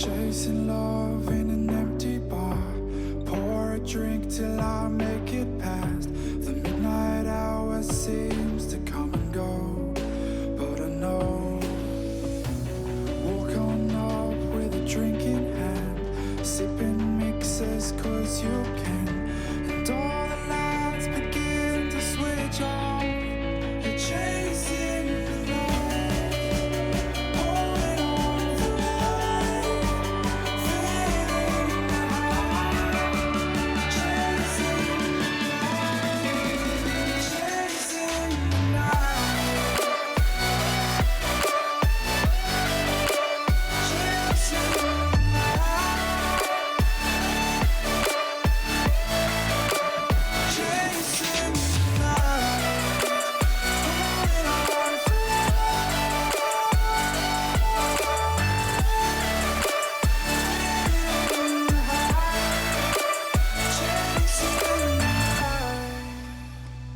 Chasing love in an empty bar. Pour a drink till I make it past. The midnight hour seems to come and go, but I know. Walk on up with a drink in hand, sipping mixes cause you can. And all the lights begin to switch off. You're chasing the light, holding on for life, feeling the high, chasing the light, chasing the night, chasing the night, chasing the night, holding on for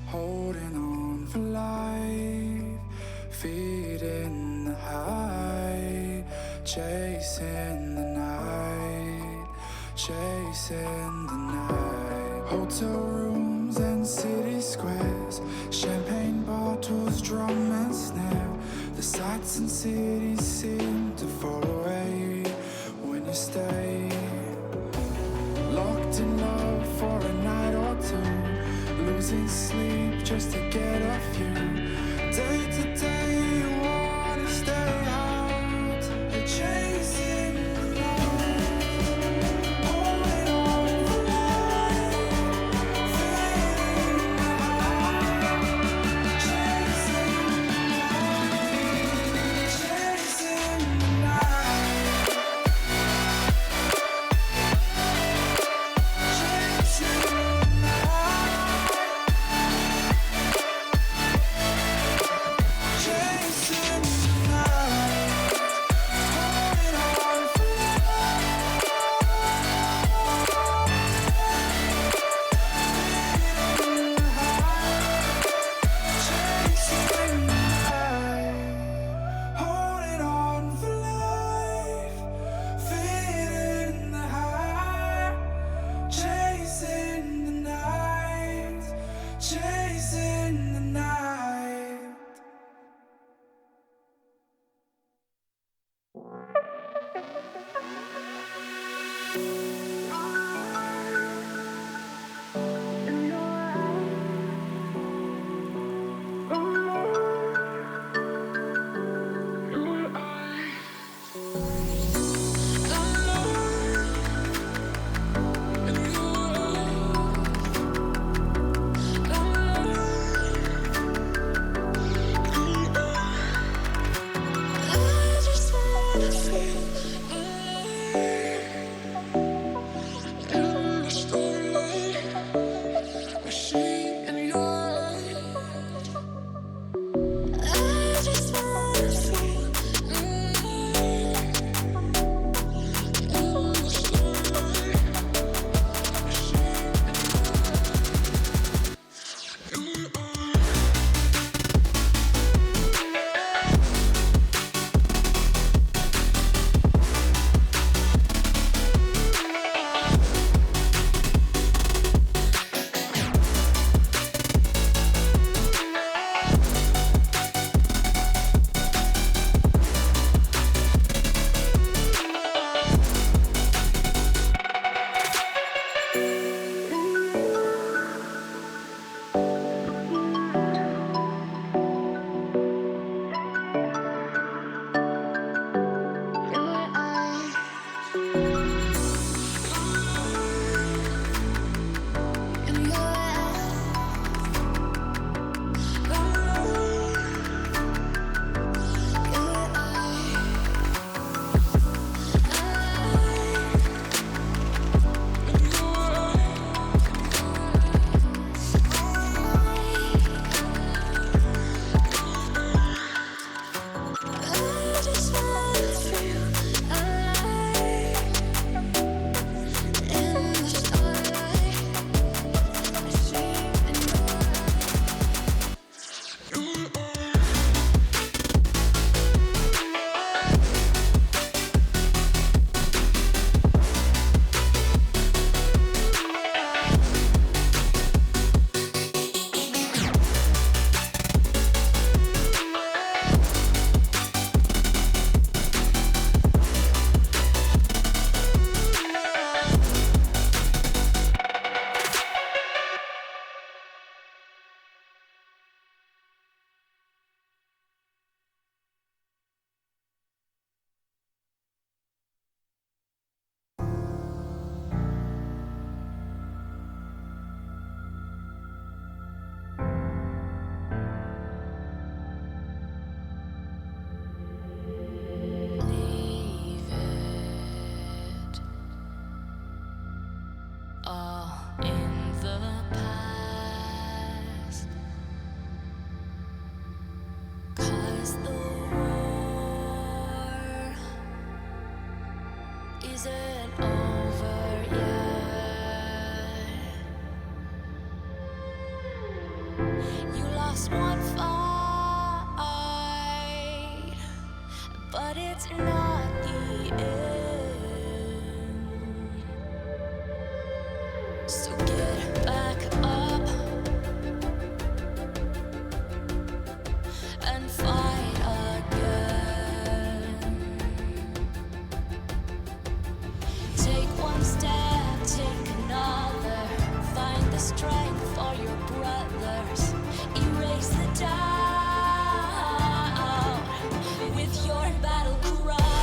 holding on for life, feeding the high, chasing the night, chasing the night. Hotel rooms and city squares, champagne bottles, drum and snare. The sights and cities seem to fall away when you stay. Locked in love for a night or two, losing sleep just to get a few. Day to day you wanna stay out. You're chasing the light, holding on for life, feeling the high, chasing the night, chasing the night, chasing the night, chasing the night, holding on for feeling the high, chasing the night, holding on for life, feeling the high, chasing the night, chasing the night. I just wanna feel alive. isn't over yet. You lost one fight, but it's not the end. So get back up and fight again. Take one step, take another. Find the strength for your brothers. Erase the doubt with your battle cry.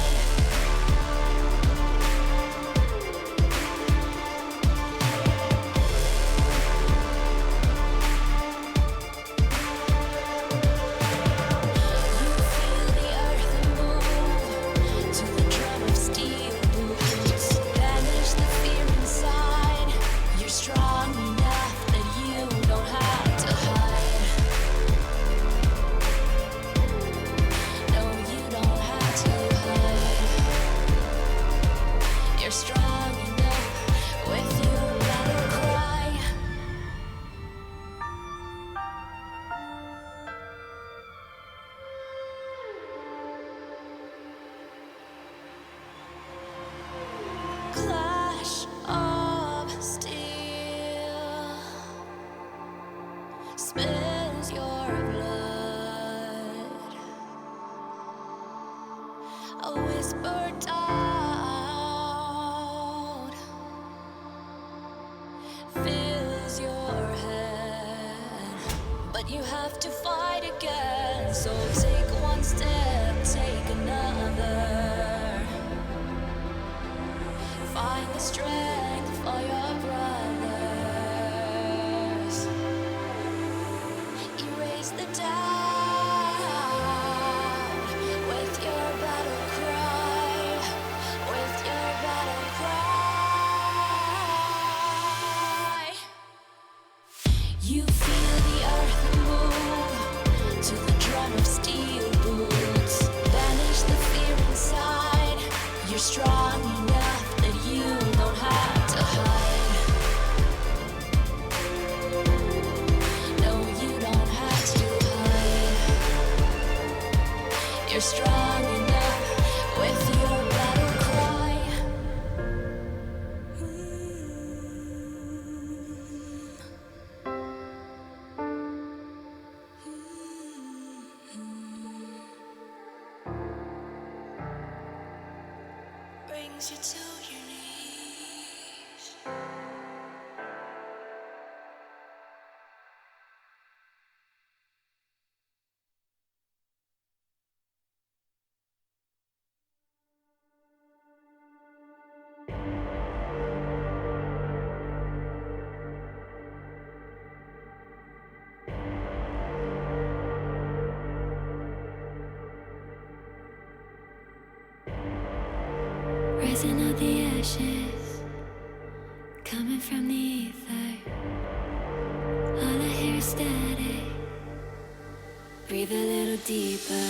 Clash of steel spills your blood. A whisper doubt fills your head, but you have to fight again. So take one step, take another. Find the strength for your brothers. Erase the doubt with your battle cry. With your battle cry. You feel the earth move to the drum of steel boots. Banish the fear inside. You're strong enough that you don't have to hide. No, you don't have to hide. You're strong enough with your battle cry. Brings you to your knees. Rising out the ashes, coming from the ether. All I hear is static. Breathe a little deeper.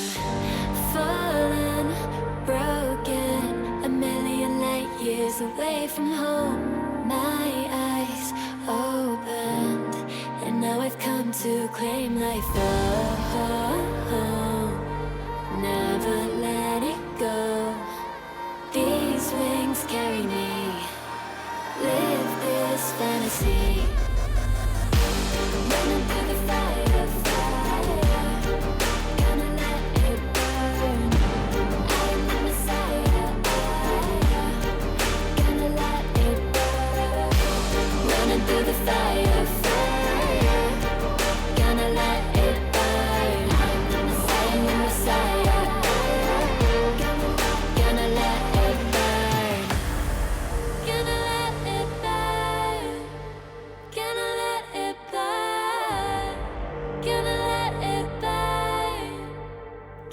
Fallen, broken, a million light years away from home. My eyes opened, and now I've come to claim life. Oh, never let it go. These wings carry me. Live this fantasy. Running through the fire, fire. Gonna let it burn. I'm the Messiah. Gonna let it burn. Running through the fire, fire. Gonna let it burn. I'm the Messiah. Gonna let it burn. Gonna let it burn. Gonna let it burn. Gonna let it burn.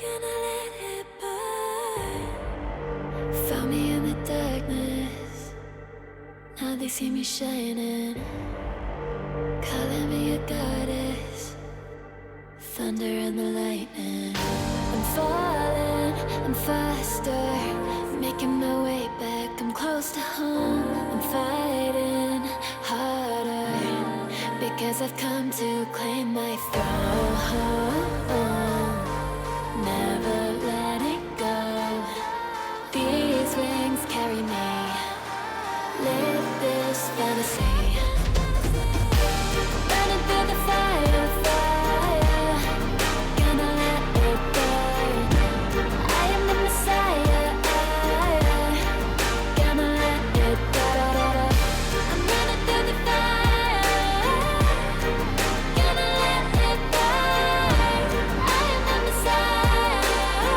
Gonna let it burn. Found me in the darkness. Now they see me shining. Calling me a goddess. Thunder and the lightning. I'm falling, I'm faster. Making my way back, I'm close. close to home, I'm fighting harder because I've come to claim my throne. Never letting go. These wings carry me. Live this fantasy. Running through the fire, fire. Gonna let it burn. I am the Messiah. Gonna let it burn. I'm running through the fire. Gonna let it burn. I am the Messiah.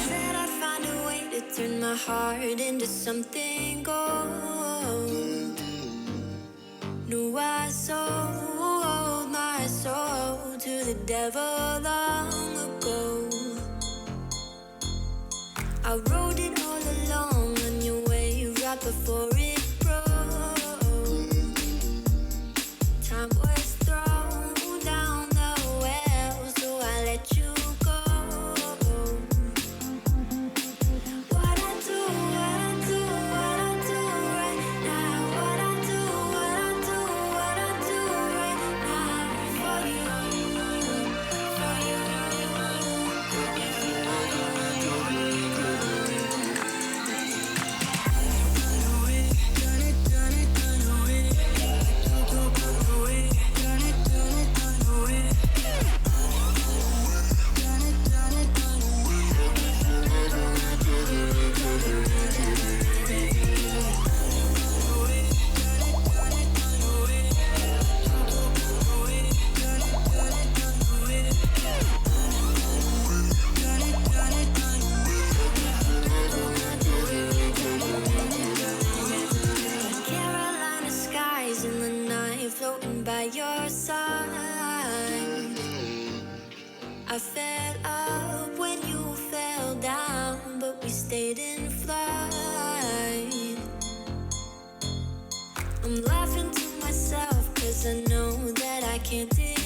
Said I'd find a way to turn my heart into something gold. Knew I sold my soul to the devil long ago. I rode it all along on your way right before it broke. Time was thrown down the well, so I let you go. What I do right now. What I do right now for you, for you. Carolina skies in the night, floating by your side. I fell up when you fell down, but we stayed in flight. I'm laughing to myself, 'cause I know that I can't deny.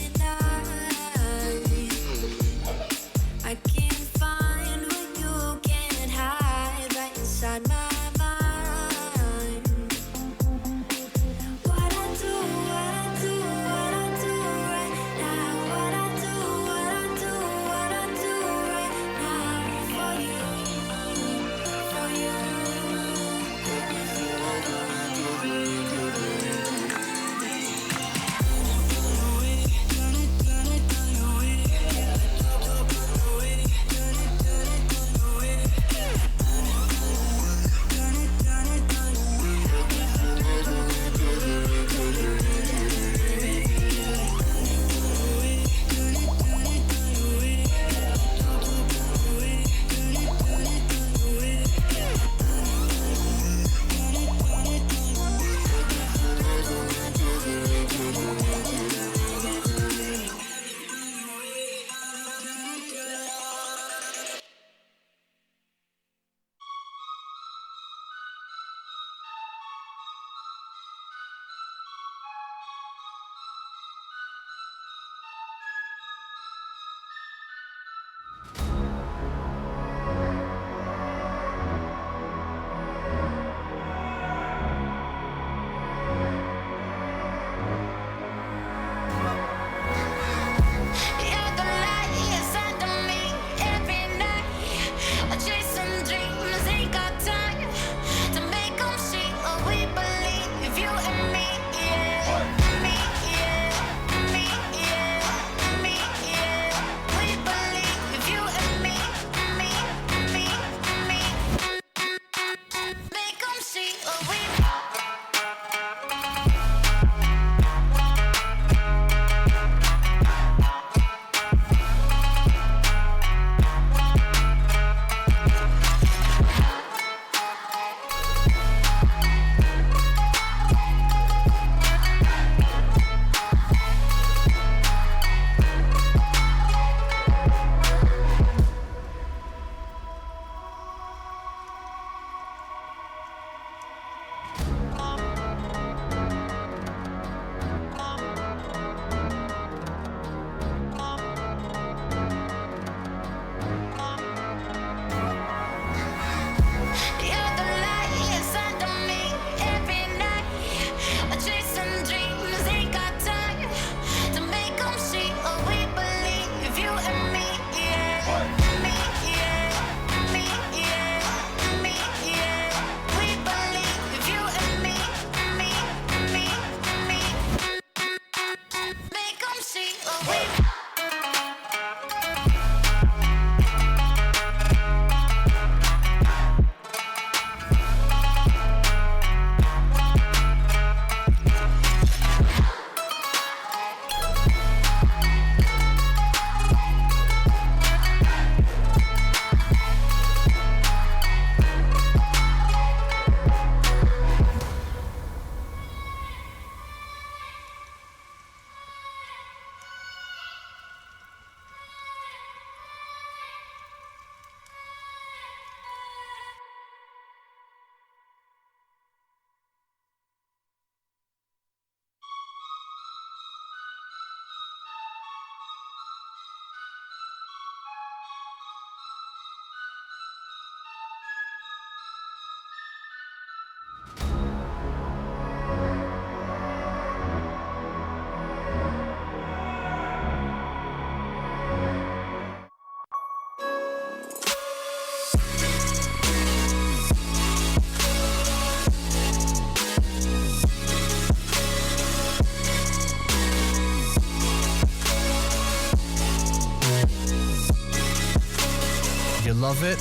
love it,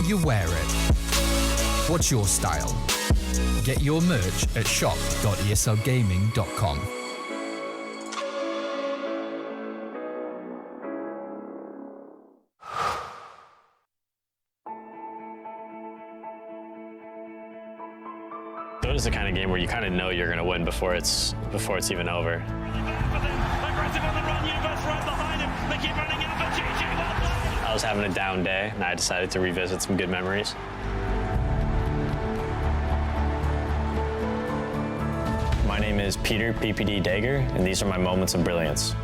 you wear it. What's your style? Get your merch at shop.eslgaming.com. Dota's the kind of game where you kind of know you're going to win before it's even over. Aggressive on the run, Universe right behind him. They keep running in, but GG I was having a down day, and I decided to revisit some good memories. My name is Peter PPD Dager, and these are my moments of brilliance.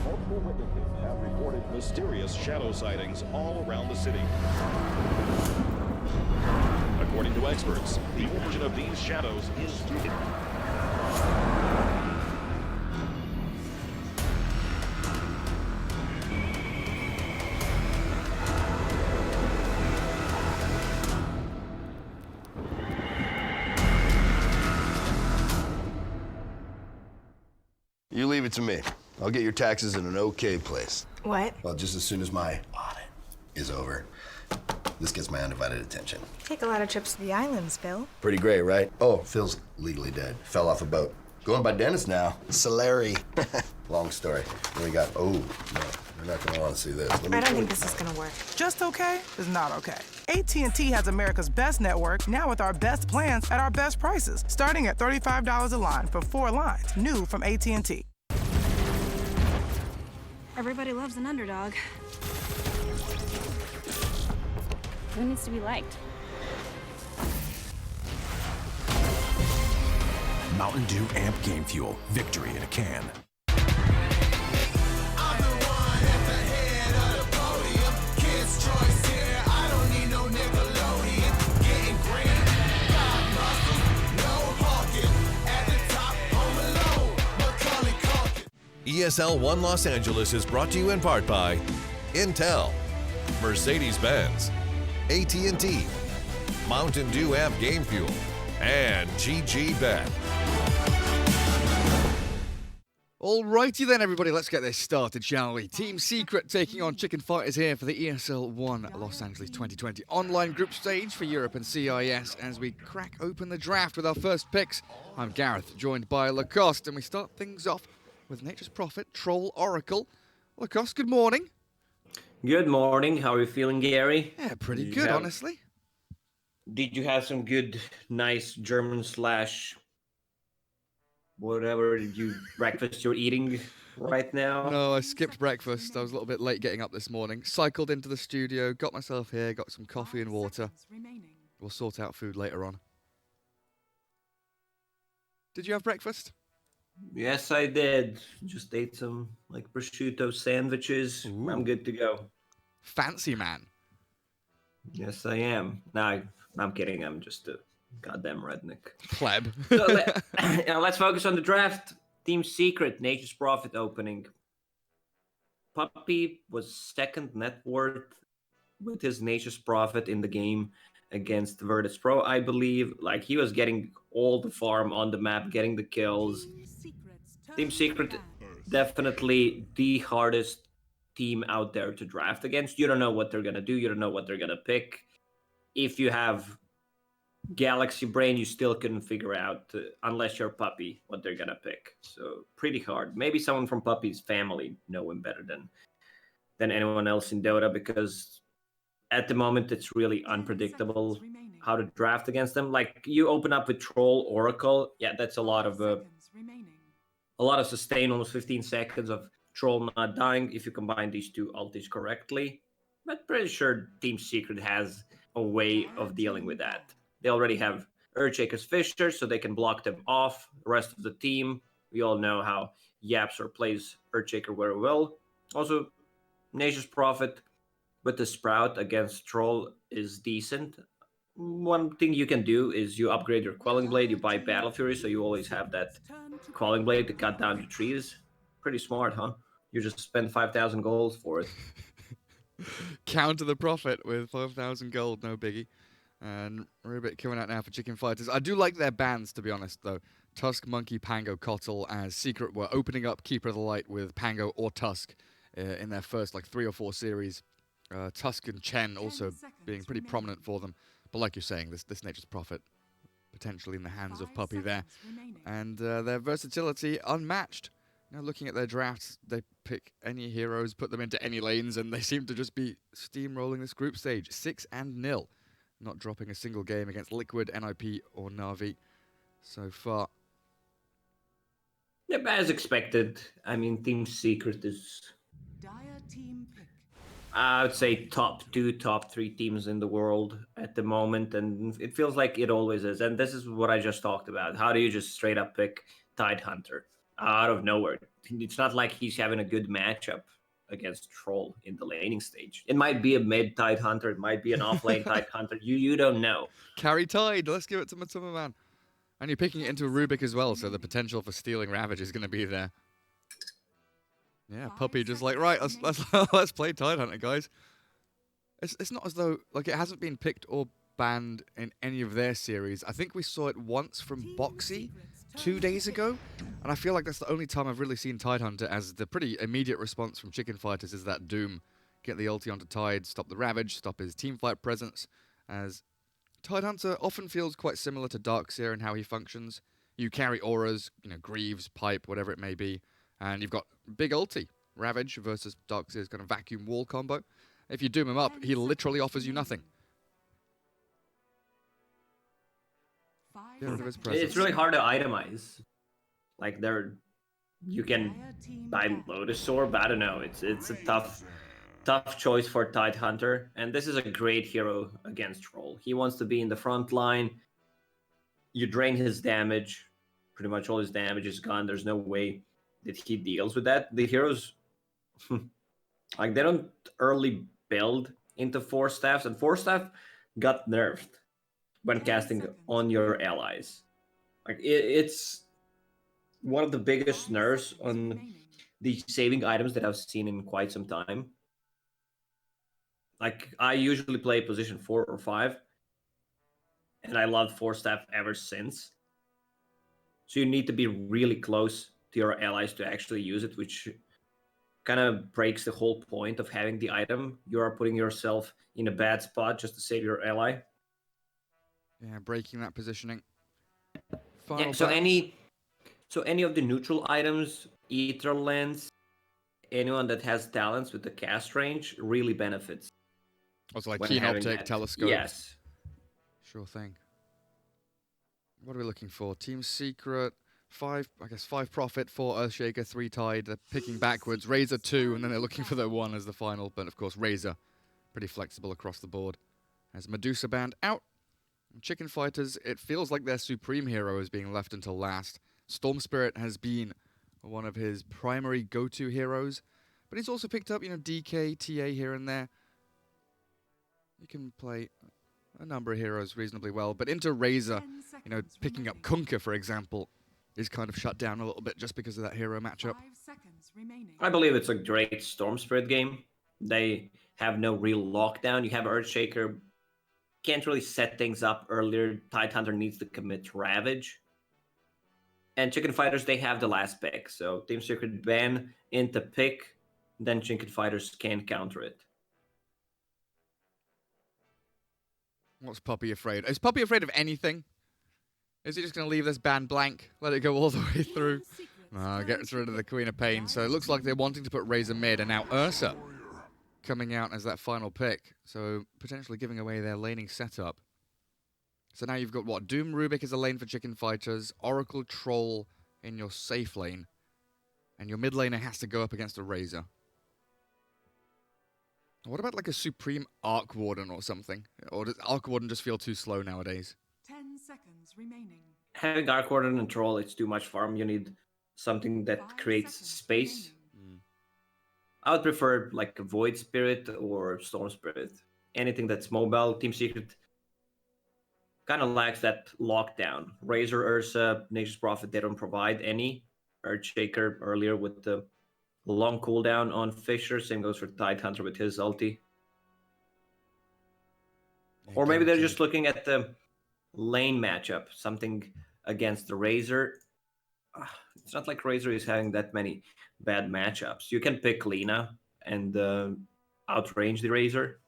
Multiple witnesses have reported mysterious shadow sightings all around the city. According to experts, the origin of these shadows is You leave it to me. I'll get your taxes in an okay place. What? Well, just as soon as my audit is over, this gets my undivided attention. Take a lot of trips to the islands, Phil. Pretty great, right? Oh, Phil's legally dead. Fell off a boat. Going by Dennis now. Solari. Long story. Then we got, oh, no, you're not gonna want to see this. I don't think this is gonna work. Just okay is not okay. AT&T has America's best network, now with our best plans at our best prices, starting at $35 a line for 4 lines, new from AT&T. Everybody loves an underdog. Who needs to be liked? Mountain Dew Amp Game Fuel. Victory in a can. ESL 1 Los Angeles is brought to you in part by Intel, Mercedes-Benz, AT&T, Mountain Dew Amp Game Fuel, and GG Bet. Alrighty then, everybody, let's get this started, shall we? Team Secret taking on Chicken Fighters here for the ESL 1 Los Angeles 2020 online group stage for Europe and CIS as we crack open the draft with our first picks. I'm Gareth, joined by Lacoste, and we start things off with Nature's Prophet, Troll Oracle. Lacoste, good morning. Good morning. How are you feeling, Gary? Yeah, pretty good, honestly. Did you have some good, nice German slash whatever breakfast you're eating right now? No, I skipped breakfast. I was a little bit late getting up this morning. Cycled into the studio, got myself here, got some coffee and water. We'll sort out food later on. Did you have breakfast? Yes, I did. Just ate some like prosciutto sandwiches. Ooh. I'm good to go. Fancy man. Yes, I am. No, I'm kidding. I'm just a goddamn redneck. Pleb. So let's focus on the draft. Team Secret, Nature's Prophet opening. Puppy was second net worth with his Nature's Prophet in the game against Virtus Pro, I believe. Like, he was getting all the farm on the map, getting the kills. Team Secret, definitely the hardest team out there to draft against. You don't know what they're going to do. You don't know what they're going to pick. If you have Galaxy Brain, you still couldn't figure out, unless you're Puppy, what they're going to pick. So, pretty hard. Maybe someone from Puppy's family know him better than anyone else in Dota, because at the moment, it's really unpredictable how to draft against them. Like, you open up with Troll Oracle, yeah, that's a lot of sustain, almost 15 seconds of Troll not dying if you combine these two ultis correctly. But pretty sure Team Secret has a way of dealing with that. They already have Earthshaker's Fisher, so they can block them off. The rest of the team, we all know how Yapsor plays Earthshaker very well. Also, Nature's Prophet with the Sprout against Troll is decent. One thing you can do is you upgrade your Quelling Blade, you buy Battle Fury, so you always have that Quelling Blade to cut down your trees. Pretty smart, huh? You just spend 5,000 gold for it. Counter the Prophet with 5,000 gold, no biggie. And Rubik coming out now for Chicken Fighters. I do like their bans, to be honest, though. Tusk, Monkey, Pango, Kotl, as Secret were opening up Keeper of the Light with Pango or Tusk in their first, like, 3 or 4 series. Tusk and Chen also being pretty prominent for them. But like you're saying, this Nature's Prophet potentially in the hands of Puppy there. And their versatility unmatched. Now looking at their drafts, they pick any heroes, put them into any lanes, and they seem to just be steamrolling this group stage. 6-0. Not dropping a single game against Liquid, NIP, or Na'Vi so far. Yeah, as expected. I mean, Team Secret is, I would say, top 2, top 3 teams in the world at the moment, and it feels like it always is. And this is what I just talked about. How do you just straight up pick Tidehunter out of nowhere? It's not like he's having a good matchup against Troll in the laning stage. It might be a mid Tidehunter, it might be an off-lane Tidehunter. You don't know. Carry Tide, let's give it to Matsuma, man. And you're picking it into Rubik as well, so the potential for stealing Ravage is going to be there. Yeah, Puppy just like, right, let's play Tidehunter, guys. It's not as though, like, it hasn't been picked or banned in any of their series. I think we saw it once from Boxy 2 days ago, and I feel like that's the only time I've really seen Tidehunter, as the pretty immediate response from Chicken Fighters is that Doom. Get the ulti onto Tide, stop the Ravage, stop his teamfight presence, as Tidehunter often feels quite similar to Darkseer in how he functions. You carry auras, you know, Greaves, Pipe, whatever it may be, and you've got big ulti. Ravage versus Darkseer's kind of vacuum wall combo. If you doom him up, he literally offers you nothing. Get rid of his presence. It's really hard to itemize. Like, you can buy Lotus Orb, I don't know. It's a tough choice for Tidehunter, and this is a great hero against Troll. He wants to be in the front line. You drain his damage. Pretty much all his damage is gone. There's no way that he deals with that. The heroes, like, they don't early build into Force Staffs, and Force Staff got nerfed when casting on your allies. Like, it's one of the biggest nerfs on the saving items that I've seen in quite some time. Like, I usually play position 4 or 5, and I loved Force Staff ever since. So you need to be really close to your allies to actually use it, which kind of breaks the whole point of having the item. You are putting yourself in a bad spot just to save your ally. Yeah, breaking that positioning. Yeah, so any of the neutral items, Ether Lens, anyone that has talents with the cast range really benefits. Also, like Keen Optic, Telescope. Yes. Sure thing. What are we looking for? Team Secret, 5 Profit, 4 Earthshaker, 3 Tide. They're picking backwards. Razor 2, and then they're looking for their 1 as the final. But of course, Razor, pretty flexible across the board. As Medusa Band out. Chicken Fighters, it feels like their supreme hero is being left until last. Storm Spirit has been one of his primary go-to heroes, but he's also picked up, DK, TA here and there. You can play a number of heroes reasonably well, but into Razor, picking up Kunkka, for example, is kind of shut down a little bit just because of that hero matchup. I believe it's a great Storm Spirit game. They have no real lockdown. You have Earthshaker, can't really set things up earlier. Tidehunter needs to commit Ravage. And Chicken Fighters, they have the last pick. So Team Secret ban into pick, then Chicken Fighters can counter it. What's Puppy afraid? Is Puppy afraid of anything? Is he just going to leave this ban blank? Let it go all the way through? Gets rid of the Queen of Pain. So it looks like they're wanting to put Razor mid, and now Ursa coming out as that final pick. So potentially giving away their laning setup. So now you've got what? Doom Rubik is a lane for Chicken Fighters. Oracle Troll in your safe lane. And your mid laner has to go up against a Razor. What about like a Supreme Arc Warden or something? Or does Arc Warden just feel too slow nowadays? 10 seconds remaining. Having Arc Warden and Troll, it's too much farm. You need something that creates space. I would prefer like a Void Spirit or Storm Spirit. Anything that's mobile. Team Secret kind of lacks that lockdown. Razor, Ursa, Nature's Prophet, they don't provide any. Earthshaker earlier with the long cooldown on Fisher. Same goes for Tidehunter with his ulti. Or maybe they're just looking at the lane matchup, something against the Razor. It's not like Razor is having that many bad matchups. You can pick Lina and outrange the Razor.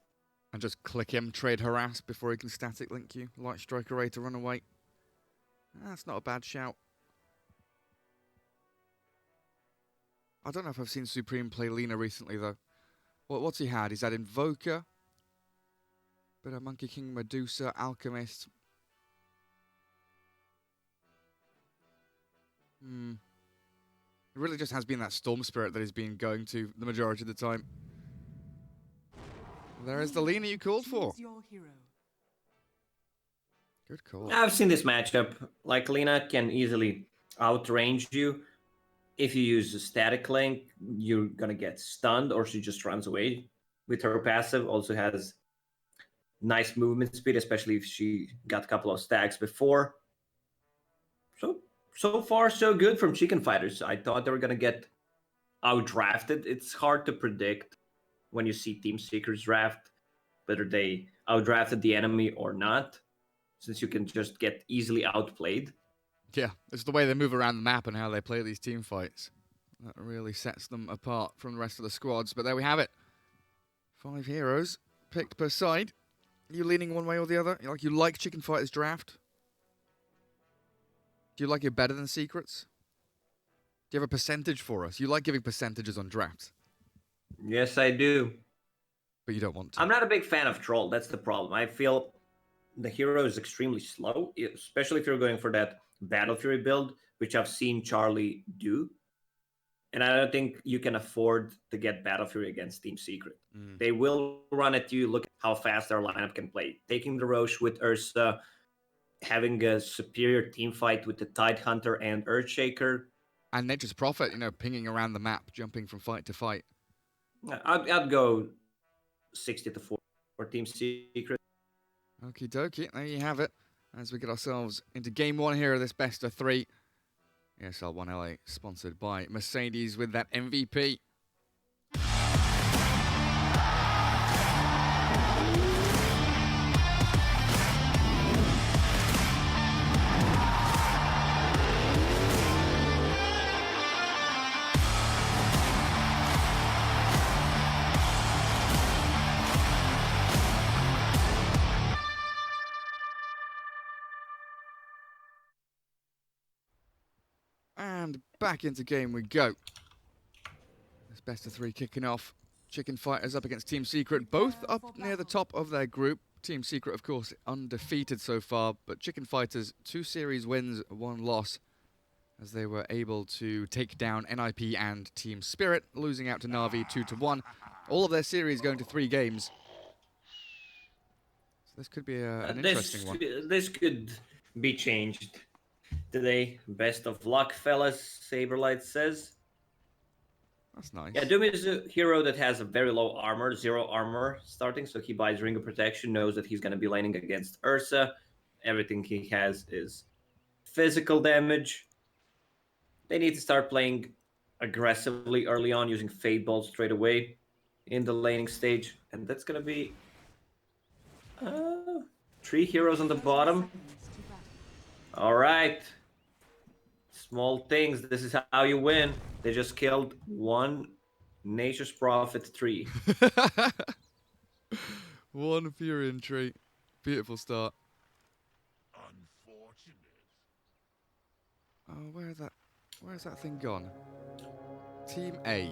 And just click him, trade harass before he can static link you. Light strike array to run away. That's not a bad shout. I don't know if I've seen Supreme play Lina recently, though. What's he had? He's had Invoker, bit of Monkey King, Medusa, Alchemist. It really just has been that Storm Spirit that he's been going to the majority of the time. There is the Lina you called for. Good call. I've seen this matchup. Like, Lina can easily outrange you. If you use a static link, you're gonna get stunned, or she just runs away. With her passive, also has nice movement speed, especially if she got a couple of stacks before. So far, so good from Chicken Fighters. I thought they were gonna get outdrafted. It's hard to predict when you see Team Secrets draft whether they outdrafted the enemy or not, since you can just get easily outplayed. Yeah, it's the way they move around the map and how they play these team fights. That really sets them apart from the rest of the squads. But there we have it. 5 heroes picked per side. You leaning one way or the other? You like Chicken Fighters draft? Do you like it better than Secrets? Do you have a percentage for us? You like giving percentages on drafts? Yes, I do. But you don't want to. I'm not a big fan of Troll. That's the problem. I feel the hero is extremely slow, especially if you're going for that Battle Fury build, which I've seen Charlie do. And I don't think you can afford to get Battle Fury against Team Secret. They will run at you. Look at how fast their lineup can play. Taking the Roche with Ursa, having a superior team fight with the Tidehunter and Earthshaker. And Nature's Prophet, pinging around the map, jumping from fight to fight. I'd go 60-4 for Team Secret. Okie dokie, there you have it. As we get ourselves into game one here of this best of 3. ESL 1 LA, sponsored by Mercedes with that MVP. And back into game we go. This best of 3 kicking off. Chicken Fighters up against Team Secret, both up near the top of their group. Team Secret, of course, undefeated so far, but Chicken Fighters, 2 series wins, 1 loss, as they were able to take down NIP and Team Spirit, losing out to Na'Vi 2-1. All of their series going to 3 games. So this could be an interesting one. This could be changed today. Best of luck, fellas, Saberlight says. That's nice. Yeah, Doom is a hero that has a very low armor, 0 armor starting, so he buys Ring of Protection, knows that he's going to be laning against Ursa. Everything he has is physical damage. They need to start playing aggressively early on, using Fade Bolt straight away in the laning stage, and that's going to be 3 heroes on the bottom. All right. Small things. This is how you win. They just killed 1 Nature's Prophet 3. 1 Furion tree. Beautiful start. Oh, where's that thing gone? Team A.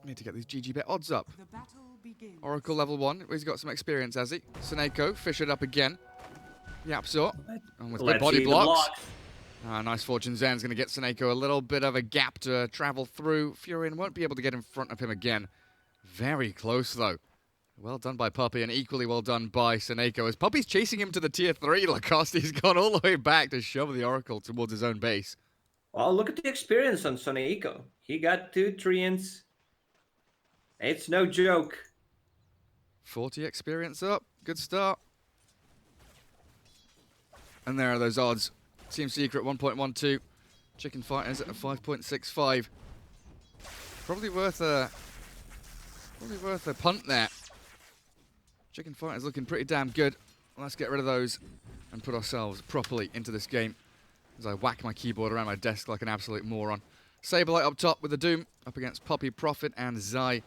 Need to get these GG bet odds up. Oracle level 1. He's got some experience, has he? Seneko, fish it up again. Yapsor. And with good body blocks. Nice fortune. Zen's going to get Seneko a little bit of a gap to travel through. Furion won't be able to get in front of him again. Very close, though. Well done by Puppey, and equally well done by Seneko. As Puppey's chasing him to the tier 3, Lacoste's gone all the way back to shove the Oracle towards his own base. Well, look at the experience on Seneko. He got 2 Treants. It's no joke. 40 experience up. Good start. And there are those odds. Team Secret 1.12. Chicken Fighters at 5.65. Probably worth Probably worth a punt there. Chicken Fight is looking pretty damn good. Let's get rid of those and put ourselves properly into this game as I whack my keyboard around my desk like an absolute moron. Saberlight up top with the Doom up against Poppy, Prophet, and Zai.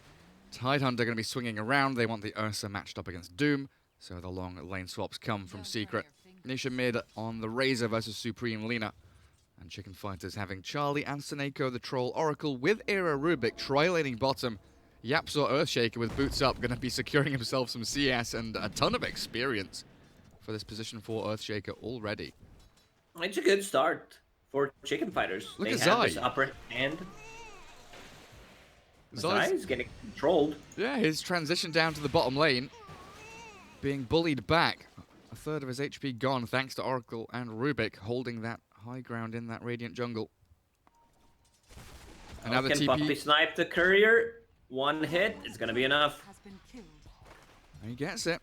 Tidehunter going to be swinging around. They want the Ursa matched up against Doom, so the long lane swaps come from Secret. Nisha mid on the Razor versus Supreme Lina. And Chicken Fighters having Charlie and Seneko, the Troll Oracle, with Era Rubik tri-laning bottom. Yapzor Earthshaker with boots up, going to be securing himself some CS and a ton of experience for this position 4 Earthshaker already. It's a good start for Chicken Fighters. Look they at have Zai. this upper hand. Zai's Zai's getting controlled. Yeah, his transition down to the bottom lane, being bullied back. A third of his HP gone thanks to Oracle and Rubik holding that high ground in that Radiant jungle. And now the Can TP. Poppy snipe the courier? One hit, it's gonna be enough. And he gets it.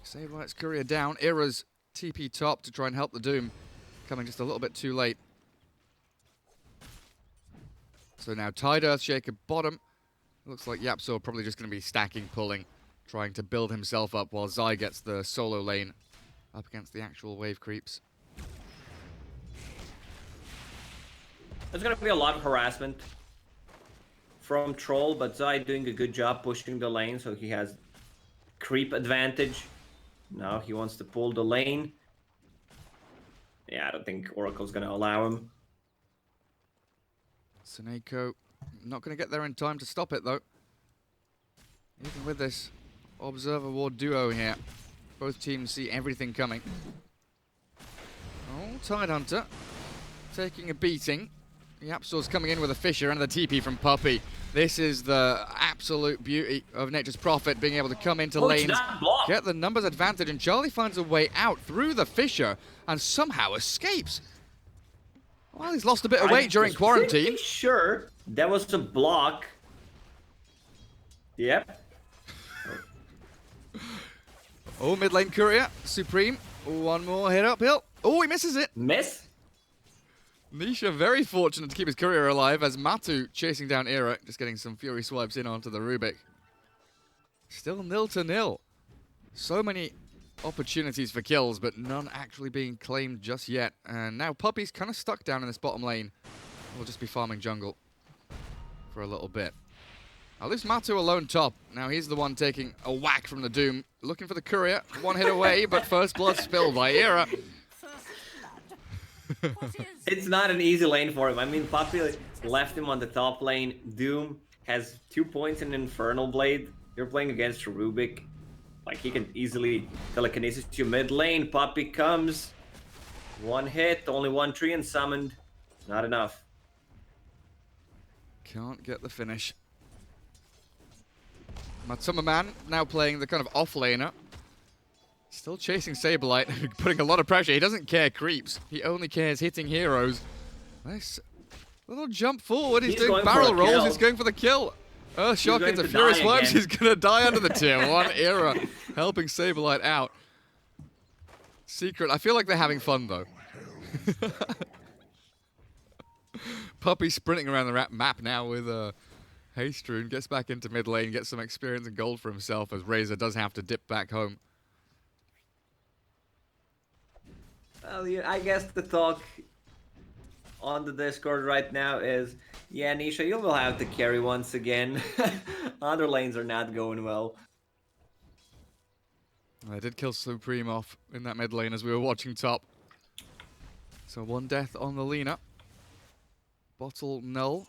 Saberlight's courier down. Era's TP top to try and help the Doom. Coming just a little bit too late. So now Tide Earthshaker bottom. Looks like Yapzor probably just going to be stacking, pulling, trying to build himself up while Zai gets the solo lane up against the actual wave creeps. There's gonna be a lot of harassment from Troll, but Zai doing a good job pushing the lane, so he has creep advantage. Now he wants to pull the lane. Yeah, I don't think Oracle's gonna allow him. Seneko not going to get there in time to stop it, though. Even with this Observer Ward duo here, both teams see everything coming. Oh, Tidehunter taking a beating. Yapzor's coming in with a Fisher and the TP from Puppy. This is the absolute beauty of Nature's Prophet being able to come into lanes, get the numbers advantage, and Charlie finds a way out through the Fisher and somehow escapes. Well, he's lost a bit of weight during quarantine. Pretty sure that was a block. Yep. Oh, mid lane courier, Supreme. One more hit uphill. Oh, he misses it. Miss? Nisha very fortunate to keep his courier alive as Matu chasing down Era, just getting some fury swipes in onto the Rubik. Still 0-0. So many opportunities for kills, but none actually being claimed just yet. And now Puppy's kind of stuck down in this bottom lane. We'll just be farming jungle for a little bit. At least Matu alone top. Now he's the one taking a whack from the Doom. Looking for the courier. One hit away, but first blood spilled by Era. It's not an easy lane for him. I mean, Poppy left him on the top lane. Doom has 2 points in Infernal Blade. You're playing against Rubik. Like, he can easily telekinesis to mid lane. Poppy comes. One hit, only one tree and summoned. Not enough. Can't get the finish. Matsuma Man now playing the kind of off laner. Still chasing Saberlight, putting a lot of pressure. He doesn't care creeps. He only cares hitting heroes. Nice little jump forward. He's doing barrel rolls. He's going for the kill. Shock into Furious Webs. He's going to die under the tier 1 Era, helping Saberlight out. Secret. I feel like they're having fun, though. Puppy sprinting around the map now with Hastrun. Gets back into mid lane, gets some experience and gold for himself as Razor does have to dip back home. Well, yeah, I guess the talk on the Discord right now is, yeah, Nisha, you will have to carry once again. Other lanes are not going well. I did kill Supreme off in that mid lane as we were watching top. So one death on the Lina. Bottle null.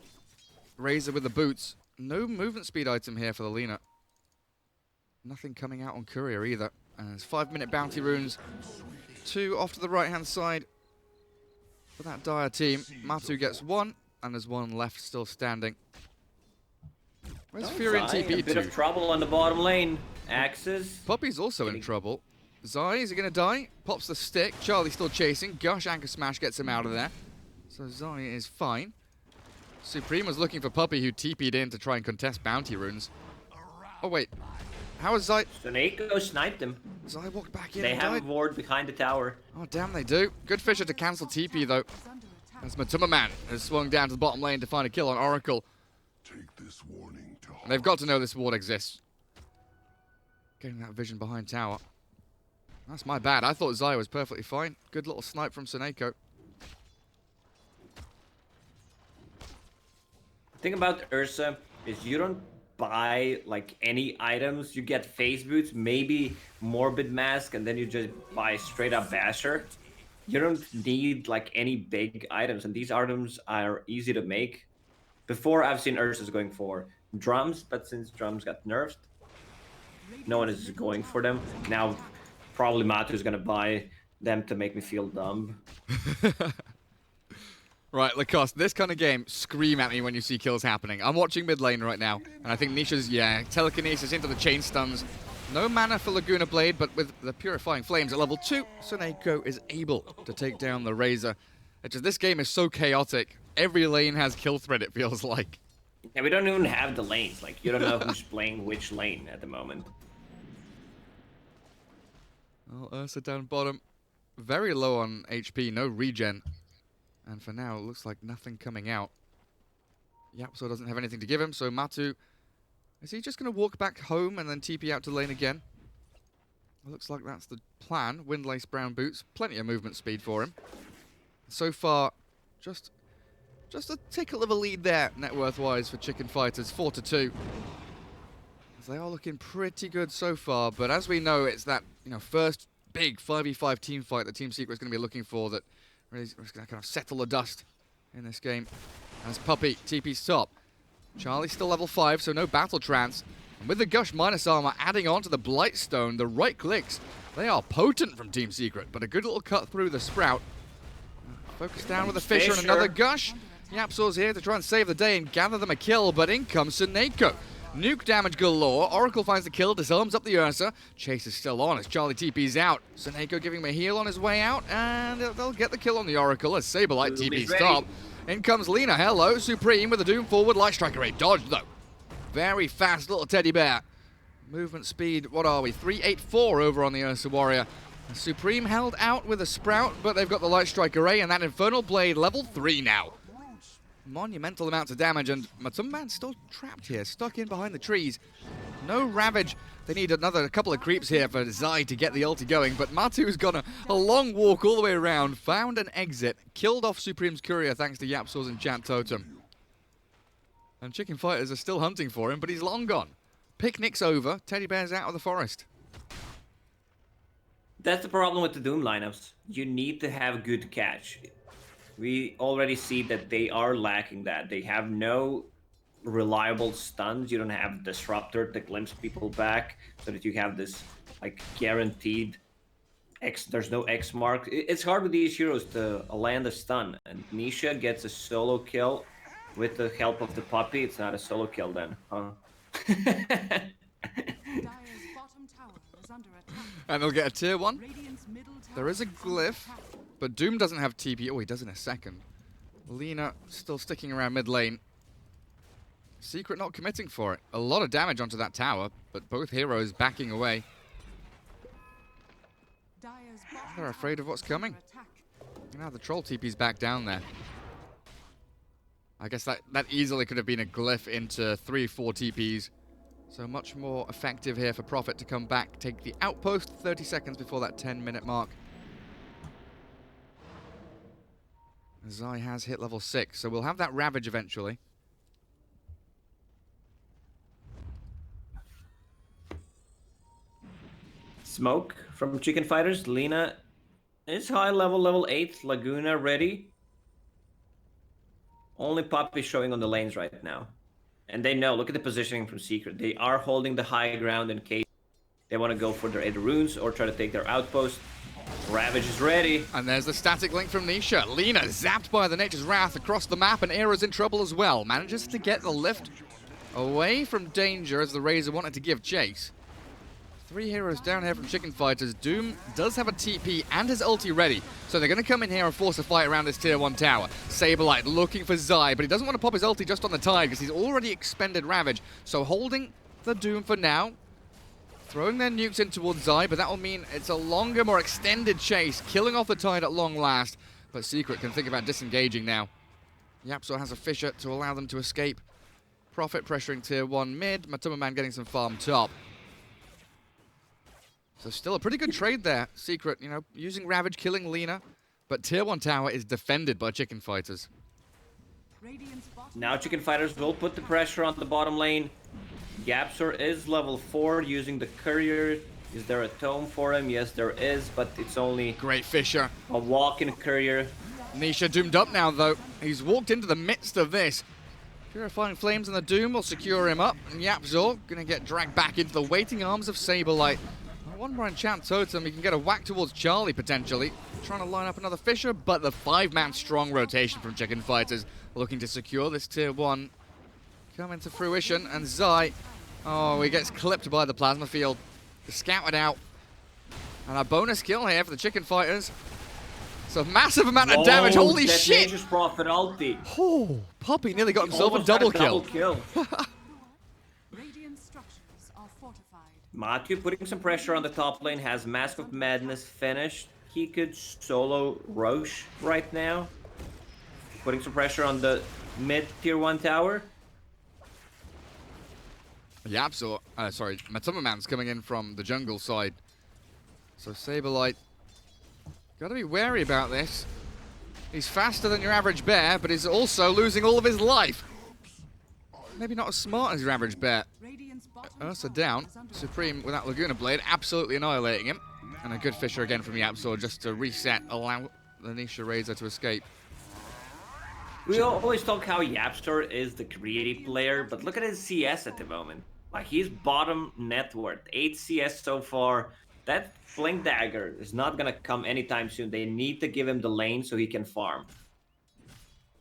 Razor with the boots. No movement speed item here for the Lina. Nothing coming out on Courier either. And there's 5-minute bounty runes. 2 off to the right-hand side for that Dire team. Matu gets 1, and there's 1 left still standing. Where's Fury and TP a bit of trouble on the bottom lane. Axes. Puppy's also in trouble. Zai, is he going to die? Pops the stick. Charlie still chasing. Gush Anchor Smash gets him out of there. So Zai is fine. Supreme was looking for Puppy, who TP'd in to try and contest bounty runes. Oh, wait. How is Zai? Seneko sniped him. Zai walked back in. They and have died. a ward behind the tower. Oh, damn, they do. Good Fisher to cancel TP, though. As Matsuma Man has swung down to the bottom lane to find a kill on Oracle. Take this warning to heart. They've got to know this ward exists. Getting that vision behind tower. That's my bad. I thought Zai was perfectly fine. Good little snipe from Seneko. The thing about Ursa is you don't buy like any items. You get phase boots, maybe Morbid Mask, and then you just buy straight up Basher. You don't need like any big items, and these items are easy to make. Before, I've seen Ursus going for drums, but since drums got nerfed, no one is going for them. Now, probably Matu is gonna buy them to make me feel dumb. Right, Lacoste, this kind of game, scream at me when you see kills happening. I'm watching mid lane right now, and I think Nisha's, telekinesis into the chain stuns. No mana for Laguna Blade, but with the Purifying Flames at level 2, Seneko is able to take down the Razor. It's just, this game is so chaotic. Every lane has kill threat, it feels like. Yeah, we don't even have the lanes. Like, you don't know who's playing which lane at the moment. Well, Ursa down bottom. Very low on HP, no regen. And for now, it looks like nothing coming out. Yapso doesn't have anything to give him, so Matu... Is he just going to walk back home and then TP out to lane again? It looks like that's the plan. Windlace brown boots, plenty of movement speed for him. So far, just a tickle of a lead there, net worth-wise, for Chicken Fighters, 4-2. As they are looking pretty good so far, but as we know, it's that first big 5v5 team fight that Team Secret is going to be looking for that really is going to kind of settle the dust in this game. As Puppey TP's top. Charlie's still level 5, so no battle trance. And with the Gush minus armor adding on to the Blightstone, the right clicks, they are potent from Team Secret, but a good little cut through the Sprout. Focus down with a Fisher and another Gush. Yapsor's here to try and save the day and gather them a kill, but in comes Seneko. Nuke damage galore. Oracle finds the kill, disarms up the Ursa. Chase is still on as Charlie TP's out. Seneko giving him a heal on his way out, and they'll get the kill on the Oracle as Saberlight TP's top. In comes Lina. Hello, Supreme with a Doom forward. Light Striker Ray dodged though. Very fast little teddy bear. Movement speed, what are we? 384 over on the Ursa Warrior. Supreme held out with a Sprout, but they've got the Light Striker Ray and that Infernal Blade level 3 now. Monumental amounts of damage, and Matumban's still trapped here, stuck in behind the trees. No Ravage. They need a couple of creeps here for Zai to get the ulti going, but Matu's gone a long walk all the way around, found an exit, killed off Supreme's courier thanks to Yapsor's Enchant Totem. And Chicken Fighters are still hunting for him, but he's long gone. Picnic's over, Teddy Bear's out of the forest. That's the problem with the Doom lineups. You need to have good catch. We already see that they are lacking that. They have no reliable stuns. You don't have Disruptor to glimpse people back so that you have this like guaranteed X. There's no X mark. It's hard with these heroes to land a stun. And Nisha gets a solo kill with the help of the Puppey. It's not a solo kill then, huh? And they'll get a tier 1. There is a glyph, but Doom doesn't have TP. Oh, he does in a second. Lina still sticking around mid lane. Secret not committing for it. A lot of damage onto that tower, but both heroes backing away. They're afraid of what's coming. Now the troll TP's back down there. I guess that easily could have been a glyph into 3-4 TPs. So much more effective here for Prophet to come back, take the outpost 30 seconds before that 10-minute mark. Zai has hit level 6, so we'll have that Ravage eventually. Smoke from Chicken Fighters. Lina is high level, level 8. Laguna ready. Only Puppey showing on the lanes right now. And they know, look at the positioning from Secret. They are holding the high ground in case they want to go for their 8 runes or try to take their outpost. Ravage is ready. And there's the static link from Nisha. Lina zapped by the Nature's Wrath across the map, and Era's in trouble as well. Manages to get the lift away from danger as the Razor wanted to give chase. 3 heroes down here from Chicken Fighters. Doom does have a TP and his ulti ready, so they're going to come in here and force a fight around this tier 1 tower. Saberlight looking for Zai, but he doesn't want to pop his ulti just on the Tide because he's already expended Ravage. So holding the Doom for now. Throwing their nukes in towards Zai, but that will mean it's a longer, more extended chase, killing off the Tide at long last. But Secret can think about disengaging now. Yapsor has a Fisher to allow them to escape. Profit pressuring tier 1 mid. Matuma Man getting some farm top. So still a pretty good trade there. Secret, you know, using Ravage, killing Lina. But tier 1 tower is defended by Chicken Fighters. Now Chicken Fighters will put the pressure on the bottom lane. Yapsor is level 4 using the courier. Is there a tome for him? Yes, there is, but it's only Great Fisher. a walk-in courier. Nisha doomed up now, though. He's walked into the midst of this. Purifying Flames and the Doom will secure him up. And Yapzor going to get dragged back into the waiting arms of Saberlight. One more enchant totem, he can get a whack towards Charlie, potentially. Trying to line up another Fisher, but the 5-man strong rotation from Chicken Fighters looking to secure this tier 1 coming to fruition. And Zai, oh, he gets clipped by the Plasma Field. Scouted out. And a bonus kill here for the Chicken Fighters. It's a massive amount of damage. Holy shit! Nature's Prophet ulti. Oh, Puppy nearly got himself a double kill. Matthew putting some pressure on the top lane, has Mask of Madness finished. He could solo Roche right now. Putting some pressure on the mid tier 1 tower. Yapzor, sorry, Matuma Man's coming in from the jungle side. So Saberlight, gotta be wary about this. He's faster than your average bear, but he's also losing all of his life. Maybe not as smart as your average bear. Ursa down. Supreme without Laguna Blade, absolutely annihilating him. And a good Fisher again from Yapzor just to reset, allow the Nisha Razor to escape. We always talk how Yapstor is the greedy player, but look at his CS at the moment. Like, he's bottom net worth, 8 CS so far. That Blink Dagger is not gonna come anytime soon. They need to give him the lane so he can farm.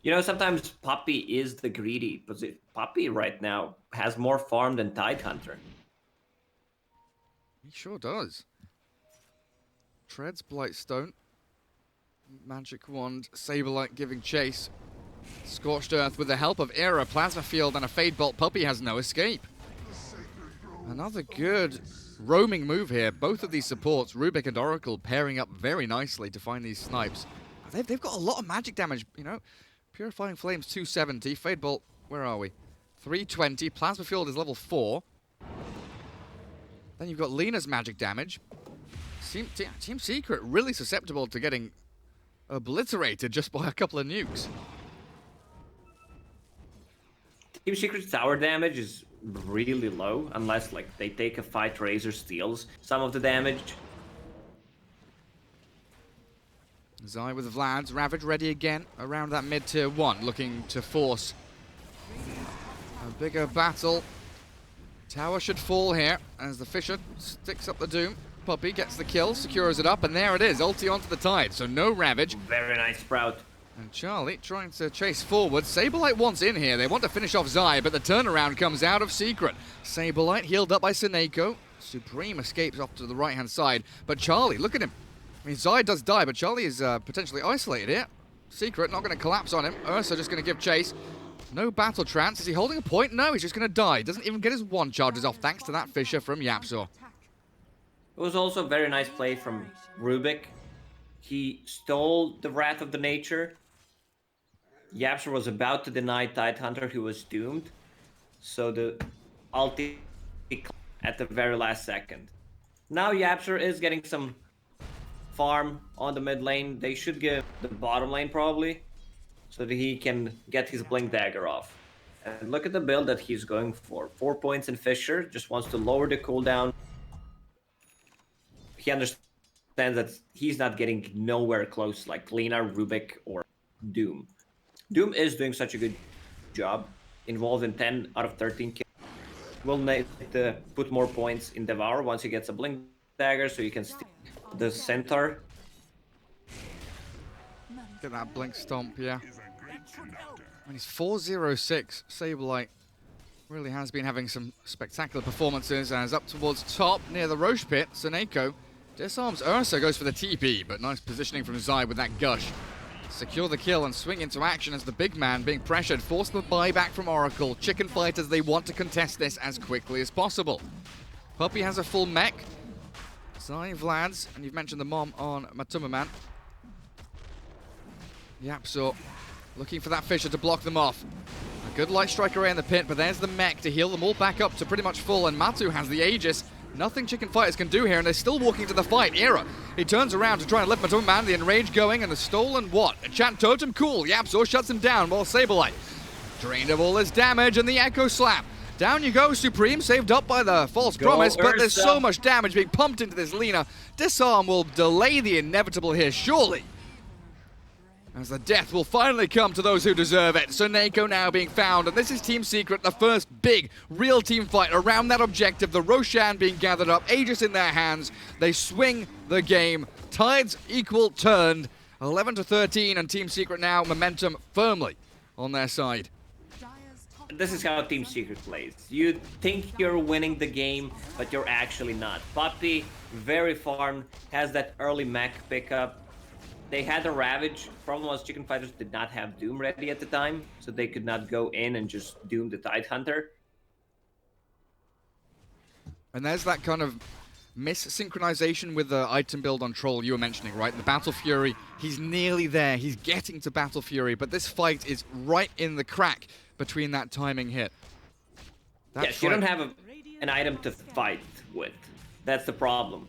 You know, sometimes Puppy is the greedy, but Puppy right now has more farm than Tidehunter. He sure does. Treads Blightstone. Magic Wand. Saberlight giving chase. Scorched Earth with the help of Era, Plasma Field, and a Fade Bolt. Puppy has no escape. Another good roaming move here. Both of these supports, Rubik and Oracle, pairing up very nicely to find these snipes. They've got a lot of magic damage, you know. Purifying Flames 270. Fade Bolt, where are we? 320. Plasma Field is level 4. Then you've got Lina's magic damage. Team Secret really susceptible to getting obliterated just by a couple of nukes. Team Secret's tower damage is really low, unless like they take a fight, Razor steals some of the damage. Zai with Vlad's, Ravage ready again around that mid tier 1, looking to force a bigger battle. Tower should fall here as the Fisher sticks up the Doom. Puppy gets the kill, secures it up, and there it is, ulti onto the Tide, so no Ravage. Very nice Sprout. And Charlie trying to chase forward. Saberlight wants in here. They want to finish off Zai, but the turnaround comes out of Secret. Saberlight healed up by Seneko. Supreme escapes off to the right-hand side. But Charlie, look at him. I mean, Zai does die, but Charlie is potentially isolated here. Secret not going to collapse on him. Ursa just going to give chase. No battle trance. Is he holding a point? No, he's just going to die. Doesn't even get his 1 charges off thanks to that Fisher from Yapzor. It was also a very nice play from Rubik. He stole the Wrath of the Nature. Yapzor was about to deny Tidehunter, who was doomed. So the ulti at the very last second. Now Yapzor is getting some farm on the mid lane. They should give the bottom lane probably, so that he can get his Blink Dagger off. And look at the build that he's going for. 4 points in Fisher, just wants to lower the cooldown. He understands that he's not getting nowhere close like Lina, Rubik, or Doom. Doom is doing such a good job, involved in 10 out of 13 kills. Will need to put more points in Devour once he gets a Blink Dagger, so he can steal the Centaur. Get that Blink Stomp, yeah. When he's 4-0-6, Saberlight really has been having some spectacular performances, as up towards top near the Roche pit, Seneko disarms Ursa, goes for the TP, but nice positioning from Zai with that gush. Secure the kill and swing into action as the big man being pressured, force the buyback from Oracle. Chicken Fighters, they want to contest this as quickly as possible. Puppy has a full mech. Zai, Vlad's, and you've mentioned the mom on Matuma Man. Yapzor looking for that Fisher to block them off. A Good light strike array in the pit, but there's the mech to heal them all back up to pretty much full, and Matu has the Aegis. Nothing Chicken Fighters can do here, and they're still walking to the fight. Era, he turns around to try and lift Matuma Man, the Enrage going, and the stolen what? A Chant Totem, cool. Yapzor shuts him down while Saberlight drained of all his damage, and the Echo Slap. Down you go, Supreme, saved up by the False Promise, but there's so much damage being pumped into this Lina. Disarm will delay the inevitable here, surely. As the death will finally come to those who deserve it. Suneko now being found, and this is Team Secret, the first big, real team fight around that objective. The Roshan being gathered up, Aegis in their hands. They swing the game. Tides equal turned. 11-13, and Team Secret now momentum firmly on their side. This is how Team Secret plays. You think you're winning the game, but you're actually not. Puppy, very farmed, has that early mech pickup. They had a Ravage. Problem was Chicken Fighters did not have Doom ready at the time, so they could not go in and just Doom the Tidehunter. And there's that kind of mis-synchronization with the item build on Troll you were mentioning, right? The Battle Fury, he's nearly there. He's getting to Battle Fury, but this fight is right in the crack between that timing hit. Yes, you don't have an item to fight with. That's the problem.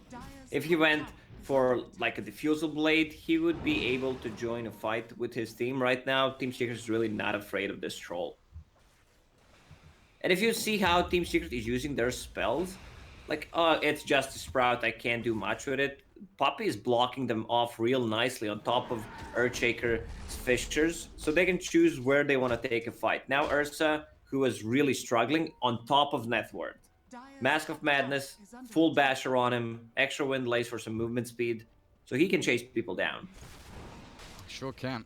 If he went for like a Diffusal Blade, he would be able to join a fight with his team. Right now, Team Secret is really not afraid of this Troll. And if you see how Team Secret is using their spells, like, it's just a Sprout, I can't do much with it. Puppy is blocking them off real nicely on top of Earthshaker's Fissures, so they can choose where they want to take a fight. Now Ursa, who is really struggling, on top of Networth. Mask of Madness, full basher on him, extra wind lace for some movement speed, so he can chase people down. Sure can.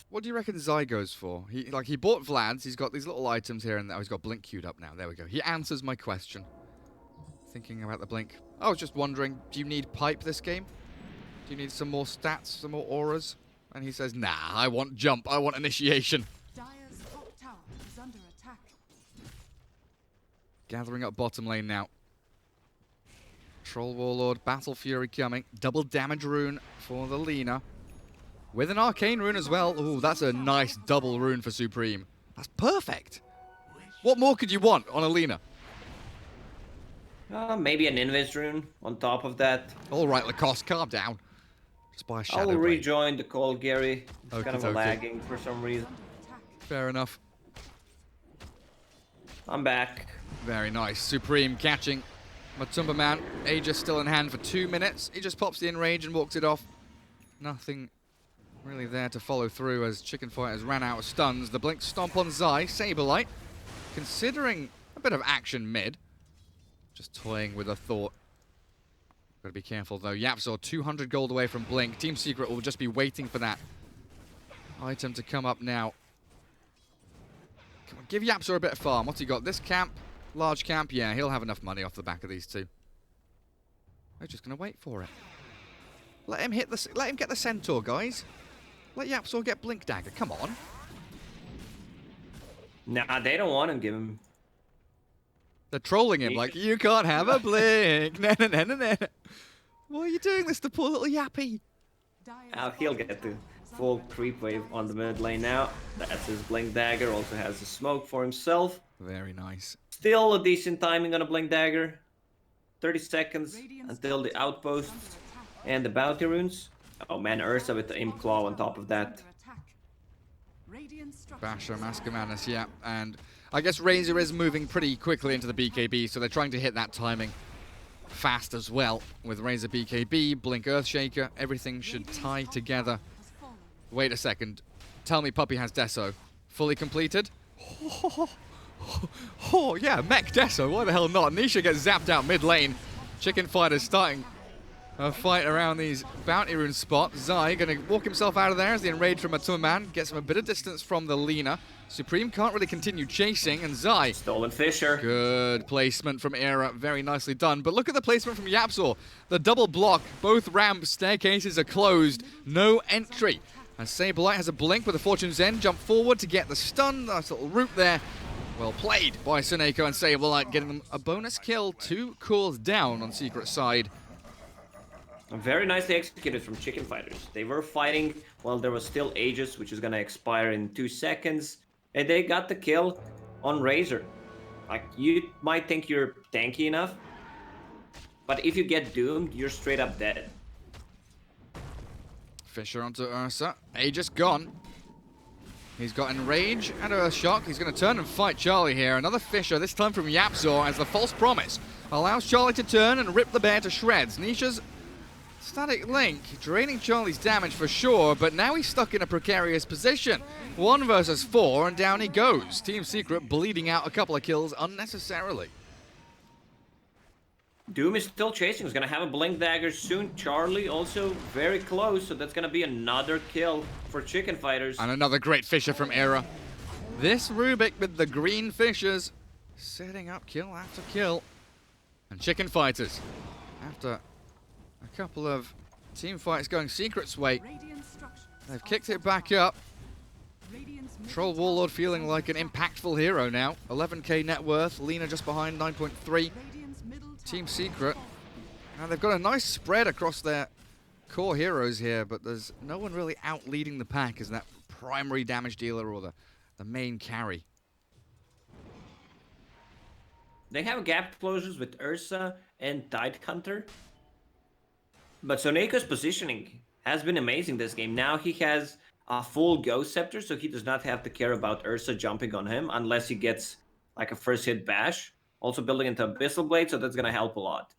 What do you reckon Zai goes for? He bought Vlad's, he's got these little items here and there. Oh, he's got Blink queued up now. There we go. He answers my question. Thinking about the Blink. I was just wondering, do you need pipe this game? Do you need some more stats, some more auras? And he says, nah, I want jump, I want initiation. Dire's top tower is under attack. Gathering up bottom lane now. Troll Warlord, Battle Fury coming. Double damage rune for the Lina. With an arcane rune as well. Ooh, that's a nice double rune for Supreme. That's perfect. What more could you want on a Lina? Maybe an Invis rune on top of that. All right, Lacoste, calm down. Just buy a Shadow I'll Blade. rejoin the call, Gary. It's kind of okay. lagging for some reason. Fair enough. I'm back. Very nice. Supreme catching Matumba Man. Aegis still in hand for 2 minutes. He just pops the enrage and walks it off. Nothing really there to follow through as Chicken Fighters ran out of stuns. The Blink stomp on Zai. Saberlight considering a bit of action mid. Just toying with a thought. Gotta be careful though. Yapzor 200 gold away from Blink. Team Secret will just be waiting for that item to come up now. Come on, give Yapzor a bit of farm. What's he got? This camp? Large camp? Yeah, he'll have enough money off the back of these two. They're just gonna wait for it. Let him hit the. Let him get the Centaur, guys. Let Yapzor get Blink Dagger. Come on. Nah, they don't want to give him. They're trolling him like, you can't have a Blink. Nah, nah, nah, nah, nah. Why are you doing this to poor little Yappy? He'll get the full creep wave on the mid lane now. That's his Blink Dagger. Also has the smoke for himself. Very nice. Still a decent timing on a Blink Dagger. 30 seconds until the outposts and the bounty runes. Oh man, Ursa with the Imp Claw on top of that. Basher, Mask of Madness, yeah. And I guess Razor is moving pretty quickly into the BKB, so they're trying to hit that timing fast as well. With Razor BKB, Blink Earthshaker, everything should tie together. Wait a second. Tell me Puppy has Deso. Fully completed? Oh, yeah, Mech Deso, why the hell not? Nisha gets zapped out mid lane. Chicken Fighters starting a fight around these bounty rune spots. Zai gonna walk himself out of there as the enrage from Matuma Man gets him a bit of distance from the Lina. Supreme can't really continue chasing, and Zai. Stolen Fissure. Good placement from Era, very nicely done. But look at the placement from Yapzor. The double block, both ramp staircases are closed, no entry. And Saberlight has a blink with a Fortune's End, jump forward to get the stun. Nice little route there. Well played by Suneko and Saberlight, getting them a bonus kill. 2 cools down on Secret side. Very nicely executed from Chicken Fighters. They were fighting while there was still Aegis, which is gonna expire in 2 seconds, and they got the kill on Razor. Like, you might think you're tanky enough, but if you get doomed, you're straight up dead. Fisher onto Ursa. Aegis gone. He's got Enrage and Earthshock. He's going to turn and fight Charlie here. Another Fisher, this time from Yapzor, as the False Promise allows Charlie to turn and rip the bear to shreds. Nisha's Static Link draining Charlie's damage for sure, but now he's stuck in a precarious position. 1 versus 4, and down he goes. Team Secret bleeding out a couple of kills unnecessarily. Doom is still chasing. He's gonna have a Blink Dagger soon. Charlie also very close, so that's gonna be another kill for Chicken Fighters. And another great Fisher from Era. This Rubik with the green Fishers setting up kill after kill. And Chicken Fighters, after a couple of team fights going Secret's way, they've kicked it back up. Troll Warlord feeling like an impactful hero now. 11k net worth, Lena just behind 9.3. Team Secret. Now they've got a nice spread across their core heroes here, but there's no one really out leading the pack as that primary damage dealer or the main carry. They have gap closures with Ursa and Tide Hunter. But Soneko's positioning has been amazing this game. Now he has a full Ghost Scepter, so he does not have to care about Ursa jumping on him unless he gets like a first hit bash. Also building into Abyssal Blade, so that's going to help a lot.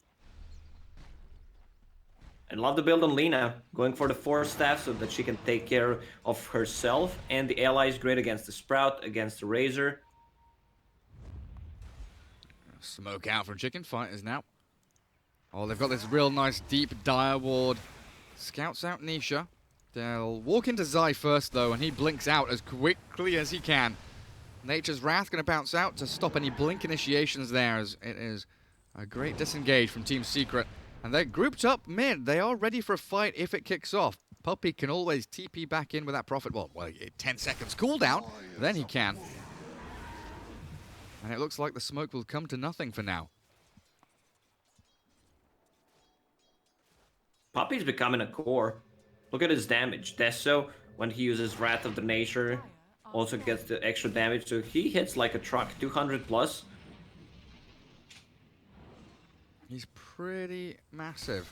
And love the build on Lena, going for the Force Staff so that she can take care of herself. And the ally is great against the Sprout, against the Razor. Smoke out from Chicken Fighters now. Oh, they've got this real nice deep Dire Ward. Scouts out Nisha. They'll walk into Zai first though, and he blinks out as quickly as he can. Nature's Wrath going to bounce out to stop any blink initiations there, as it is a great disengage from Team Secret. And they're grouped up mid. They are ready for a fight if it kicks off. Puppy can always TP back in with that Prophet. Well, 10 seconds cooldown, then he can. And it looks like the smoke will come to nothing for now. Puppy's becoming a core. Look at his damage. Deso, when he uses Wrath of the Nature, also gets the extra damage, so he hits like a truck, 200 plus. He's pretty massive.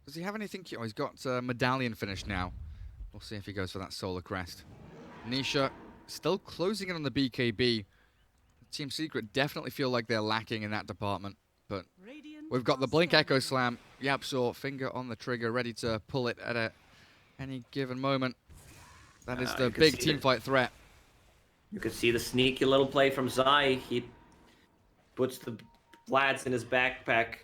Does he have anything? Oh, he's got Medallion finish now. We'll see if he goes for that Solar Crest. Nisha still closing in on the BKB. Team Secret definitely feel like they're lacking in that department, but we've got the Blink Echo Slam. Yapzor, finger on the trigger, ready to pull it at any given moment. That is the big teamfight threat. You can see the sneaky little play from Zai. He puts the plats in his backpack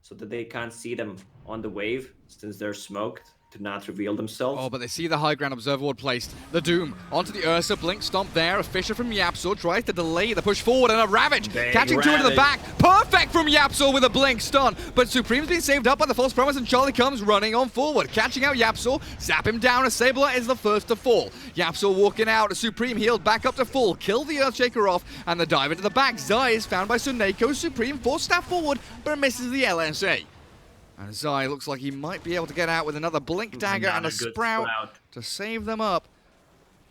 so that they can't see them on the wave since they're smoked to not reveal themselves. Oh, but they see the high ground observer ward placed. The Doom onto the Ursa, blink stomp there. A Fisher from Yapzor tries to delay the push forward, and a Ravage catching two into the back. Perfect from Yapzor with a blink stun, but Supreme's been saved up by the False Promise, and Charlie comes running on forward, catching out Yapzor. Zap him down. A Sabler is the first to fall. Yapzor walking out. Supreme healed back up to full. Kill the Earthshaker off, and the dive into the back. Zai is found by Suneko. Supreme force staff forward, but misses the LSA. And Zai looks like he might be able to get out with another Blink Dagger and a Sprout to save them up.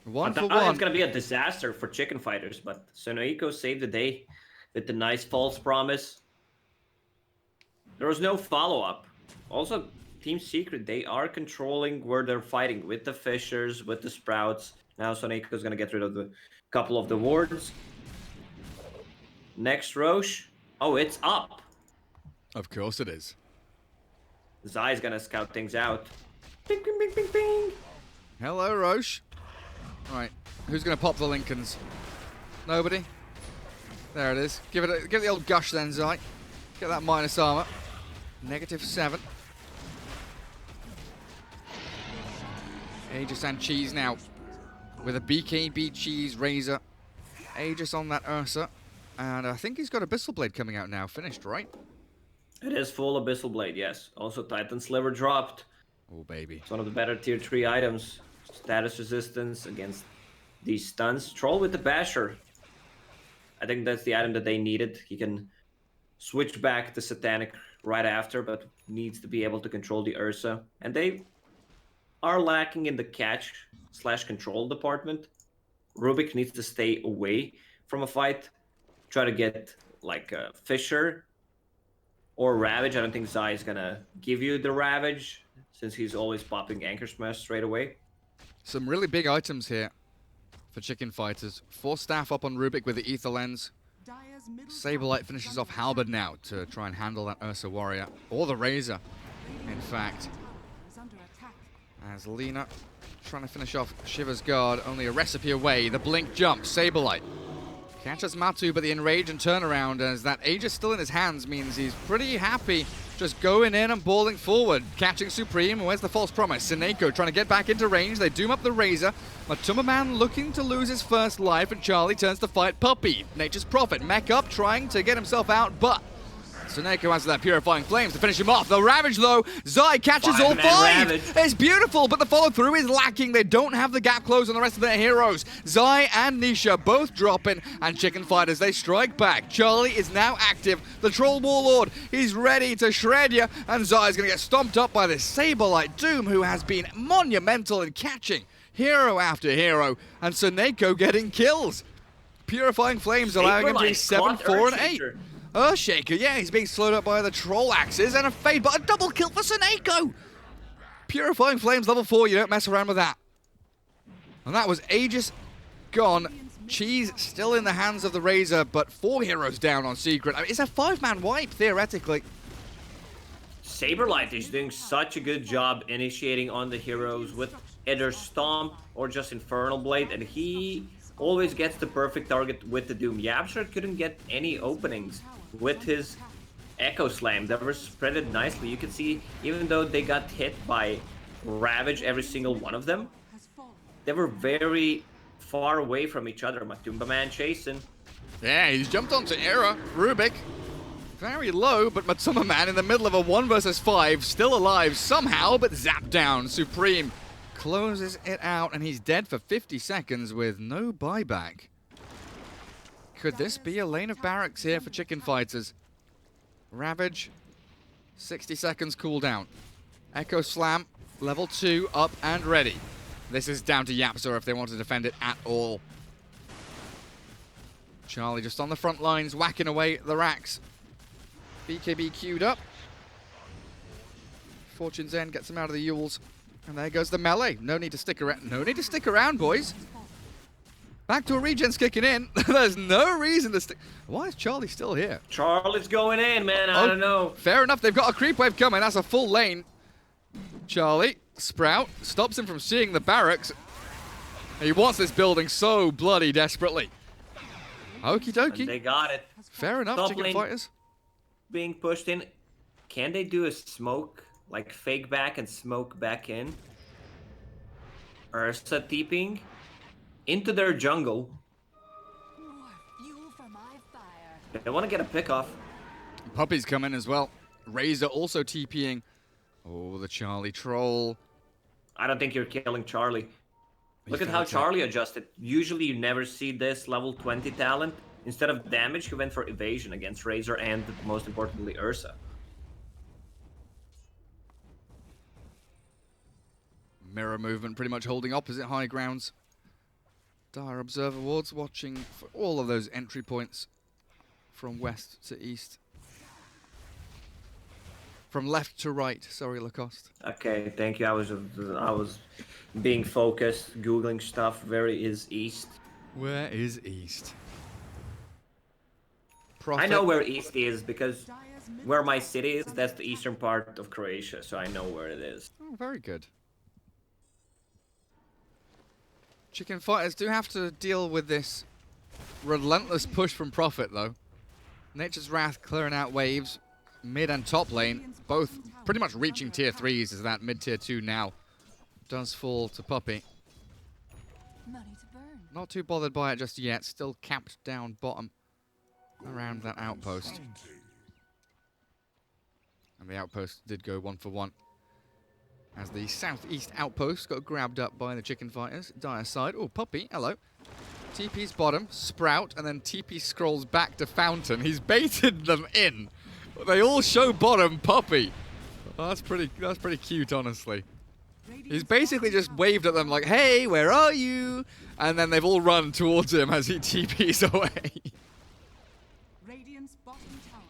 One for one. It's going to be a disaster for Chicken Fighters, but Sonoiko saved the day with the nice False Promise. There was no follow-up. Also, Team Secret, they are controlling where they're fighting with the Fishers, with the Sprouts. Now Sonoiko's going to get rid of the couple of the wards. Next Roche. Oh, it's up. Of course it is. Zai's gonna scout things out. Bing, bing, bing, bing, bing. Hello, Roche. Right, who's gonna pop the Lincolns? Nobody? There it is. Give it the old gush then, Zai. Get that minus armor. -7. Aegis and Cheese now. With a BKB Cheese Razor. Aegis on that Ursa. And I think he's got Abyssal Blade coming out now. Finished, right? It is full Abyssal Blade, yes. Also Titan Sliver dropped. Oh, baby. It's one of the better tier 3 items. Status resistance against these stuns. Troll with the Basher. I think that's the item that they needed. He can switch back to Satanic right after, but needs to be able to control the Ursa. And they are lacking in the catch/control department. Rubik needs to stay away from a fight, try to get like Fisher or Ravage. I don't think Zai is gonna give you the Ravage since he's always popping Anchor Smash straight away. Some really big items here for Chicken Fighters. 4 staff up on Rubik with the Ether Lens. Saberlight finishes off Halberd now to try and handle that Ursa Warrior. Or the Razor, in fact. As Lina trying to finish off Shiva's guard, only a recipe away. The blink jump, Saberlight. Catches Matu, but the enrage and turnaround as that Aegis still in his hands means he's pretty happy just going in and balling forward. Catching Supreme, where's the false promise? Sineko trying to get back into range. They doom up the Razor. Matuma Man looking to lose his first life, and Charlie turns to fight Puppy. Nature's Prophet, mech up, trying to get himself out, but Sineko has that Purifying Flames to finish him off. The Ravage, though, Zai catches all 5. Ravage. It's beautiful, but the follow-through is lacking. They don't have the gap close on the rest of their heroes. Zai and Nisha both dropping, and Chicken Fighters, they strike back. Charlie is now active. The Troll Warlord, he's ready to shred you, and Zai is going to get stomped up by this Saberlight Doom, who has been monumental in catching hero after hero, and Sineko getting kills. Purifying Flames allowing him to be 7, 4, and 8. Earthshaker, yeah, he's being slowed up by the Troll Axes and a Fade, but a double kill for Sineko! Purifying Flames level 4, you don't mess around with that. And that was Aegis gone. Cheese still in the hands of the Razor, but 4 heroes down on Secret. I mean, it's a 5-man wipe, theoretically. Saberlight is doing such a good job initiating on the heroes with either Stomp or just Infernal Blade, and he always gets the perfect target with the Doom. Yapster couldn't get any openings with his Echo Slam. They were spreaded nicely. You can see, even though they got hit by Ravage, every single one of them, they were very far away from each other. Matumba Man chasing. Yeah, he's jumped onto Era. Rubik, very low, but Matsuma Man in the middle of a 1 versus 5, still alive somehow, but zapped down. Supreme closes it out, and he's dead for 50 seconds with no buyback. Could this be a lane of barracks here for Chicken Fighters? Ravage, 60 seconds cooldown. Echo Slam, level 2, up and ready. This is down to Yapsa if they want to defend it at all. Charlie just on the front lines, whacking away the racks. BKB queued up. Fortune's End gets him out of the Yules. And there goes the melee. No need to stick around. No need to stick around, boys. Back to a regen's kicking in. There's no reason to stick. Why is Charlie still here? Charlie's going in, man. I don't know. Fair enough. They've got a creep wave coming. That's a full lane. Charlie, Sprout, stops him from seeing the barracks. He wants this building so bloody desperately. Okie dokie. And they got it. Fair enough, Top Chicken lane Fighters. being pushed in. Can they do a smoke? Like fake back and smoke back in? Ursa TPing into their jungle. They want to get a pick off. Puppy's coming as well. Razor also TPing. Oh, the Charlie troll. I don't think you're killing Charlie. Look at how Charlie adjusted. Usually you never see this level 20 talent. Instead of damage, he went for evasion against Razor and, most importantly, Ursa. Mirror movement pretty much holding opposite high grounds. Dire Observer Wards watching for all of those entry points from west to east. From left to right, sorry, Lacoste. Okay, thank you. I was being focused, Googling stuff. Where is east? Where is east? I know where east is because where my city is, that's the eastern part of Croatia, so I know where it is. Oh, very good. Chicken Fighters do have to deal with this relentless push from Prophet, though. Nature's Wrath clearing out waves, mid and top lane, both pretty much reaching tier 3s as that mid tier 2 now does fall to Puppy. Not too bothered by it just yet, still capped down bottom around that outpost. And the outpost did go 1-for-1. As the southeast outpost got grabbed up by the Chicken Fighters. Dire side. Oh, Puppy, hello. TP's bottom, Sprout, and then TP scrolls back to Fountain. He's baited them in. They all show bottom Puppey. Well, that's pretty cute, honestly. He's basically just waved at them like, hey, where are you? And then they've all run towards him as he TPs away.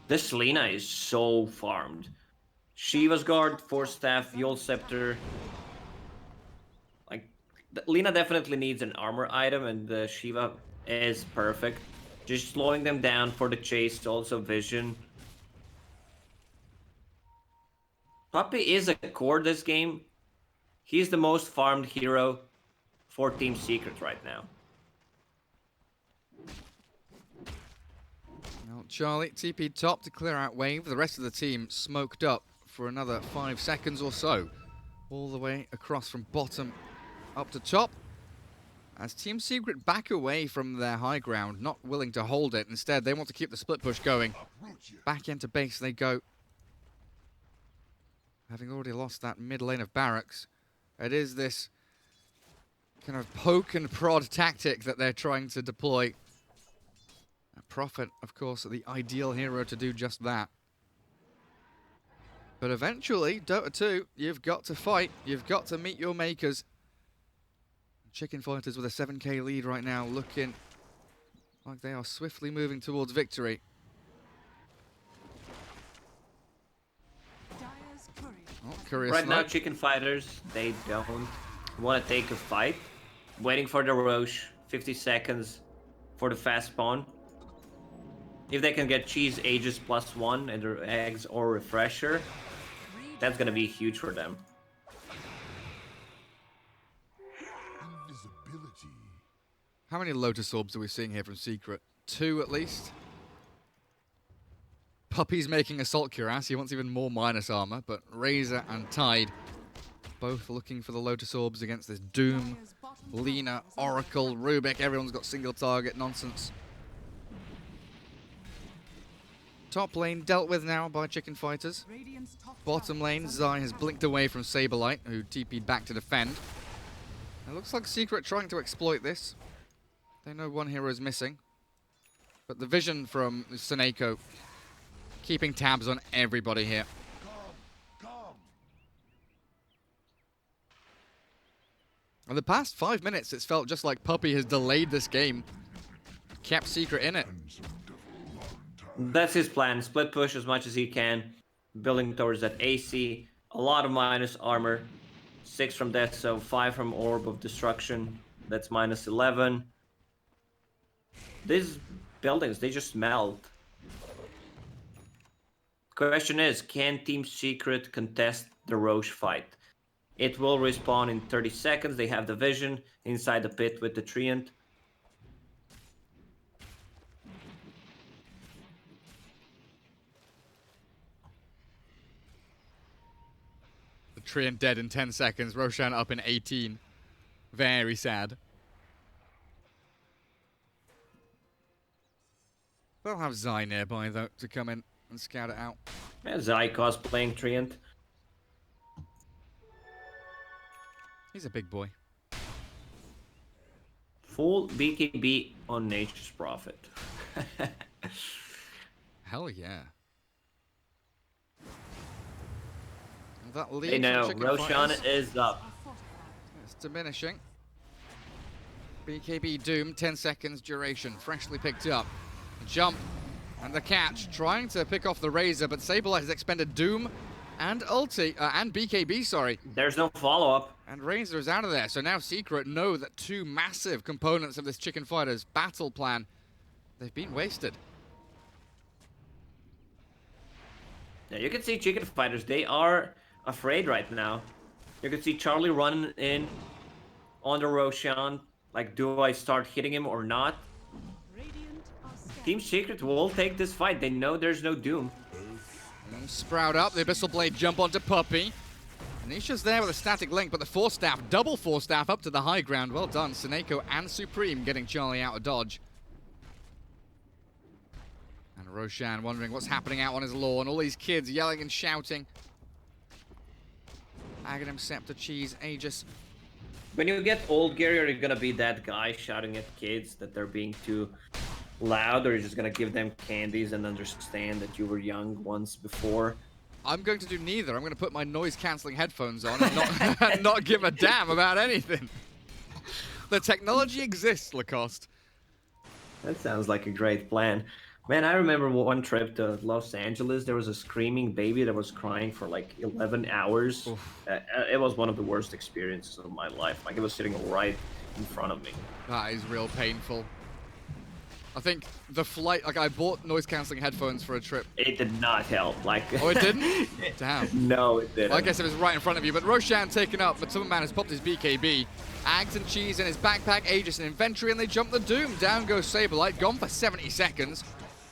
This Lina is so farmed. Shiva's Guard, Force Staff, Yule Scepter. Like, Lina definitely needs an armor item, and the Shiva is perfect. Just slowing them down for the chase, also vision. Puppey is a core this game. He's the most farmed hero for Team Secret right now. Well, Charlie, TP top to clear out wave. The rest of the team smoked up for another 5 seconds or so. All the way across from bottom up to top. As Team Secret back away from their high ground, not willing to hold it. Instead, they want to keep the split push going. Back into base they go. Having already lost that mid lane of barracks, it is this kind of poke and prod tactic that they're trying to deploy. Prophet, of course, the ideal hero to do just that. But eventually, Dota 2, you've got to fight. You've got to meet your makers. Chicken Fighters with a 7k lead right now, looking like they are swiftly moving towards victory. Curious right now, Chicken Fighters, they don't want to take a fight. Waiting for the Roche, 50 seconds for the fast spawn. If they can get Cheese Aegis +1 and their eggs or Refresher, that's going to be huge for them. How many Lotus Orbs are we seeing here from Secret? 2 at least. Puppey's making Assault Cuirass. He wants even more minus armor, but Razor and Tide both looking for the Lotus Orbs against this Doom, Lina, Oracle, Rubik. Everyone's got single target nonsense. Top lane dealt with now by Chicken Fighters. Bottom lane, Zai has blinked away from Saberlight, who TP'd back to defend. It looks like Secret trying to exploit this. They know one hero is missing. But the vision from Seneko keeping tabs on everybody here. In the past 5 minutes, it's felt just like Puppey has delayed this game. Kept Secret in it. That's his plan. Split push as much as he can. Building towards that AC. A lot of minus armor. 6 from Death, so 5 from Orb of Destruction. That's -11. These buildings, they just melt. Question is, can Team Secret contest the Roche fight? It will respawn in 30 seconds. They have the vision inside the pit with the Treant. The Treant dead in 10 seconds. Roshan up in 18. Very sad. They'll have Zai nearby, though, to come in and scout it out. Yeah, Zai cosplaying Treant. He's a big boy. Full BKB on Nature's Prophet. Hell yeah. And that lead Hey, no, from Roshan is up. It's diminishing. BKB Doom, 10 seconds duration, freshly picked up. Jump and the catch, trying to pick off the Razor, but Saberlight has expended Doom and ulti, and BKB, sorry. There's no follow-up. And Razor is out of there, so now Secret know that 2 massive components of this Chicken Fighters battle plan, they've been wasted. Yeah, you can see Chicken Fighters, they are afraid right now. You can see Charlie running in on the Roshan. Like, do I start hitting him or not? Team Secret will take this fight. They know there's no Doom. And Sprout up, the Abyssal Blade jump onto Puppey. Nisha's there with a static link, but the Force Staff, double Force Staff up to the high ground. Well done, Seneko and Supreme getting Charlie out of dodge. And Roshan wondering what's happening out on his lawn. All these kids yelling and shouting. Aghanim, Scepter, Cheese, Aegis. When you get old, Gary, are you gonna be that guy shouting at kids that they're being too loud, or are you just gonna give them candies and understand that you were young once before? I'm going to do neither. I'm going to put my noise-canceling headphones on and not, and not give a damn about anything. The technology exists, Lacoste. That sounds like a great plan. Man, I remember one trip to Los Angeles. There was a screaming baby that was crying for like 11 hours. It was one of the worst experiences of my life. Like, it was sitting right in front of me. That is real painful. I think the flight, like, I bought noise-canceling headphones for a trip. It did not help. Like, oh, it didn't? Damn. No, it didn't. Well, I guess it was right in front of you. But Roshan taken up, but Summerman has popped his BKB. Ags and cheese in his backpack, Aegis in inventory, and they jump the Doom. Down goes Saberlight, gone for 70 seconds.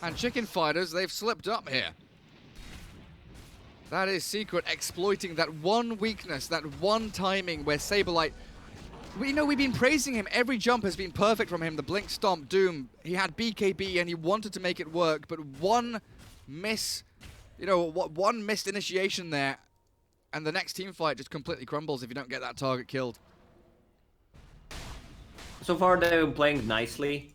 And Chicken Fighters, they've slipped up here. That is Secret exploiting that one weakness, that one timing where Saberlight... We know we've been praising him. Every jump has been perfect from him. The Blink Stomp, Doom. He had BKB and he wanted to make it work, but one miss, one missed initiation there, and the next team fight just completely crumbles if you don't get that target killed. So far, they've been playing nicely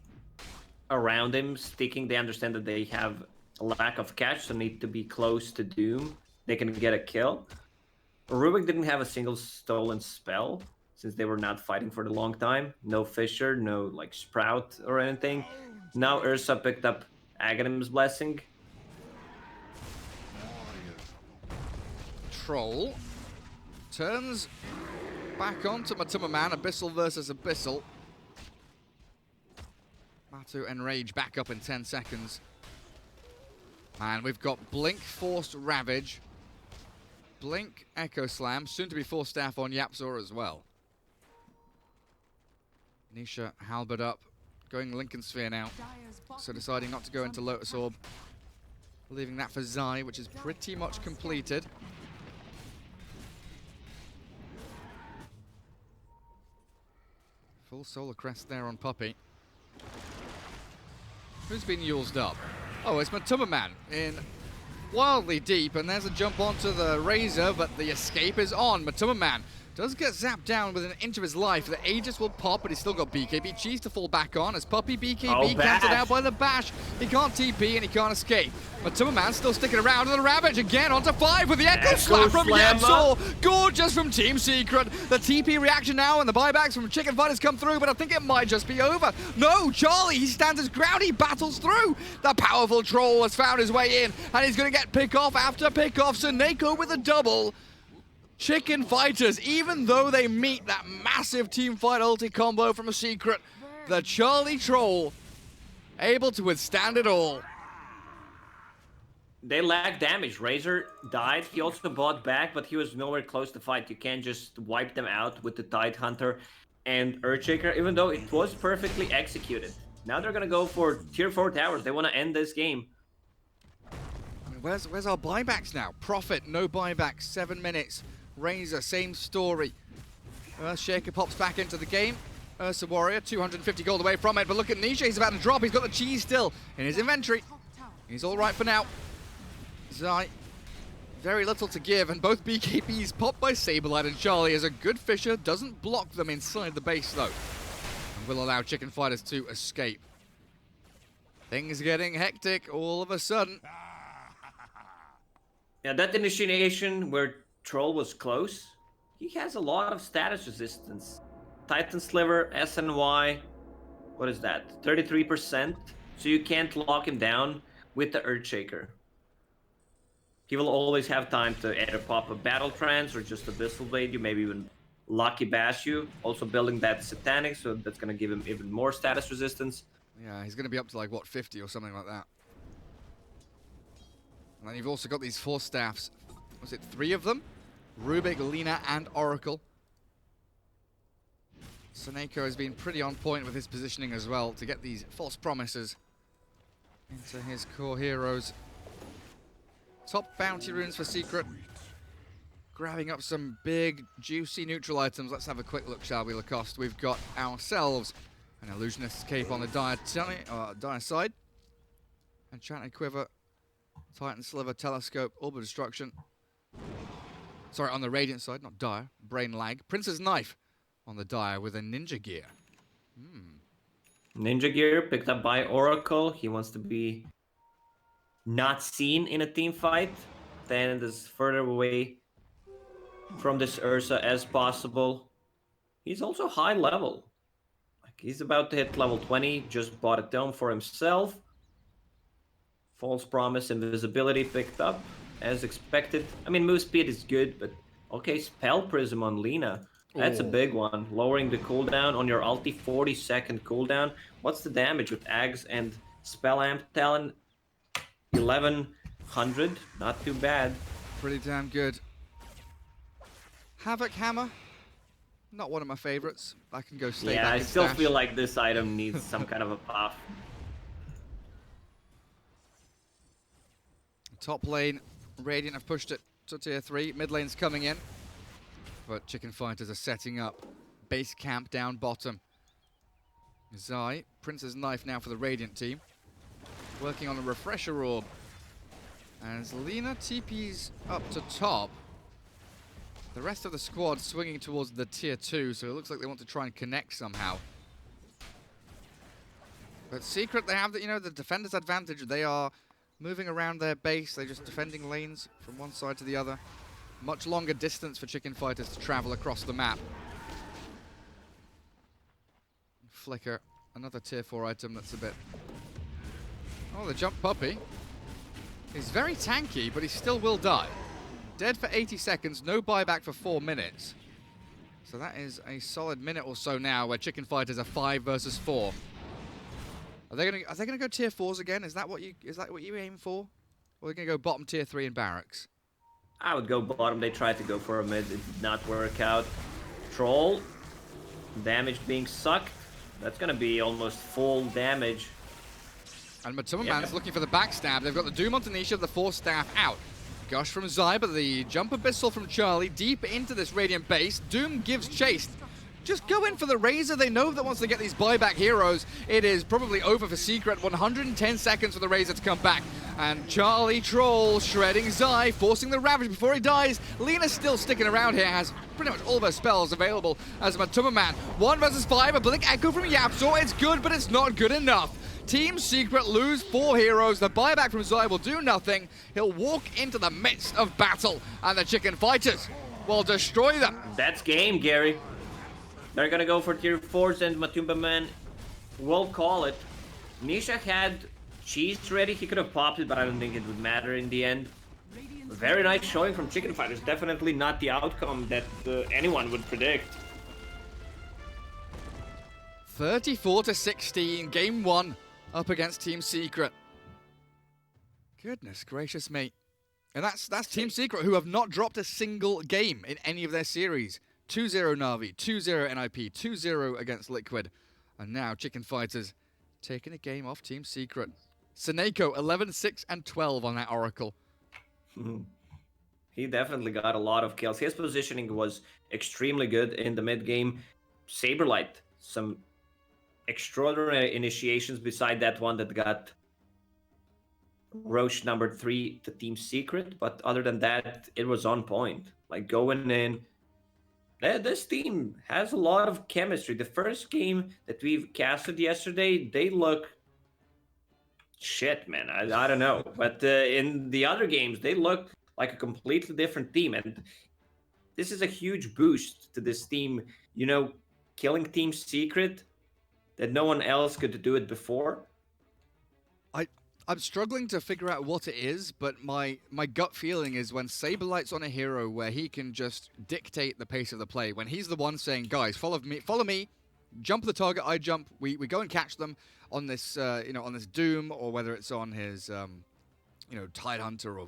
around him, sticking. They understand that they have a lack of catch, so need to be close to Doom. They can get a kill. Rubik didn't have a single stolen spell, since they were not fighting for the long time. No Fissure, no like Sprout or anything. Now Ursa picked up Aghanim's Blessing. Troll turns back onto Matuma Man. Abyssal versus Abyssal. Matu Enrage back up in 10 seconds. And we've got Blink Forced Ravage. Blink Echo Slam. Soon to be Force Staff on Yapzor as well. Nisha Halberd up, going Lincoln Sphere now, so deciding not to go into Lotus Orb, leaving that for Zai, which is pretty much completed. Full Solar Crest there on Puppy. Who's been used up? Oh, it's Matuma Man in wildly deep, and there's a jump onto the Razor, but the escape is on. Matuma Man does get zapped down with an inch of his life. The Aegis will pop, but he's still got BKB Cheese to fall back on as Puppy BKB counted out by the Bash. He can't TP and he can't escape. Matuma Man still sticking around, and the Ravage again onto 5 with the Echo Slap from Yapzor. Gorgeous from Team Secret. The TP reaction now and the buybacks from Chicken Fighters come through, but I think it might just be over. No, Charlie, he stands his ground, he battles through. The powerful Troll has found his way in, and he's going to get pick off after pick off. Suneko with a double. Chicken Fighters, even though they meet that massive team fight ulti combo from a Secret, the Charlie Troll able to withstand it all. They lack damage. Razor died. He also bought back, but he was nowhere close to fight. You can't just wipe them out with the Tide Hunter and Earthshaker, even though it was perfectly executed. Now they're gonna go for tier 4 towers. They want to end this game. I mean, where's our buybacks now? Profit, no buybacks, 7 minutes. Razor, same story. Earthshaker pops back into the game. Ursa Warrior, 250 gold away from it, but look at Nisha, he's about to drop. He's got the cheese still in his inventory. He's all right for now. Zai, very little to give, and both BKBs popped by Saberlight and Charlie as a good Fisher doesn't block them inside the base though, and will allow Chicken Fighters to escape. Things getting hectic all of a sudden. Yeah, that initiation where Troll was close, he has a lot of status resistance. Titan Sliver, SNY, what is that? 33%, so you can't lock him down with the Earthshaker. He will always have time to either pop a Battle Trance or just Abyssal Blade, you maybe even Lucky Bash you. Also building that Satanic, so that's going to give him even more status resistance. Yeah, he's going to be up to like, what, 50 or something like that. And then you've also got these 4 staffs. Was it 3 of them? Rubik, Lina, and Oracle. Suneko has been pretty on point with his positioning as well to get these false promises into his core heroes. Top bounty runes for Secret. Grabbing up some big, juicy neutral items. Let's have a quick look, shall we, Lacoste? We've got ourselves an Illusionist's Cape on the dire side. Enchanted Quiver, Titan Sliver, Telescope, Orb of Destruction. Sorry, on the Radiant side, not dire. Brain Lag. Prince's Knife on the Dire with a ninja gear. Ninja gear picked up by Oracle. He wants to be not seen in a team fight. Stand as further away from this Ursa as possible. He's also high level. Like, he's about to hit level 20. Just bought a tome for himself. False Promise, Invisibility picked up as expected. I mean, move speed is good, but okay, Spell Prism on Lina. That's a big one. Lowering the cooldown on your ulti, 40-second cooldown. What's the damage with Ags and Spell Amp Talent? 1100. Not too bad. Pretty damn good. Havoc Hammer. Not one of my favorites. I can go stay back Yeah, I and still stash. feel like this item needs some kind of a buff. Top lane, Radiant have pushed it to tier 3. Mid lane's coming in. But Chicken Fighters are setting up base camp down bottom. Zai, Prince's Knife now for the Radiant team. Working on a Refresher Orb. As Lina TP's up to top. The rest of the squad swinging towards the tier 2, so it looks like they want to try and connect somehow. But Secret, they have the defender's advantage. They are moving around their base. They're just defending lanes from one side to the other. Much longer distance for Chicken Fighters to travel across the map. Flicker, another tier 4 item that's a bit... Oh, the Jump Puppy. He's very tanky, but he still will die. Dead for 80 seconds, no buyback for 4 minutes. So that is a solid minute or so now where Chicken Fighters are 5 versus 4. Are they gonna go tier 4s again? Is that what you aim for? Or are they gonna go bottom tier 3 in barracks? I would go bottom. They tried to go for a mid. It did not work out. Troll. Damage being sucked. That's going to be almost full damage. And Matuma Man's looking for the backstab. They've got the Doom on Tanisha, the Force Staff out. Gush from Zai, but the Jump Abyssal from Charlie deep into this Radiant base. Doom gives chase. Just go in for the Razor. They know that once they get these buyback heroes, it is probably over for Secret. 110 seconds for the Razor to come back. And Charlie Troll shredding Zai, forcing the Ravage before he dies. Lina's still sticking around here, has pretty much all of her spells available as Matuma Man. 1 versus 5, a Blink Echo from Yapzor. It's good, but it's not good enough. Team Secret lose 4 heroes. The buyback from Zai will do nothing. He'll walk into the midst of battle, and the Chicken Fighters will destroy them. That's game, Gary. They're gonna go for tier 4s, and Matumba Man will call it. Nisha had cheese ready. He could have popped it, but I don't think it would matter in the end. Very nice showing from Chicken Fighters. Definitely not the outcome that anyone would predict. 34-16, game 1 up against Team Secret. Goodness gracious me. And that's Team Secret, who have not dropped a single game in any of their series. 2-0 Na'Vi, 2-0 NIP, 2-0 against Liquid. And now Chicken Fighters taking a game off Team Secret. Seneko, 11-6 and 12 on that Oracle. He definitely got a lot of kills. His positioning was extremely good in the mid game. Saberlight, some extraordinary initiations beside that one that got Roche number 3 to Team Secret. But other than that, it was on point. Like going in. This team has a lot of chemistry. The first game that we've casted yesterday, they look shit, man. I don't know. But in the other games, they look like a completely different team. And this is a huge boost to this team. You know, killing Team Secret, that no one else could do it before. I'm struggling to figure out what it is, but my gut feeling is when Saberlight's on a hero where he can just dictate the pace of the play, when he's the one saying, guys, follow me, jump the target, I jump, we go and catch them on this, on this Doom, or whether it's on his, Tidehunter or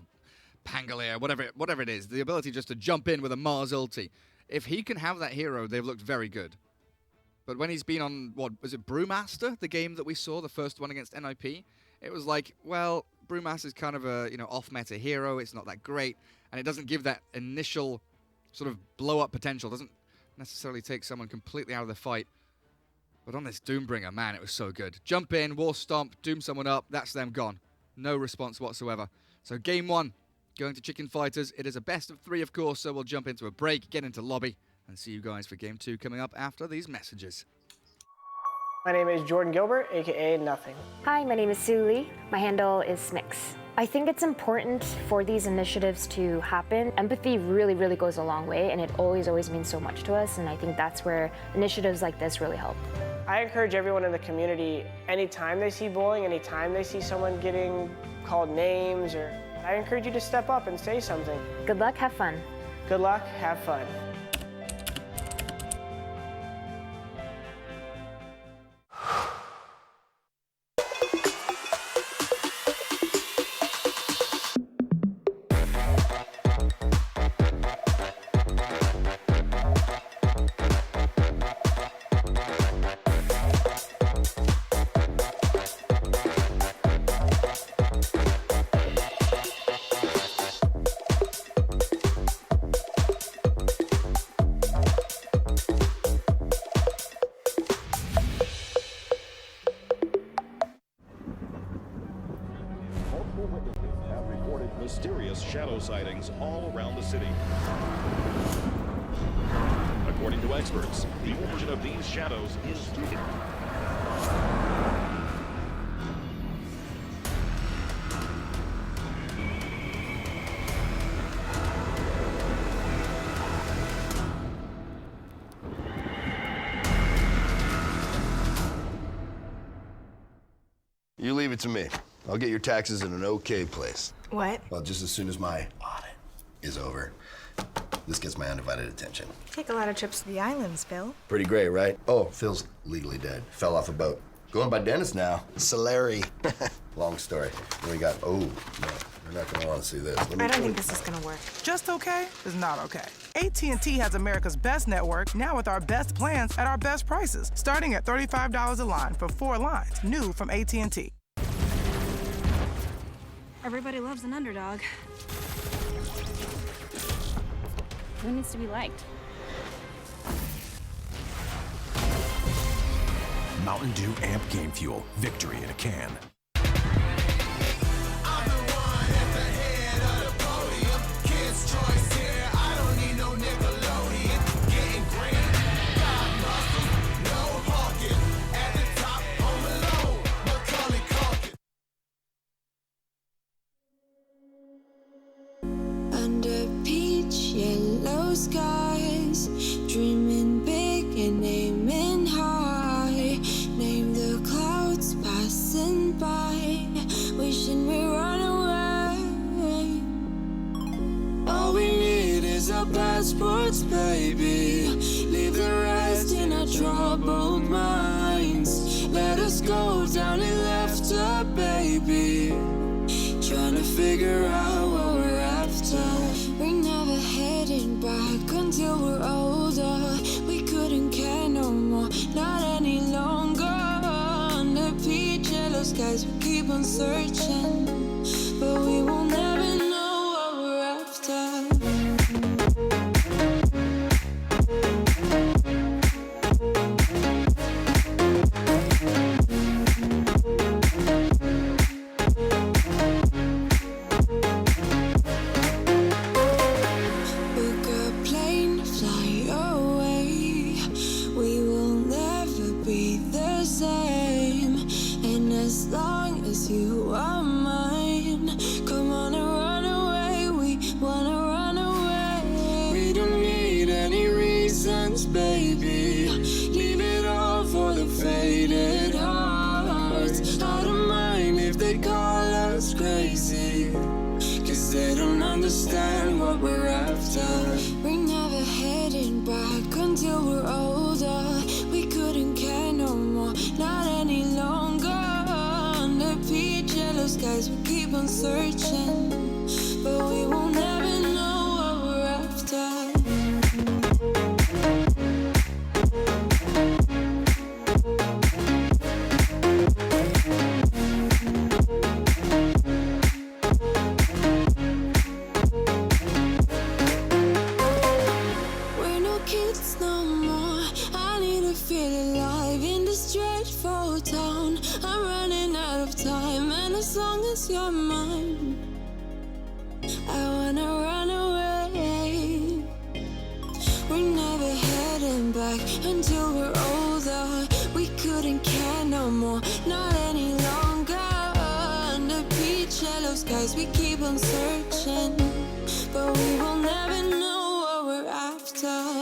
Pangolier, whatever it is, the ability just to jump in with a Mars ulti. If he can have that hero, they've looked very good. But when he's been on, what, was it Brewmaster, the game that we saw, the first one against NIP? It was like, well, Brewmaster's kind of a, off-meta hero. It's not that great. And it doesn't give that initial sort of blow-up potential. It doesn't necessarily take someone completely out of the fight. But on this Doombringer, man, it was so good. Jump in, War Stomp, Doom someone up. That's them gone. No response whatsoever. So game 1, going to Chicken Fighters. It is a best of 3, of course, so we'll jump into a break, get into lobby, and see you guys for Game 2 coming up after these messages. My name is Jordan Gilbert, aka Nothing. Hi, my name is Sue Lee. My handle is Smix. I think it's important for these initiatives to happen. Empathy really, really goes a long way, and it always means so much to us, and I think that's where initiatives like this really help. I encourage everyone in the community, anytime they see bullying, anytime they see someone getting called names, I encourage you to step up and say something. Good luck, have fun. Good luck, have fun. Mysterious shadow sightings all around the city. According to experts, the origin of these shadows is You leave it to me. I'll get your taxes in an okay place. What? Well, just as soon as my audit is over, this gets my undivided attention. Take a lot of trips to the islands, Phil. Pretty great, right? Oh, Phil's legally dead. Fell off a boat. Going by Dennis now. Solari. Long story. And we got, oh, no, you're not gonna wanna see this. I don't think this is gonna work. Just okay is not okay. AT&T has America's best network, now with our best plans at our best prices, starting at $35 a line for 4 lines, new from AT&T. Everybody loves an underdog. Who needs to be liked? Mountain Dew Amp Game Fuel. Victory in a can. Under peach yellow skies, dreaming big and aiming high. Name the clouds passing by, wishing we run away. All we need is our passports, baby. Leave the rest in our troubled minds. Let us go down in laughter, baby. Trying to figure out what we're after. We're never heading back until we're older. We couldn't care no more, not any longer. Under peach yellow skies, we keep on searching, but we will never know what we're after. Book a plane, fly away. We will never be the same. And as long as you are mine, come on and run away. We wanna run away. We don't need any reasons, baby. Leave it all for the faded hearts. I don't mind if they call us crazy, 'cause they don't understand what we're after. We're never heading back until we're older. We couldn't care no more, not any longer. Under peach yellow skies, we keep on searching, but we will never know what we're after. We're no kids no more. I need to feel alive in this dreadful town. I'm running out of time, and as long as you're mine, on searching, but we will never know what we're after.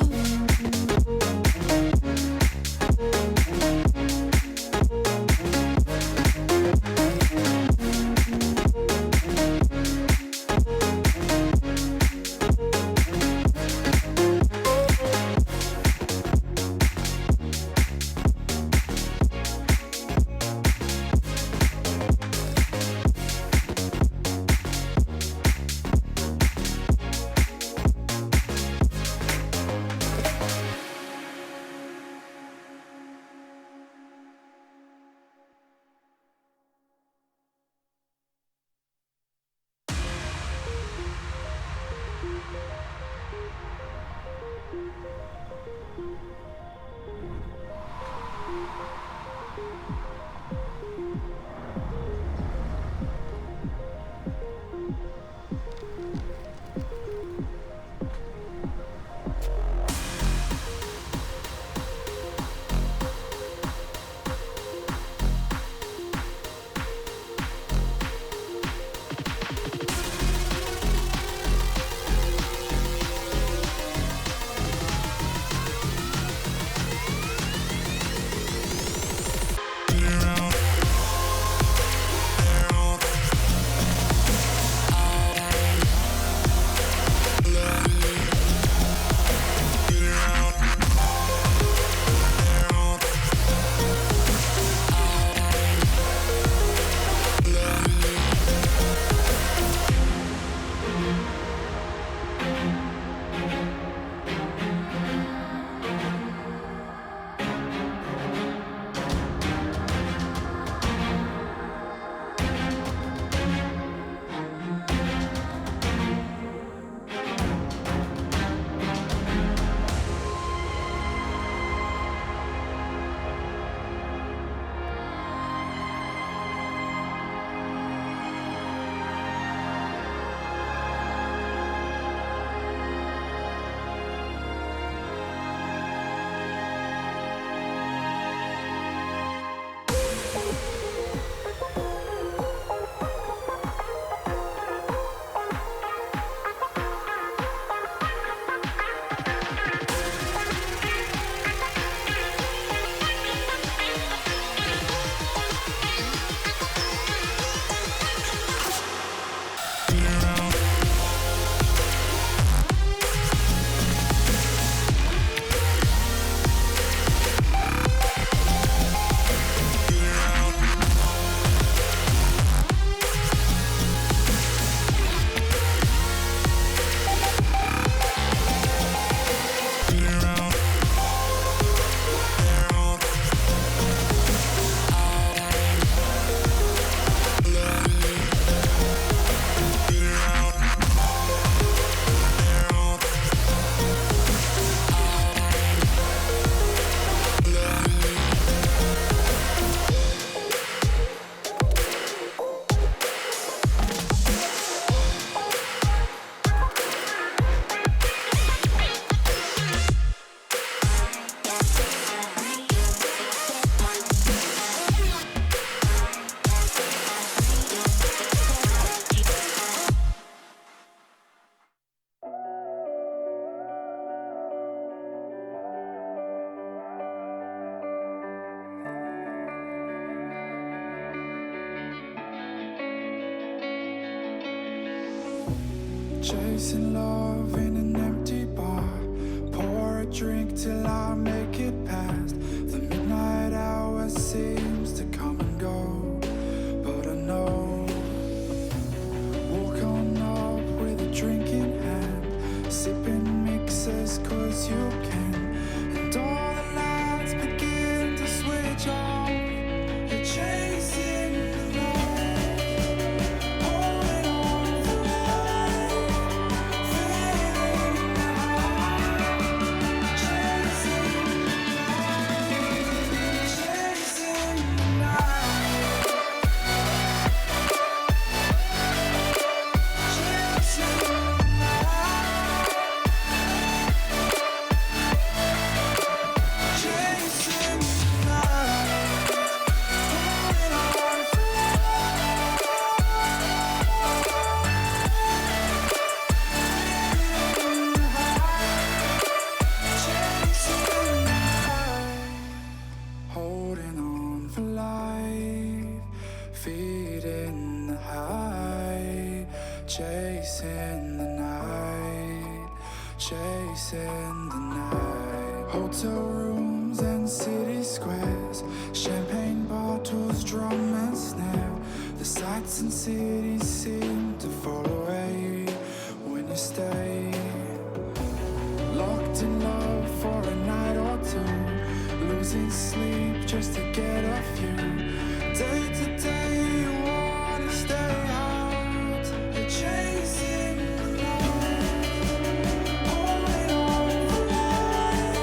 Chasing love in an empty bar. Pour a drink till I make it past. The midnight hour seems to come and go, but I know. Walk on up with a drink in hand, sipping mixers cause you can. And all the lights begin to switch off. You're chasing the light, holding on for life, feeling the high, chasing the light, chasing the night. chasing the night, chasing the night. Hotel rooms and city squares, champagne bottles, drum and snare. The sights and cities seem to fall away when you stay. Locked in love for a night or two, losing sleep just to get off you. Day to day you wanna stay out, you're chasing the night, holding on for life,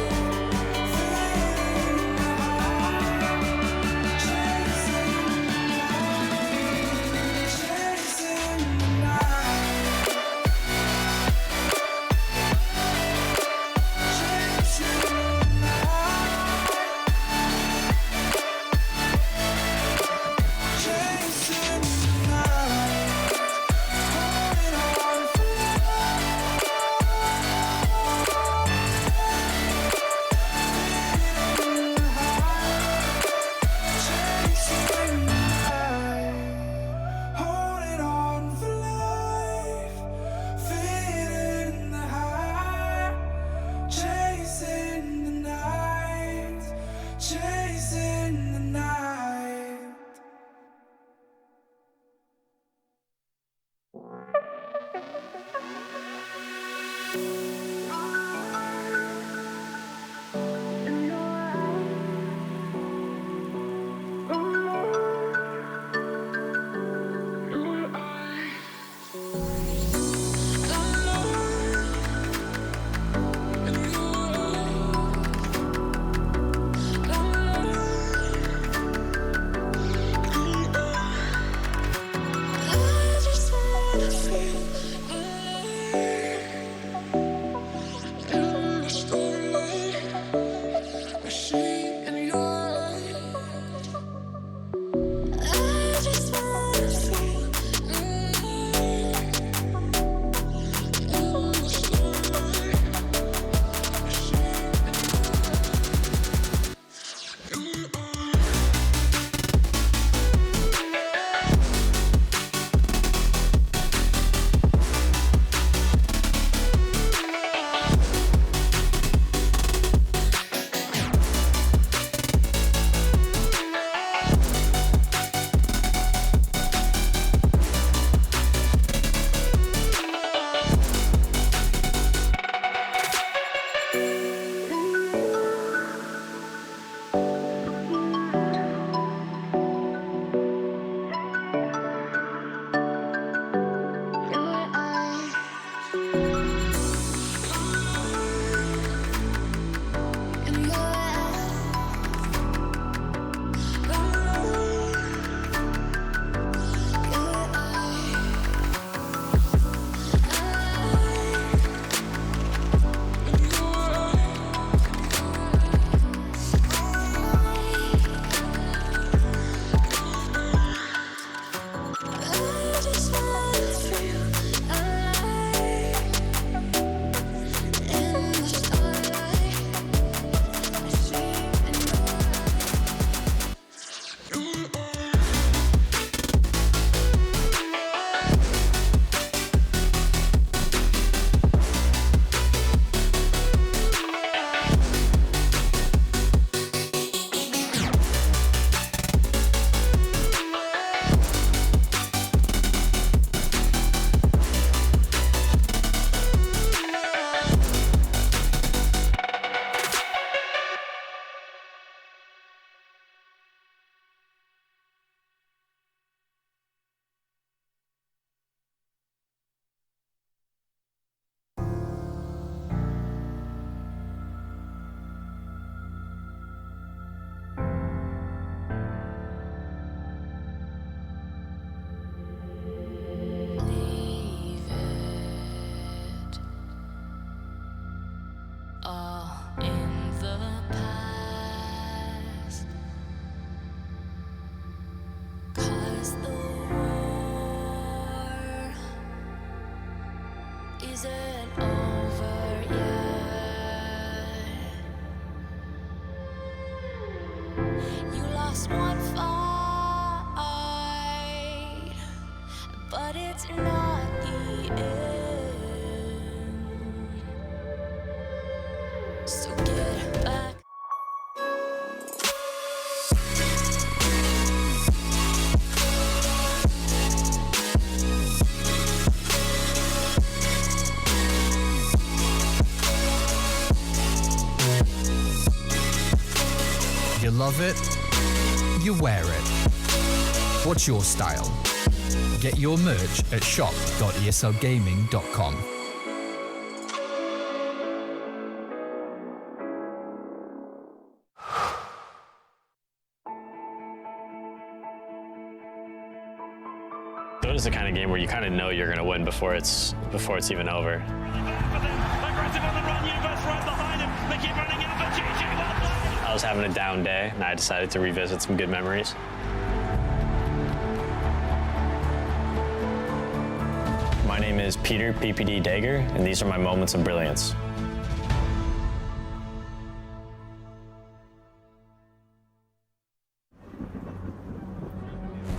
feeling the high, chasing the night, chasing the night, chasing the night, chasing the night, holding on for life, feeling the high, chasing the night, holding on for life, feeling the high, chasing the night, chasing the night. I just wanna feel in the starlight. I see in your eyes. I just wanna feel in the starlight. I see in your eyes. I just wanna feel alive in the starlight. I see in your eyes. Leave it all in the past, 'cause the war isn't over yet. You lost one fight, but it's not the love it, you wear it. What's your style? Get your merch at shop.eslgaming.com. Dota's the kind of game where you kind of know you're going to win before it's even over. Aggressive on the run, Universe right behind him. They keep running out, but GG well played. I was having a down day, and I decided to revisit some good memories. My name is Peter PPD Dager, and these are my moments of brilliance.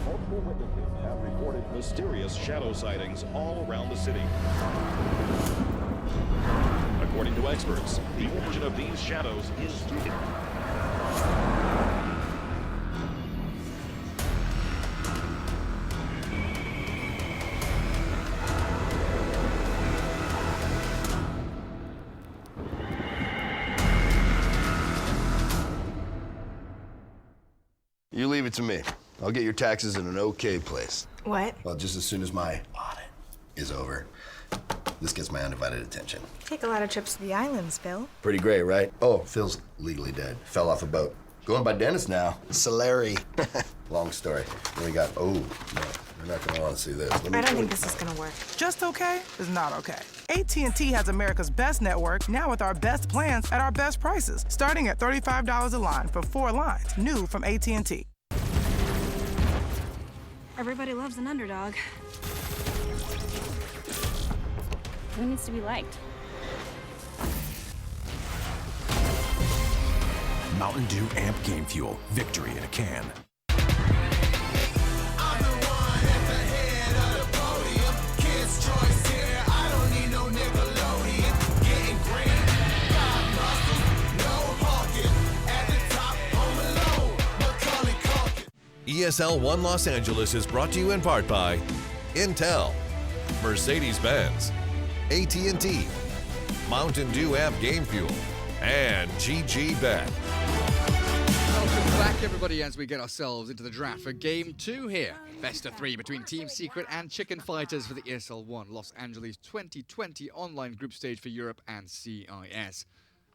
Multiple witnesses have reported mysterious shadow sightings all around the city. According to experts, the origin of these shadows is You leave it to me. I'll get your taxes in an okay place. What? Well, just as soon as my audit is over, this gets my undivided attention. Take a lot of trips to the islands, Phil. Pretty great, right? Oh, Phil's legally dead. Fell off a boat. Going by Dennis now. Solari. Long story. Then we got, oh, no, you're not gonna want to see this. I don't think this is gonna work. Just okay is not okay. AT&T has America's best network, now with our best plans at our best prices, starting at $35 a line for 4 lines, new from AT&T. Everybody loves an underdog. Who needs to be liked? Mountain Dew Amp Game Fuel. Victory in a can. ESL 1 Los Angeles is brought to you in part by Intel, Mercedes-Benz, AT&T, Mountain Dew Amp Game Fuel, and GG Bet. Welcome back, everybody, as we get ourselves into the draft for Game 2 here. Best of 3 between Team Secret and Chicken Fighters for the ESL 1 Los Angeles 2020 online group stage for Europe and CIS.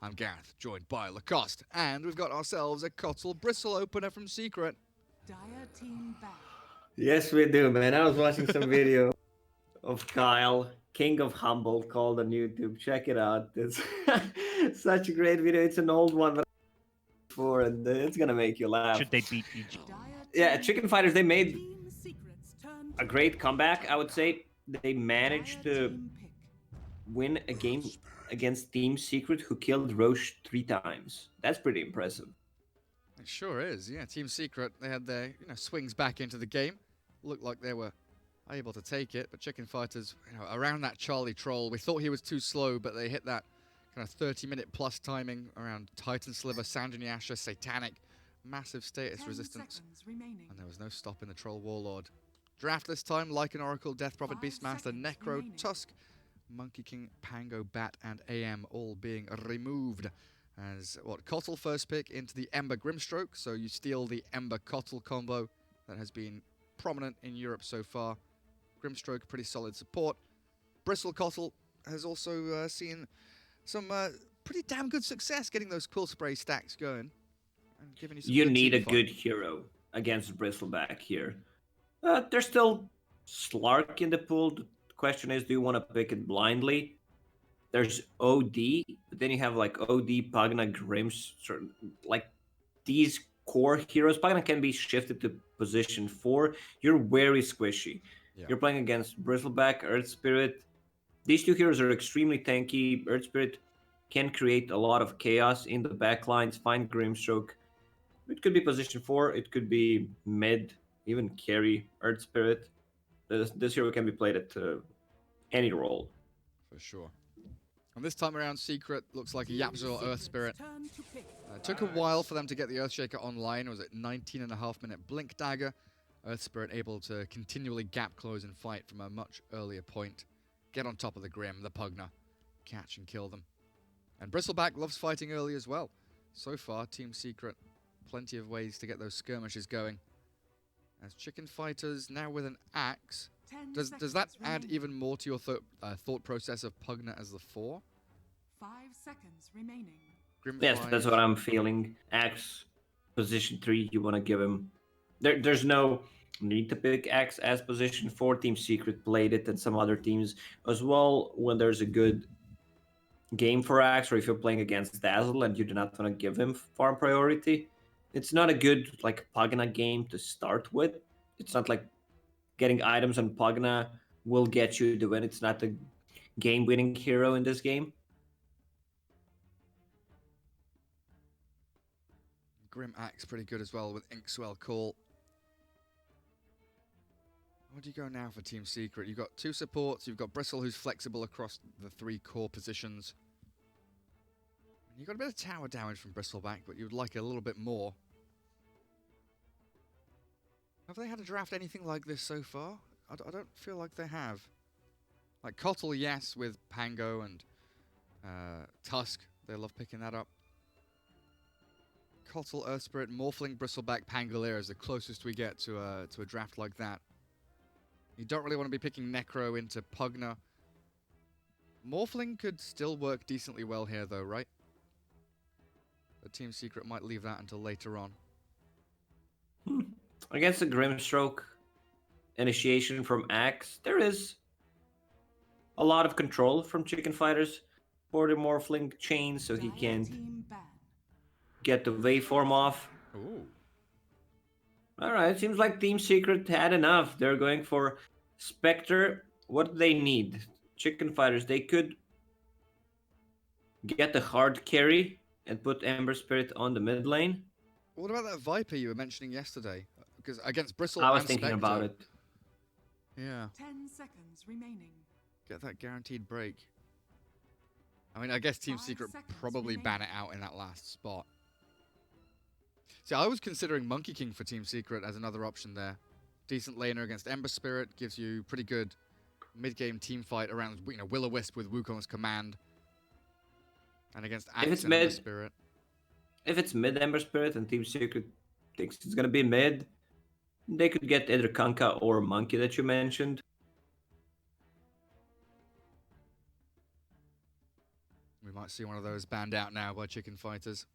I'm Gareth, joined by Lacoste, and we've got ourselves a Cottle Bristle opener from Secret. Dire team back. Yes, we do, man. I was watching some video of Kyle, King of Humble, called on YouTube. Check it out. It's such a great video. It's an old one that before, and it's gonna make you laugh. Should they beat Egypt? Yeah, Chicken Fighters, they made a great comeback, I would say. They managed to win a game against Team Secret, who killed Roche 3 times. That's pretty impressive. It sure is, yeah. Team Secret, they had their swings back into the game. Looked like they were able to take it, but Chicken Fighters, around that Charlie Troll, we thought he was too slow, but they hit that kind of 30-minute plus timing around Titan Sliver, Sanjanyasha, Satanic, massive status resistance, and there was no stopping the Troll Warlord. Draft this time, Lycan Oracle, Death Prophet, Beastmaster, Necro, Tusk, Monkey King, Pango, Bat, and AM all being removed. As, Cottle first pick into the Ember Grimstroke, so you steal the Ember Cottle combo that has been prominent in Europe so far. Grimstroke, pretty solid support. Bristle Cottle has also seen some pretty damn good success getting those cool spray stacks going. And giving you need a good hero against Bristleback here. There's still Slark in the pool. The question is, do you want to pick it blindly? There's OD, but then you have like OD, Pagna, Grims, like these core heroes. Pagna can be shifted to position 4. You're very squishy. Yeah. You're playing against Bristleback, Earth Spirit. These 2 heroes are extremely tanky. Earth Spirit can create a lot of chaos in the backlines, find Grimstroke. It could be position 4, it could be mid, even carry Earth Spirit. This hero can be played at any role. For sure. And this time around, Secret looks like a Yapzor Earth Spirit. It took a while for them to get the Earthshaker online. It was at 19.5-minute Blink Dagger. Earth Spirit able to continually gap close and fight from a much earlier point. Get on top of the Grim, the Pugna, catch and kill them. And Bristleback loves fighting early as well. So far, Team Secret plenty of ways to get those skirmishes going. As Chicken Fighters now with an axe. Does that add even more to your thought process of Pugna as the 4? 5 seconds remaining. Yes, that's what I'm feeling. Axe, position 3, you want to give him... There's no need to pick Axe as position 4. Team Secret played it, and some other teams as well. When there's a good game for Axe, or if you're playing against Dazzle and you do not want to give him farm priority, it's not a good like Pugna game to start with. It's not like getting items on Pugna will get you the win. It's not the game-winning hero in this game. Grim Axe pretty good as well with Inkswell Call. Where do you go now for Team Secret? You've got 2 supports. You've got Bristle, who's flexible across the 3 core positions. You've got a bit of tower damage from Bristleback, but you'd like a little bit more. Have they had to draft anything like this so far? I don't feel like they have. Like Kotl, yes, with Pango and Tusk. They love picking that up. Kotl, Earth Spirit, Morphling, Bristleback, Pangolier is the closest we get to a draft like that. You don't really want to be picking Necro into Pugna. Morphling could still work decently well here, though, right? The Team Secret might leave that until later on. Against the Grimstroke initiation from Axe, there is a lot of control from Chicken Fighters for the Morphling chain, so he can get the waveform off. Ooh. Alright, seems like Team Secret had enough. They're going for Spectre. What do they need? Chicken Fighters, they could get the hard carry and put Ember Spirit on the mid lane. What about that Viper you were mentioning yesterday? Because against Bristle I was and thinking Spectre, about it. Yeah. 10 seconds remaining. Get that guaranteed break. I mean, I guess Team Secret probably ban it out in that last spot. See, I was considering Monkey King for Team Secret as another option there. Decent laner against Ember Spirit, gives you pretty good mid-game team fight around, Will-O-Wisp with Wukong's command. And against Axe and Ember Spirit. If it's mid Ember Spirit and Team Secret thinks it's gonna be mid, they could get either Kanka or Monkey that you mentioned. We might see one of those banned out now by Chicken Fighters,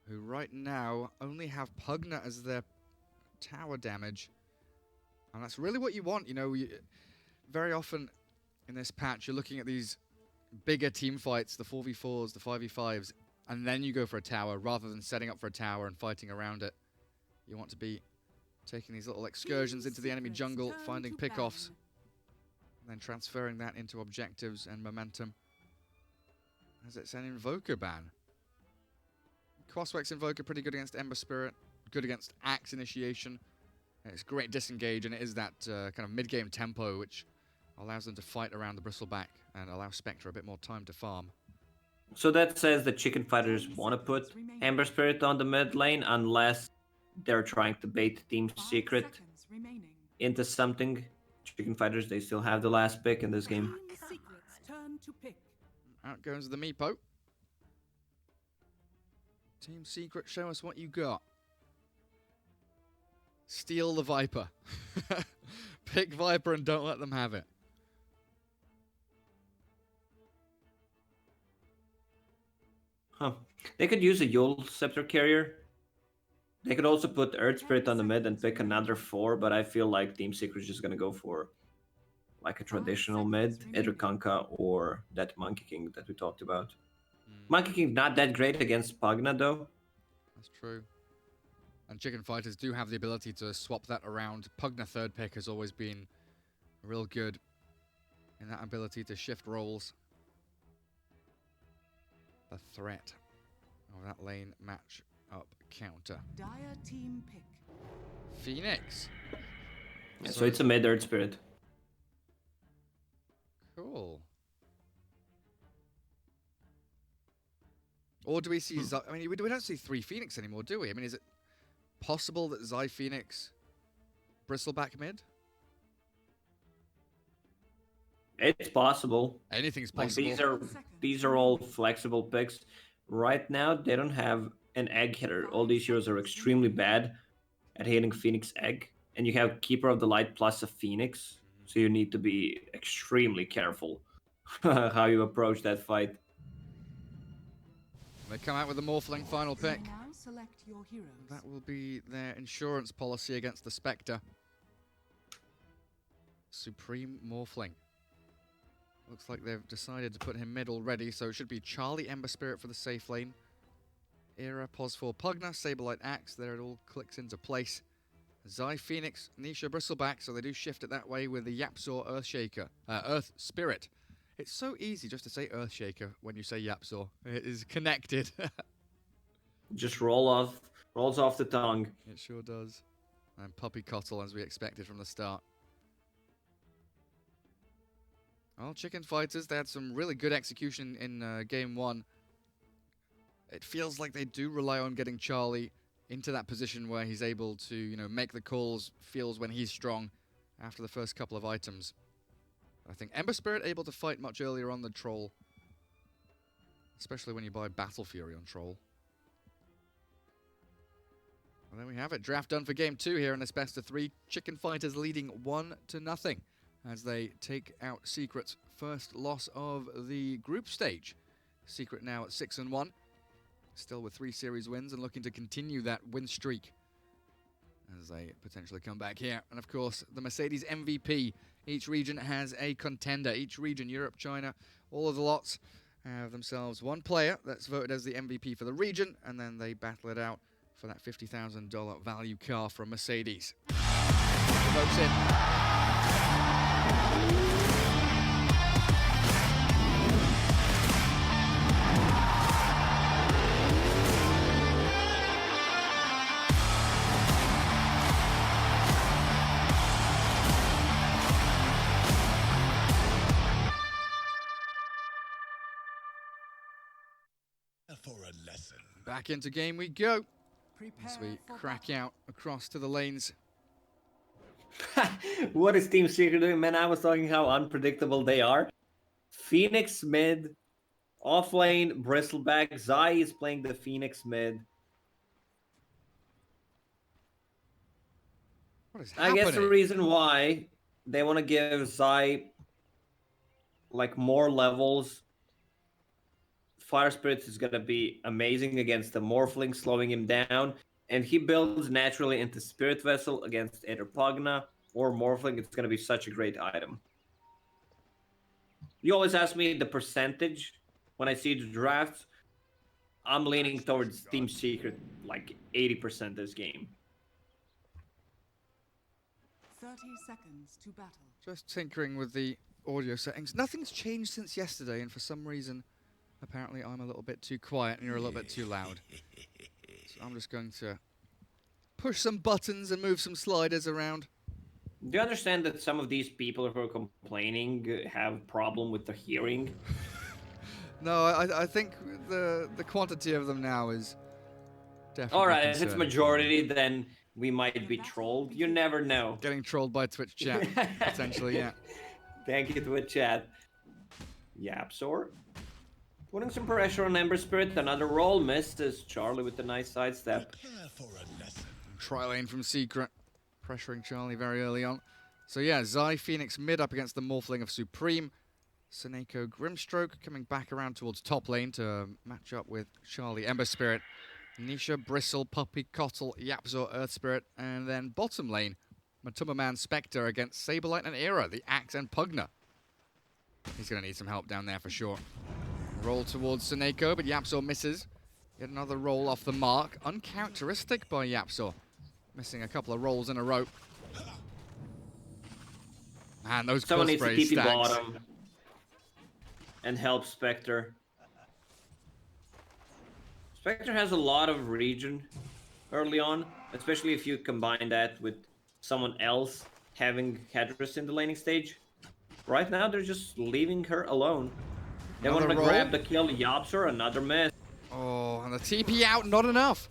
who right now only have Pugna as their tower damage. And that's really what you want, very often in this patch, you're looking at these bigger team fights, the 4v4s, the 5v5s, and then you go for a tower rather than setting up for a tower and fighting around it. You want to be taking these little excursions into the enemy jungle, finding pickoffs, and then transferring that into objectives and momentum. As it's an Invoker ban. Quaswex Invoker pretty good against Ember Spirit, good against Axe Initiation. And it's great disengage, and it is that kind of mid-game tempo which allows them to fight around the Bristleback and allow Spectre a bit more time to farm. So that says that Chicken Fighters want to put Ember Spirit on the mid lane unless they're trying to bait Team Secret into something. Chicken Fighters, they still have the last pick in this game. Out goes the Meepo. Team Secret, show us what you got. Steal the Viper. Pick Viper and don't let them have it. Huh. They could use a Yule Scepter Carrier. They could also put Earth Spirit on the mid and pick another 4, but I feel like Team Secret is just going to go for like a traditional mid, either Kanka or that Monkey King that we talked about. Monkey King not that great against Pugna though. That's true. And Chicken Fighters do have the ability to swap that around. Pugna third pick has always been real good in that ability to shift roles. The threat of that lane match up counter. Dire team pick. Phoenix. Yeah, so it's a mid Earth Spirit. Cool. Or do we see... I mean, we don't see 3 Phoenix anymore, do we? I mean, is it possible that Zai Phoenix Bristleback mid? It's possible. Anything's possible. Like these are all flexible picks. right now they don't have an egg hitter. All these heroes are extremely bad at hitting Phoenix Egg, and you have Keeper of the Light plus a Phoenix, so you need to be extremely careful how you approach that fight. They come out with the Morphling final pick. Now select your heroes. That will be their insurance policy against the Spectre. Supreme Morphling. Looks like they've decided to put him mid already, so it should be Charlie Ember Spirit for the safe lane. Era, Pos4 Pugna, Saberlight Axe, there it all clicks into place. Zai Phoenix, Nisha Bristleback, so they do shift it that way with the Yapzor Earthshaker, Earth Spirit. It's so easy just to say Earthshaker when you say Yapzor. It is connected. Just rolls off the tongue. It sure does. And Puppy Cottle, as we expected from the start. Well, Chicken Fighters, they had some really good execution in Game 1. It feels like they do rely on getting Charlie into that position where he's able to, you know, make the calls, feels when he's strong after the first couple of items. I think Ember Spirit able to fight much earlier on the Troll, especially when you buy Battle Fury on Troll. Well, there we have it. Draft done for Game 2 here in this best of 3. Chicken Fighters leading 1-0 as they take out Secret's first loss of the group stage. Secret now at 6-1, still with 3 series wins and looking to continue that win streak as they potentially come back here. And of course, the Mercedes MVP. Each region has a contender. Each region, Europe, China, all of the lots have themselves one player that's voted as the MVP for the region, and then they battle it out for that $50,000 value car from Mercedes. Votes in. Back into game we go as we crack out across to the lanes. What is Team Secret doing? Man, I was talking how unpredictable they are. Phoenix mid, off lane, Bristleback. Zai is playing the Phoenix mid. What is I happening? guess the reason why they want to give Zai like more levels. Fire Spirit is going to be amazing against the Morphling, slowing him down. And he builds naturally into Spirit Vessel against either Pugna or Morphling. It's going to be such a great item. You always ask me the percentage when I see the drafts. I'm leaning towards Team Secret, like 80% this game. 30 seconds to battle. Just tinkering with the audio settings. Nothing's changed since yesterday, and for some reason, apparently I'm a little bit too quiet and you're a little bit too loud. So I'm just going to push some buttons and move some sliders around. Do you understand that some of these people who are complaining have a problem with the hearing? No, I think the quantity of them now is definitely Alright, if concerning. it's majority, then we might be trolled. You never know. Getting trolled by Twitch chat, potentially, yeah. Thank you, Twitch chat. Yapzor. Putting some pressure on Ember Spirit. Another roll misses. Charlie with a nice sidestep. Try lane from Secret. Pressuring Charlie very early on. So yeah, Zai Phoenix mid up against the Morphling of Supreme. Seneko Grimstroke coming back around towards top lane to match up with Charlie Ember Spirit. Nisha Bristle, Puppy Cottle, Yapzor Earth Spirit. And then bottom lane, Matuma Man Spectre against Saberlight and Era, the Axe and Pugna. He's going to need some help down there for sure. Roll towards Seneko, but Yapzor misses. Yet another roll off the mark. Uncharacteristic by Yapzor. Missing a couple of rolls in a row. Man, those Someone kill needs to spray TP stacks. bottom and help Spectre. Spectre has a lot of regen early on, especially if you combine that with someone else having Hedris in the laning stage. Right now, they're just leaving her alone. They want to Another roll. grab the kill, Yapzor, another miss. Oh, and the TP out, not enough.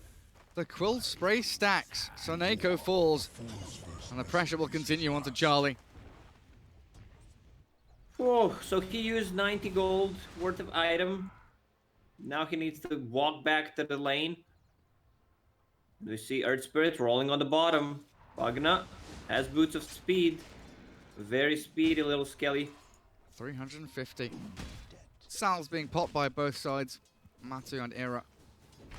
The quill spray stacks. Seneko falls. And the pressure will continue onto Charlie. Oh, so he used 90 gold worth of item. Now he needs to walk back to the lane. We see Earth Spirit rolling on the bottom. Pugna has boots of speed. Very speedy little Skelly. 350. Sal's being popped by both sides. Matu and Era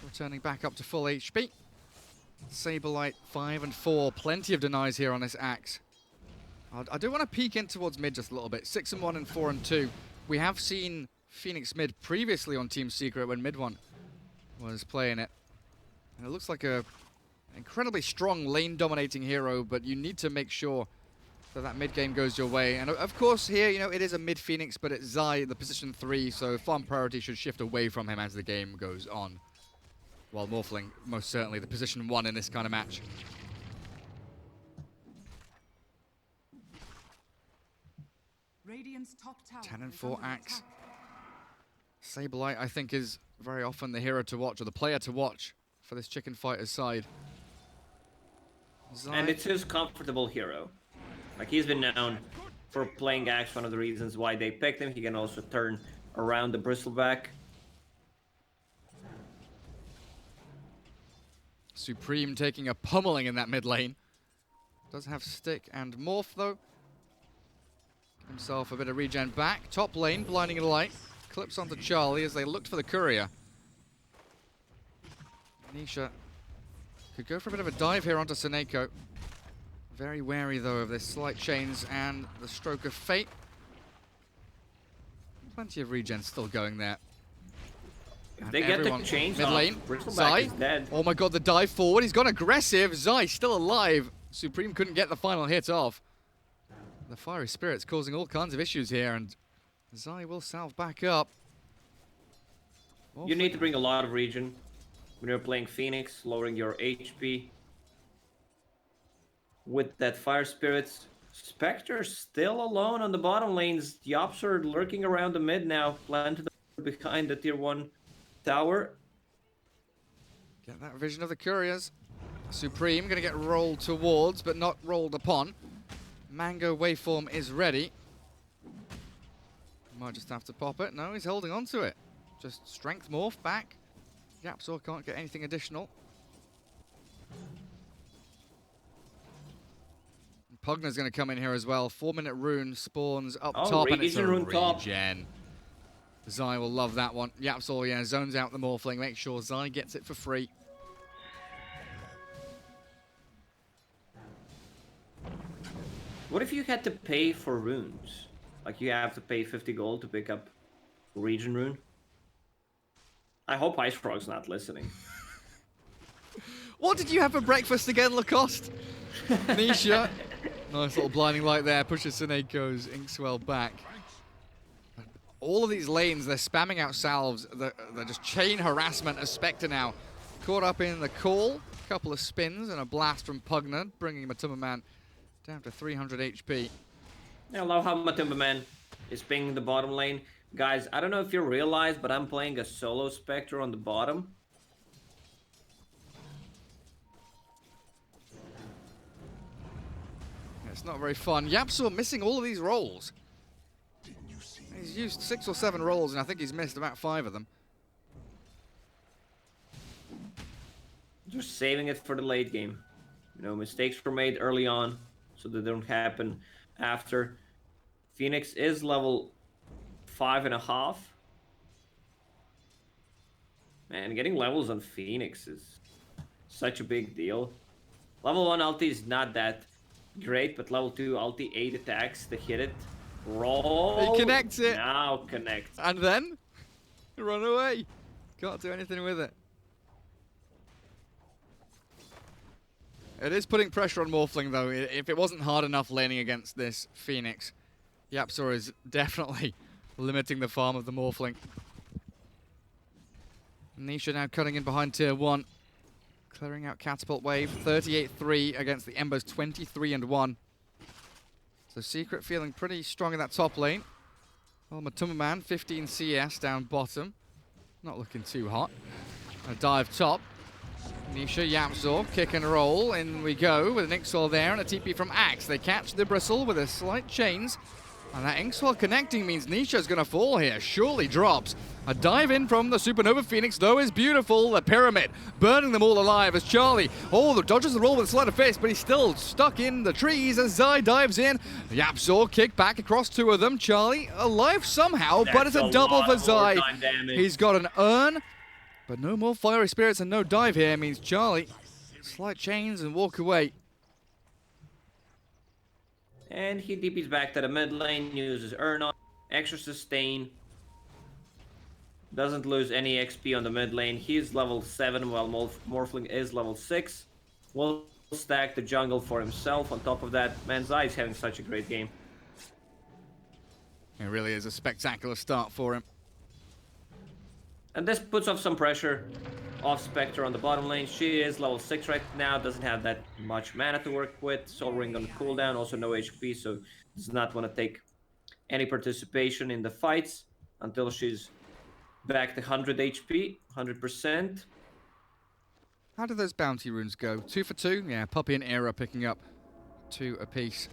returning back up to full HP. Saberlight 5 and 4. Plenty of denies here on this Axe. I do want to peek in towards mid just a little bit. 6 and 1 and 4 and 2. We have seen Phoenix mid previously on Team Secret when mid one was playing it. And it looks like a incredibly strong lane dominating hero, but you need to make sure that mid game goes your way. And of course here, you know, it is a mid Phoenix, but it's Zai, the position 3, so farm priority should shift away from him as the game goes on. While Morphling, most certainly the position 1 in this kind of match. Radiant's top tower 10 and is 4 under Axe. attack. Saberlight, I think, is very often the hero to watch, or the player to watch for this Chicken Fighters side. And it's his comfortable hero. Like, he's been known for playing Axe, one of the reasons why they picked him. He can also turn around the bristleback. Supreme taking a pummeling in that mid lane. Does have stick and morph though. Himself a bit of regen back. Top lane, blinding light. Clips onto Charlie as they looked for the courier. Nisha could go for a bit of a dive here onto Seneko. Very wary though of this slight chains and the stroke of fate. Plenty of regen still going there. If they get the chains mid lane, Bristleback is dead. Oh my god, the dive forward. He's gone aggressive. Zai still alive. Supreme couldn't get the final hit off. The Fiery Spirit's causing all kinds of issues here, and Zai will salve back up. You need to bring a lot of regen when you're playing Phoenix, lowering your HP. With that Fire Spirits, Spectre still alone on the bottom lanes. The Ops are lurking around the mid now, planted behind the tier 1 tower. Get that vision of the couriers. Supreme gonna get rolled towards, but not rolled upon. Mango waveform is ready. Might just have to pop it. No, he's holding on to it. Just strength morph back. Yapzor can't get anything additional. Pugna's going to come in here as well. 4-minute rune spawns up top, and it's a regen. Zai will love that one. Yapzor, yeah, zones out the Morphling. Make sure Zai gets it for free. What if you had to pay for runes? Like, you have to pay 50 gold to pick up Regen rune? I hope Ice Frog's not listening. What did you have for breakfast again, Lacoste? Nisha. Nice little blinding light there. Pushes Seneko's Inkswell back. All of these lanes, they're spamming out salves. They're just chain harassment as Spectre now. Caught up in the call. Couple of spins and a blast from Pugna, bringing Matumba Man down to 300 HP. I love how Matumba Man is pinging the bottom lane. Guys, I don't know if you realize, but I'm playing a solo Spectre on the bottom. It's not very fun. Yapzor missing all of these rolls. He's used 6 or 7 rolls, and I think he's missed about 5 of them. Just saving it for the late game. You know, mistakes were made early on, so they don't happen after. Phoenix is level 5.5. Man, getting levels on Phoenix is such a big deal. Level 1 ulti is not that great, but level 2 ulti, 8 attacks to hit it. Roll. He connects it. Now connect. And then run away. Can't do anything with it. It is putting pressure on Morphling, though. If it wasn't hard enough laning against this Phoenix, Yapzor is definitely limiting the farm of the Morphling. Nisha now cutting in behind tier 1. Clearing out Catapult Wave. 38-3 against the Embers 23-1. So Secret feeling pretty strong in that top lane. Well, Matumba Man, 15 CS down bottom. Not looking too hot. A dive top. Nisha, Yapzor, kick and roll. In we go with an Ixol there and a TP from Axe. They catch the Bristle with a slight chains. And that Inkswell connecting means Nisha's going to fall here. Surely drops. A dive in from the Supernova Phoenix, though, is beautiful. The Pyramid burning them all alive as Charlie, the dodges the roll with a sleight of fist, but he's still stuck in the trees as Zai dives in. Yapzor kick back across two of them. Charlie alive somehow, but it's a double for Zai. He's got an urn, but no more fiery spirits and no dive here means Charlie slight chains and walk away. And he DPs back to the mid lane, uses Urn on, extra sustain. Doesn't lose any XP on the mid lane. He's level 7 while Morphling is level 6. Will stack the jungle for himself. On top of that, man, Zai is having such a great game. It really is a spectacular start for him. And this puts off some pressure off Spectre on the bottom lane. She is level 6 right now, doesn't have that much mana to work with. Soul Ring on cooldown, also no HP, so does not want to take any participation in the fights until she's back to 100 HP, 100%. How did those bounty runes go? 2 for 2? Yeah, Puppy and Era picking up 2 apiece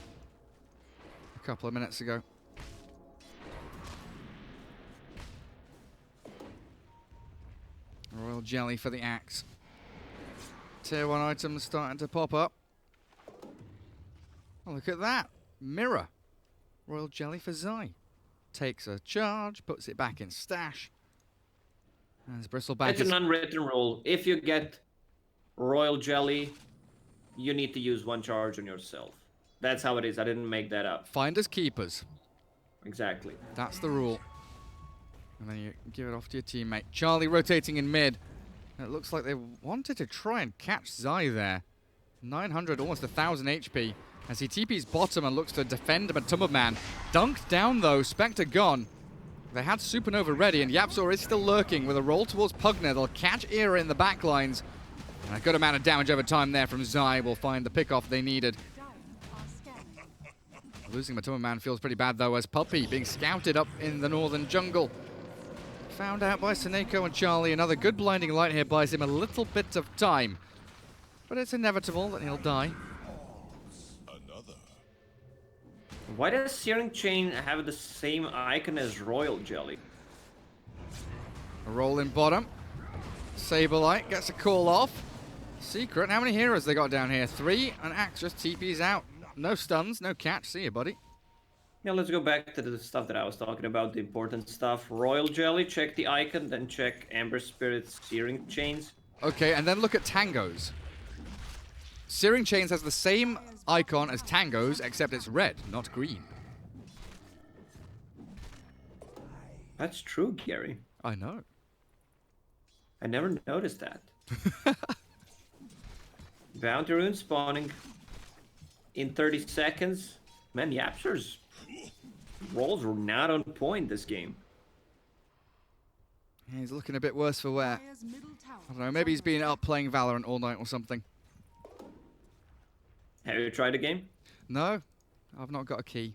a couple of minutes ago. Royal Jelly for the axe. Tier 1 items starting to pop up. Oh, look at that. Mirror. Royal Jelly for Zai. Takes a charge, puts it back in stash. As Bristleback It's an unwritten rule. If you get Royal Jelly, you need to use 1 charge on yourself. That's how it is. I didn't make that up. Finders keepers. Exactly. That's the rule. And then you give it off to your teammate. Charlie rotating in mid. It looks like they wanted to try and catch Zai there. 900, almost 1,000 HP. As he TP's bottom and looks to defend Matuma Man. Dunked down though, Spectre gone. They had Supernova ready and Yapzor is still lurking with a roll towards Pugner. They'll catch Era in the back lines. And a good amount of damage over time there from Zai will find the pick-off they needed. Losing Matuma Man feels pretty bad though, as Puppy being scouted up in the northern jungle. Found out by Seneko and Charlie. Another good blinding light here buys him a little bit of time. But it's inevitable that he'll die. Why does Searing Chain have the same icon as Royal Jelly? A roll in bottom. Saberlight gets a call off. Secret, how many heroes they got down here? 3, and Axe just TP's out. No stuns, no catch. See you, buddy. Yeah, let's go back to the stuff that I was talking about, the important stuff. Royal Jelly, check the icon, then check Amber Spirit's Searing Chains. Okay, and then look at Tango's. Searing Chains has the same icon as Tango's, except it's red, not green. That's true, Gary. I know. I never noticed that. Bounty rune spawning in 30 seconds. Man, Yapzor's rolls were not on point this game. Yeah, he's looking a bit worse for wear. I don't know, maybe he's been up playing Valorant all night or something. Have you tried the game? No, I've not got a key.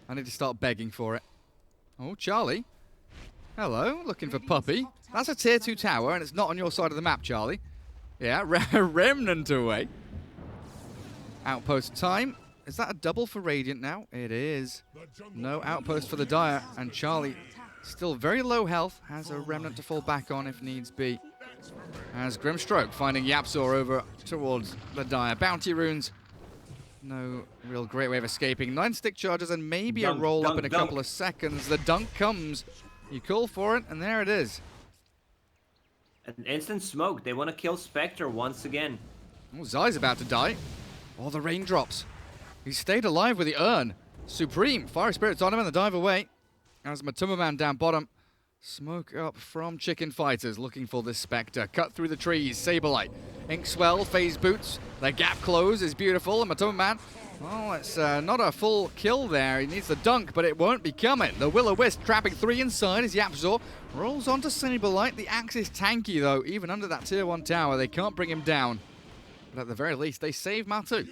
I need to start begging for it. Oh, Charlie. Hello, looking for Puppy. That's a tier 2 tower, and it's not on your side of the map, Charlie. Yeah, Remnant away. Outpost time. Is that a double for Radiant now? It is. No outpost for the Dire, and Charlie, still very low health, has a Remnant to fall back on if needs be. As Grimstroke finding Yapzor over towards the Dire. Bounty runes. No real great way of escaping. 9 stick charges and maybe a roll up in a couple of seconds. The dunk comes. You call for it, and there it is. An instant smoke. They want to kill Spectre once again. Oh, Zai's about to die. Oh, the raindrops. He stayed alive with the urn. Supreme. Fiery Spirit's on him and the dive away. As Matuma Man down bottom. Smoke up from Chicken Fighters looking for this Spectre. Cut through the trees. Saberlight. Inkswell. Phase boots. The gap close is beautiful. And Matuma Man. Oh, it's not a full kill there. He needs the dunk, but it won't be coming. The Will-O-Wisp trapping 3 inside as Yapzor rolls onto Saberlight. The axe is tanky, though. Even under that tier 1 tower, they can't bring him down. But at the very least, they save Matu.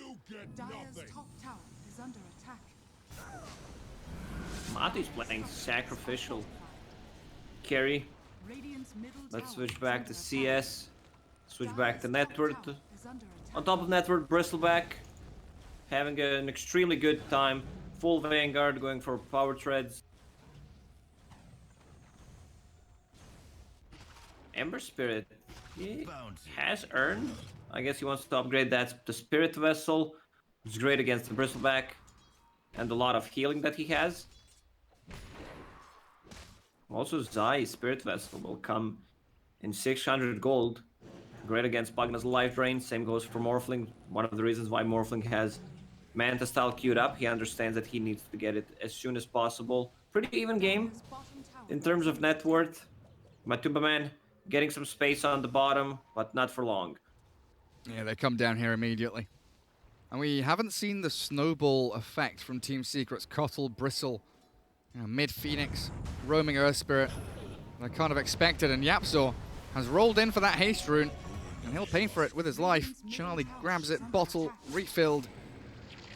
Matu's playing sacrificial carry. Let's switch back to CS. Switch back to Network. On top of Network, Bristleback having an extremely good time full Vanguard, going for power treads. Ember Spirit, he has earned. I guess he wants to upgrade that to Spirit Vessel, which is great against the Bristleback and a lot of healing that he has. Also, Zai Spirit Vessel will come in 600 gold. Great against Pugna's Life Drain. Same goes for Morphling. One of the reasons why Morphling has Manta Style queued up. He understands that he needs to get it as soon as possible. Pretty even game in terms of net worth. Matumba Man getting some space on the bottom, but not for long. Yeah, they come down here immediately. And we haven't seen the snowball effect from Team Secret's Cottle, Bristle, mid-Phoenix, roaming Earth Spirit. I kind of expected, and Yapzor has rolled in for that haste rune, and he'll pay for it with his life. Charlie grabs it, bottle refilled,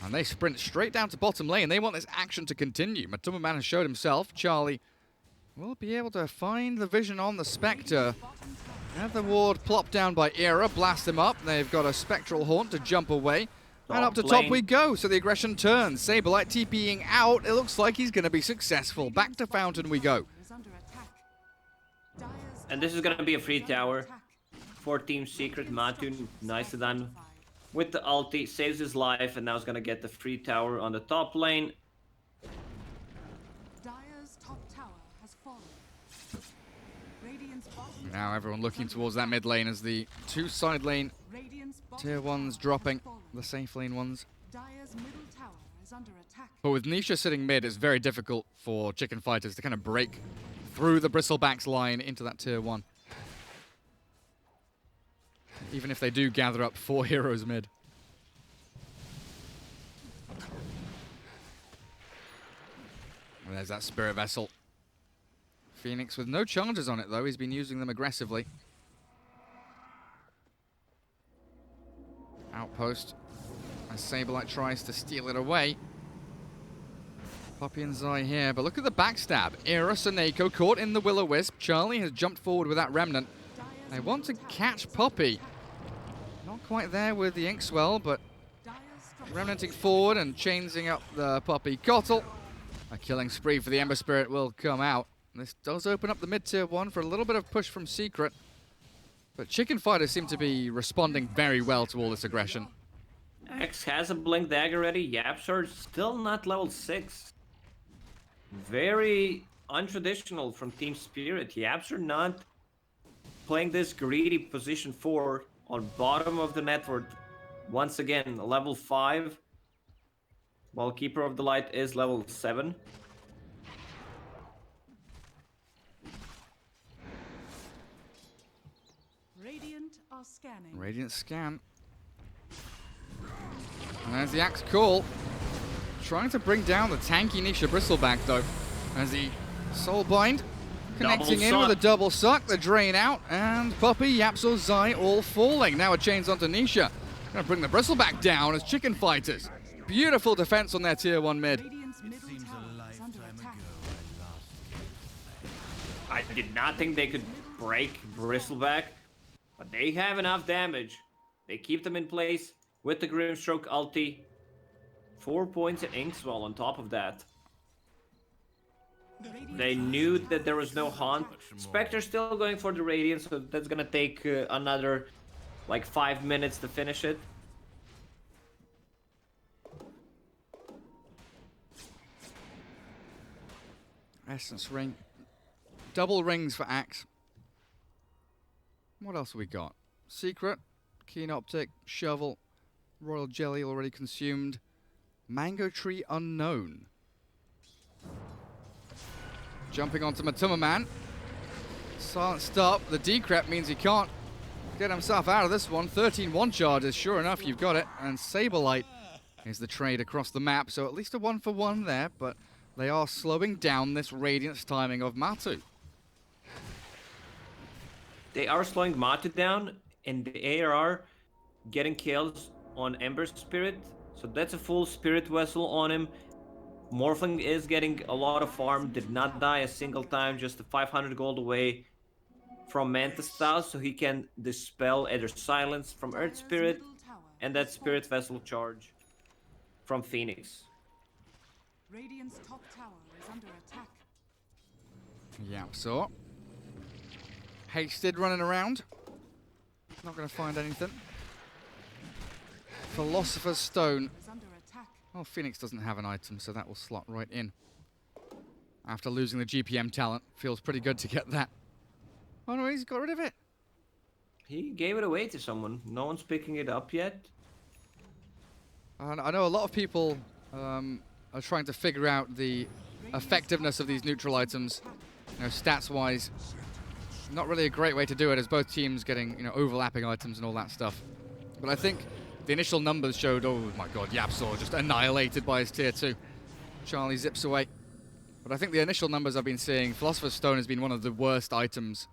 and they sprint straight down to bottom lane. They want this action to continue. Matumba Man has showed himself. Charlie will be able to find the vision on the Spectre. Have the ward plopped down by Era, blast him up. They've got a Spectral Haunt to jump away. And up to top we go, so the aggression turns. Saberlight TPing out. It looks like he's going to be successful. Back to Fountain we go. And this is going to be a free tower for Team Secret. Matun, nicely done with the ulti, saves his life, and now he's going to get the free tower on the top lane. Dire's top tower has fallen. Radiant's bottom Now everyone looking towards that mid lane as the two side lane tier 1s dropping, the safe lane ones. Dire's middle tower is under attack. But with Nisha sitting mid, it's very difficult for Chicken Fighters to kind of break through the Bristleback's line into that tier 1. Even if they do gather up 4 heroes mid. And there's that Spirit Vessel. Phoenix with no charges on it though, he's been using them aggressively. Outpost as Saberlight tries to steal it away. Poppy and Zai here, but look at the backstab. Era, Saneko caught in the Will-O-Wisp. Charlie has jumped forward with that Remnant. They want to catch Poppy. Not quite there with the Inkswell, but Remnanting forward and chaining up the Poppy Cottle. A killing spree for the Ember Spirit will come out. This does open up the mid-tier 1 for a little bit of push from Secret. But Chicken Fighters seem to be responding very well to all this aggression. X has a Blink Dagger ready. Yapzor still not level 6. Very untraditional from Team Spirit. Yapzor not playing this greedy position 4 on bottom of the network. Once again, level 5. While Keeper of the Light is level 7. Radiant are scanning. Radiant scan. And there's the Axe Call. Trying to bring down the tanky Nisha Bristleback though. As the Soulbind connecting in with a double suck, the drain out, and Poppy, Yapzor, Zai all falling. Now it chains onto Nisha. Gonna bring the Bristleback down as Chicken Fighters. Beautiful defense on their tier 1 mid. I did not think they could break Bristleback, but they have enough damage. They keep them in place with the Grimstroke ulti. 4 points at Inkswell on top of that. They knew that there was no haunt. Spectre still going for the Radiant, so that's gonna take another like 5 minutes to finish it. Essence Ring. Double rings for Axe. What else have we got? Secret, Keen Optic, Shovel, Royal Jelly already consumed, Mango Tree Unknown. Jumping onto Matumba Man. Silent stop. The decrep means he can't get himself out of this one. 13-1 charges. Sure enough, you've got it. And Saberlight is the trade across the map. So at least a 1-for-1 there, but they are slowing down this Radiance timing of Matu. They are slowing Matu down, and the ARR getting kills on Ember Spirit. So that's a full Spirit Vessel on him. Morphling is getting a lot of farm, did not die a single time, just a 500 gold away from Manta Style, so he can dispel either Silence from Earth Spirit and that Spirit Vessel charge from Phoenix. Radiant's top tower is under attack. Yeah, so Hasted running around. Not going to find anything. Philosopher's Stone. Is under attack. Oh, Phoenix doesn't have an item, so that will slot right in. After losing the GPM talent, feels pretty good to get that. Oh no, he's got rid of it. He gave it away to someone. No one's picking it up yet. I know a lot of people are trying to figure out the effectiveness of these neutral items, you know, stats-wise. Not really a great way to do it, as both teams getting, you know, overlapping items and all that stuff. But I think the initial numbers showed, oh my god, Yapsaw just annihilated by his tier 2. Charlie zips away. But I think the initial numbers I've been seeing, Philosopher's Stone has been one of the worst items.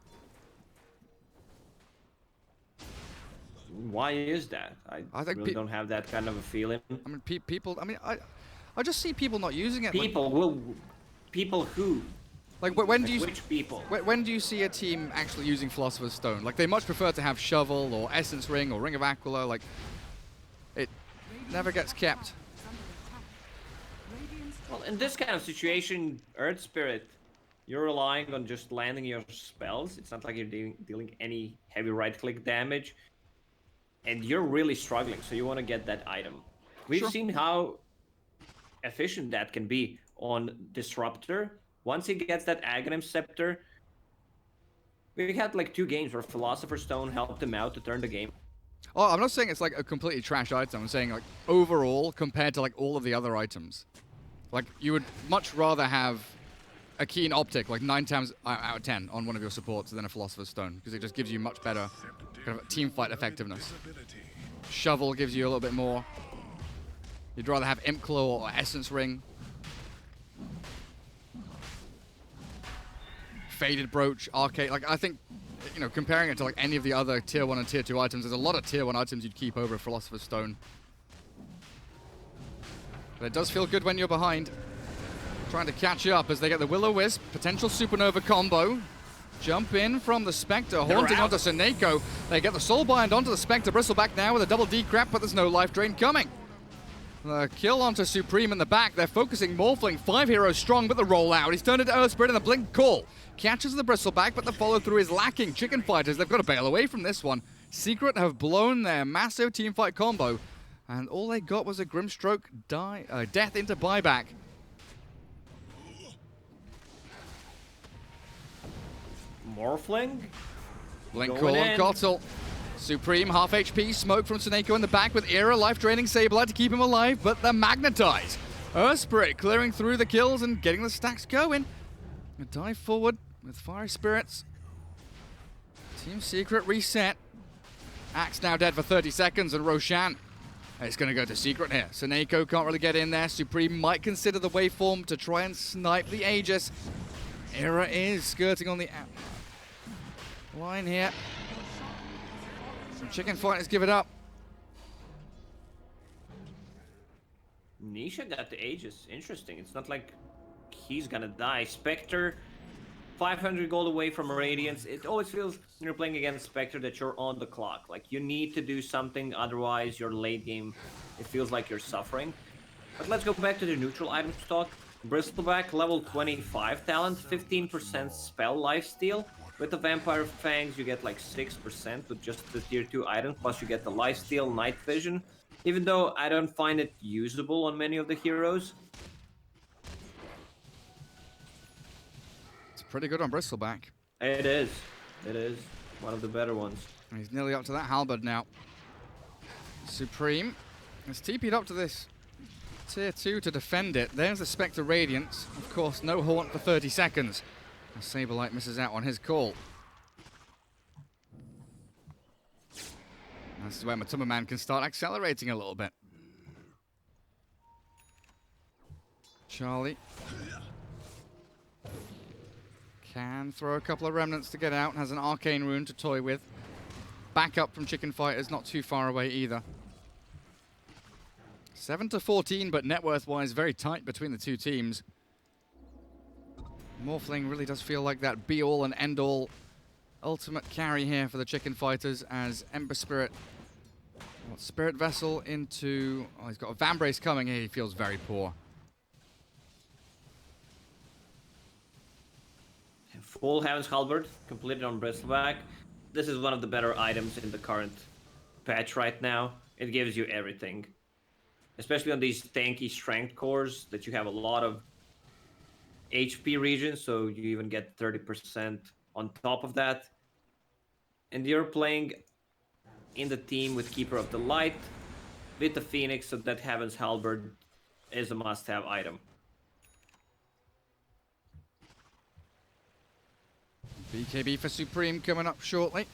Why is that? I think really don't have that kind of a feeling. I mean, people, I just see people not using it. People who? Like, when do you... Which people? When do you see a team actually using Philosopher's Stone? Like, they much prefer to have Shovel or Essence Ring or Ring of Aquila. Like, it never gets kept. Well, in this kind of situation, Earth Spirit, you're relying on just landing your spells. It's not like you're dealing any heavy right-click damage. And you're really struggling, so you want to get that item. We've seen how efficient that can be on Disruptor. Once he gets that Aghanim Scepter, we had like 2 games where Philosopher's Stone helped him out to turn the game. Oh, I'm not saying it's like a completely trash item. I'm saying like overall compared to like all of the other items. Like you would much rather have a Keen Optic like 9 times out of 10 on one of your supports than a Philosopher's Stone, because it just gives you much better kind of team fight effectiveness. Shovel gives you a little bit more. You'd rather have Imp Claw or Essence Ring. Faded Brooch, Arcade. Like, I think, you know, comparing it to like any of the other tier 1 and tier 2 items, there's a lot of tier 1 items you'd keep over a Philosopher's Stone. But it does feel good when you're behind. Trying to catch up as they get the Will-O-Wisp, potential Supernova combo. Jump in from the Spectre, haunting onto Seneko. They get the Soulbind onto the Spectre. Bristleback now with a double decrap, but there's no life drain coming. The kill onto Supreme in the back. They're focusing Morphling, 5 heroes strong, but the rollout. He's turned into Earth Spirit and the Blink Call. Catches the Bristleback, but the follow-through is lacking. Chicken Fighters, they've got to bail away from this one. Secret have blown their massive teamfight combo, and all they got was a Grimstroke death into buyback. Morphling? Blink Call on Kotal. Supreme, half HP, smoke from Seneko in the back with Era, life-draining Sableye to keep him alive, but they're magnetized. Earth Spirit clearing through the kills and getting the stacks going. A dive forward with Fiery Spirits. Team Secret reset. Axe now dead for 30 seconds, and Roshan is going to go to Secret here. Seneko can't really get in there. Supreme might consider the waveform to try and snipe the Aegis. Era is skirting on the line here. Chicken Fighters give it up. Nisha got the Aegis. Interesting. It's not like he's gonna die. Spectre, 500 gold away from Radiance. It always feels when you're playing against Spectre that you're on the clock. Like, you need to do something, otherwise your late game, it feels like you're suffering. But let's go back to the neutral items talk. Bristleback, level 25 talent, 15% spell lifesteal. With the Vampire Fangs, you get like 6% with just the tier 2 items, plus you get the lifesteal, night vision. Even though I don't find it usable on many of the heroes. It's pretty good on Bristleback. It is. It is. One of the better ones. And he's nearly up to that halberd now. Supreme has TP'd up to this tier 2 to defend it. There's the Spectre Radiance. Of course, no Haunt for 30 seconds. And Sableye misses out on his call. This is where Matuma Man can start accelerating a little bit. Charlie can throw a couple of remnants to get out. Has an arcane rune to toy with. Backup from Chicken Fighters, not too far away either. 7-14, but net worth-wise very tight between the two teams. Morphling really does feel like that be-all and end-all ultimate carry here for the Chicken Fighters as Ember Spirit. Spirit Vessel into... Oh, he's got a Vambrace coming here. He feels very poor. full Heaven's Halberd completed on Bristleback. This is one of the better items in the current patch right now. It gives you everything. Especially on these tanky strength cores that you have a lot of HP regions, so you even get 30% on top of that. And you're playing in the team with Keeper of the Light, with the Phoenix, so that Heaven's Halberd is a must-have item. BKB for Supreme coming up shortly.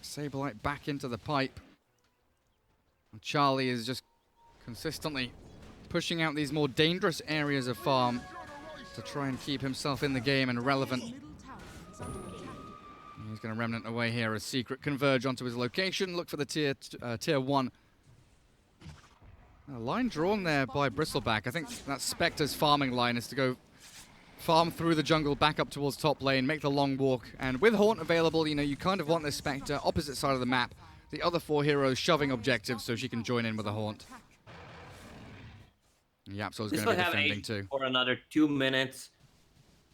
Saberlight back into the pipe. And Charlie is just consistently pushing out these more dangerous areas of farm to try and keep himself in the game and relevant. He's going to Remnant away here as Secret converge onto his location. Look for the tier 1. A line drawn there by Bristleback. I think that Spectre's farming line is to go farm through the jungle back up towards top lane, make the long walk. And with Haunt available, you know, you kind of want this Spectre opposite side of the map. The other 4 heroes shoving objectives so she can join in with a Haunt. Yapso's going to be defending too. For another 2 minutes.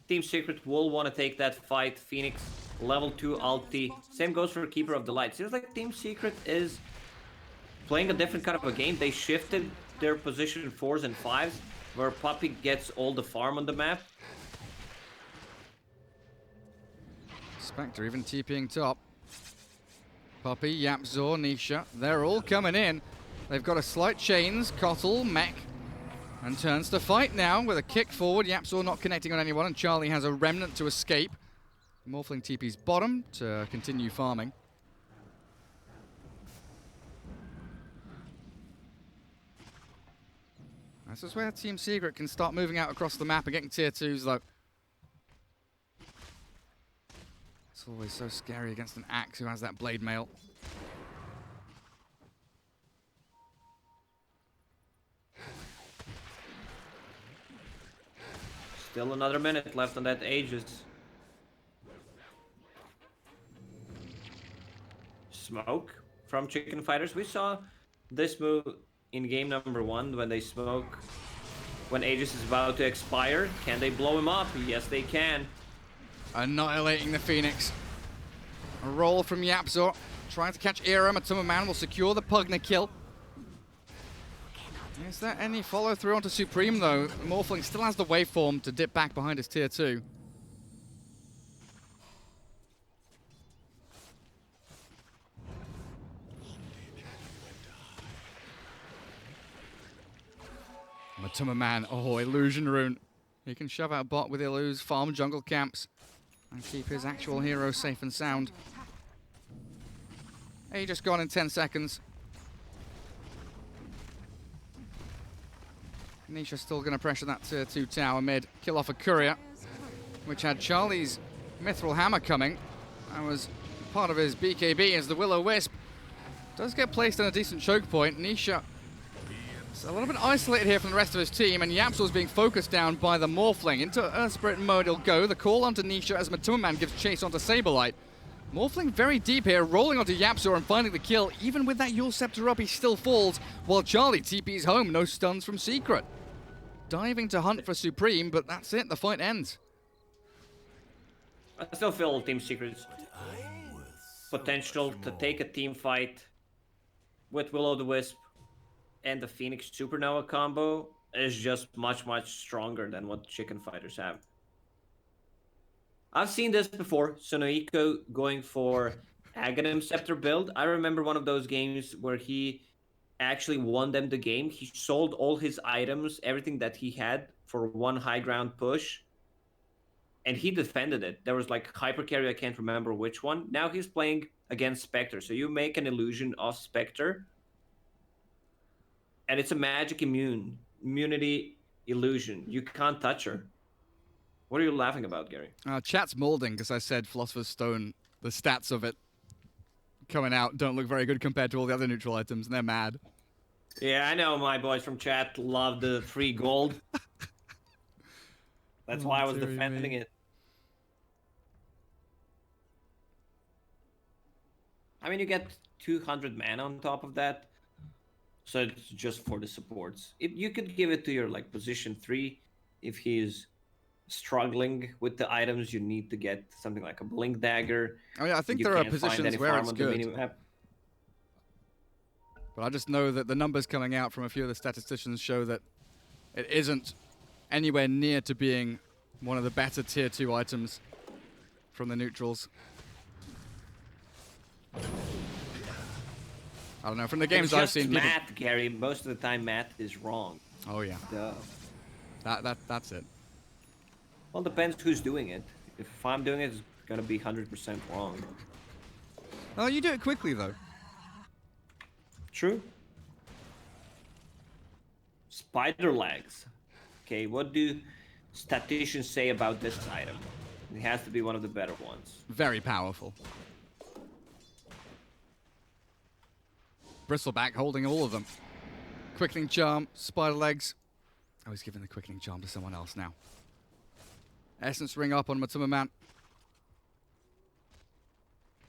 Team Secret will want to take that fight. Phoenix, level 2 ulti. Same goes for Keeper of the Light. Seems like Team Secret is playing a different kind of a game. They shifted their position 4s and 5s, where Puppey gets all the farm on the map. Spectre even TPing top. Puppey, Yapzor, Nisha, they're all coming in. They've got a slight chains, Kotl, Mech, and turns to fight now with a kick forward. Yapzor not connecting on anyone, and Charlie has a Remnant to escape. Morphling TP's bottom to continue farming. This is where Team Secret can start moving out across the map and getting tier 2s though. It's always so scary against an Axe who has that blade mail. Still another minute left on that Aegis. Smoke from Chicken Fighters. We saw this move in game number 1 when they smoke. When Aegis is about to expire, can they blow him up? Yes, they can. Annihilating the Phoenix. A roll from Yapzor. Trying to catch Era. Matuma Man will secure the Pugna kill. Is there any follow through onto Supreme though? Morphling still has the waveform to dip back behind his tier 2. Matuma Man, oh, Illusion Rune. He can shove out bot with Illuse, farm jungle camps, and keep his actual hero safe and sound. He just gone in 10 seconds. Nisha still going to pressure that tier 2 tower mid. Kill off a courier, which had Charlie's Mithril Hammer coming. That was part of his BKB as the Will-O-Wisp does get placed on a decent choke point. Nisha is a little bit isolated here from the rest of his team, and Yapzor's being focused down by the Morphling. Into Earth Spirit mode he'll go. The call onto Nisha as Matuma Man gives chase onto Saberlight. Morphling very deep here, rolling onto Yapzor and finding the kill. Even with that Yule Scepter up, he still falls, while Charlie TP's home. No stuns from Secret. Diving to hunt for Supreme, but that's it. The fight ends. I still feel Team Secret's potential to take a team fight with Will-O-the-Wisp and the Phoenix Supernova combo is just much, much stronger than what Chicken Fighters have. I've seen this before, Sonoiko going for Aghanim Scepter build. I remember one of those games where he actually won them the game. He sold all his items, everything that he had, for one high ground push. And he defended it. There was like Hyper Carry, I can't remember which one. Now he's playing against Spectre. So you make an illusion of Spectre. And it's a magic immunity illusion. You can't touch her. What are you laughing about, Gary? Chat's molding because I said Philosopher's Stone, the stats of it coming out don't look very good compared to all the other neutral items, and they're mad. Yeah, I know my boys from chat love the free gold. That's why I was defending it. I mean, you get 200 mana on top of that. So it's just for the supports. You could give it to your like position 3 if he's struggling with the items, you need to get something like a blink dagger. Oh yeah, I think You there are can't find positions any where farm it's on the good. minimap. But I just know that the numbers coming out from a few of the statisticians show that it isn't anywhere near to being one of the better tier 2 items from the neutrals. I don't know, from the games It's I've just seen people... math, Gary. Most of the time, math is wrong. Oh yeah. Duh. That's it. Well, it depends who's doing it. If I'm doing it, it's gonna be 100% wrong. Oh, you do it quickly though. True. Spider legs. Okay, what do statisticians say about this item? It has to be one of the better ones. Very powerful. Bristleback holding all of them. Quickening Charm, Spider Legs. Oh, he's giving the Quickening Charm to someone else now. Essence Ring up on Matuma Man.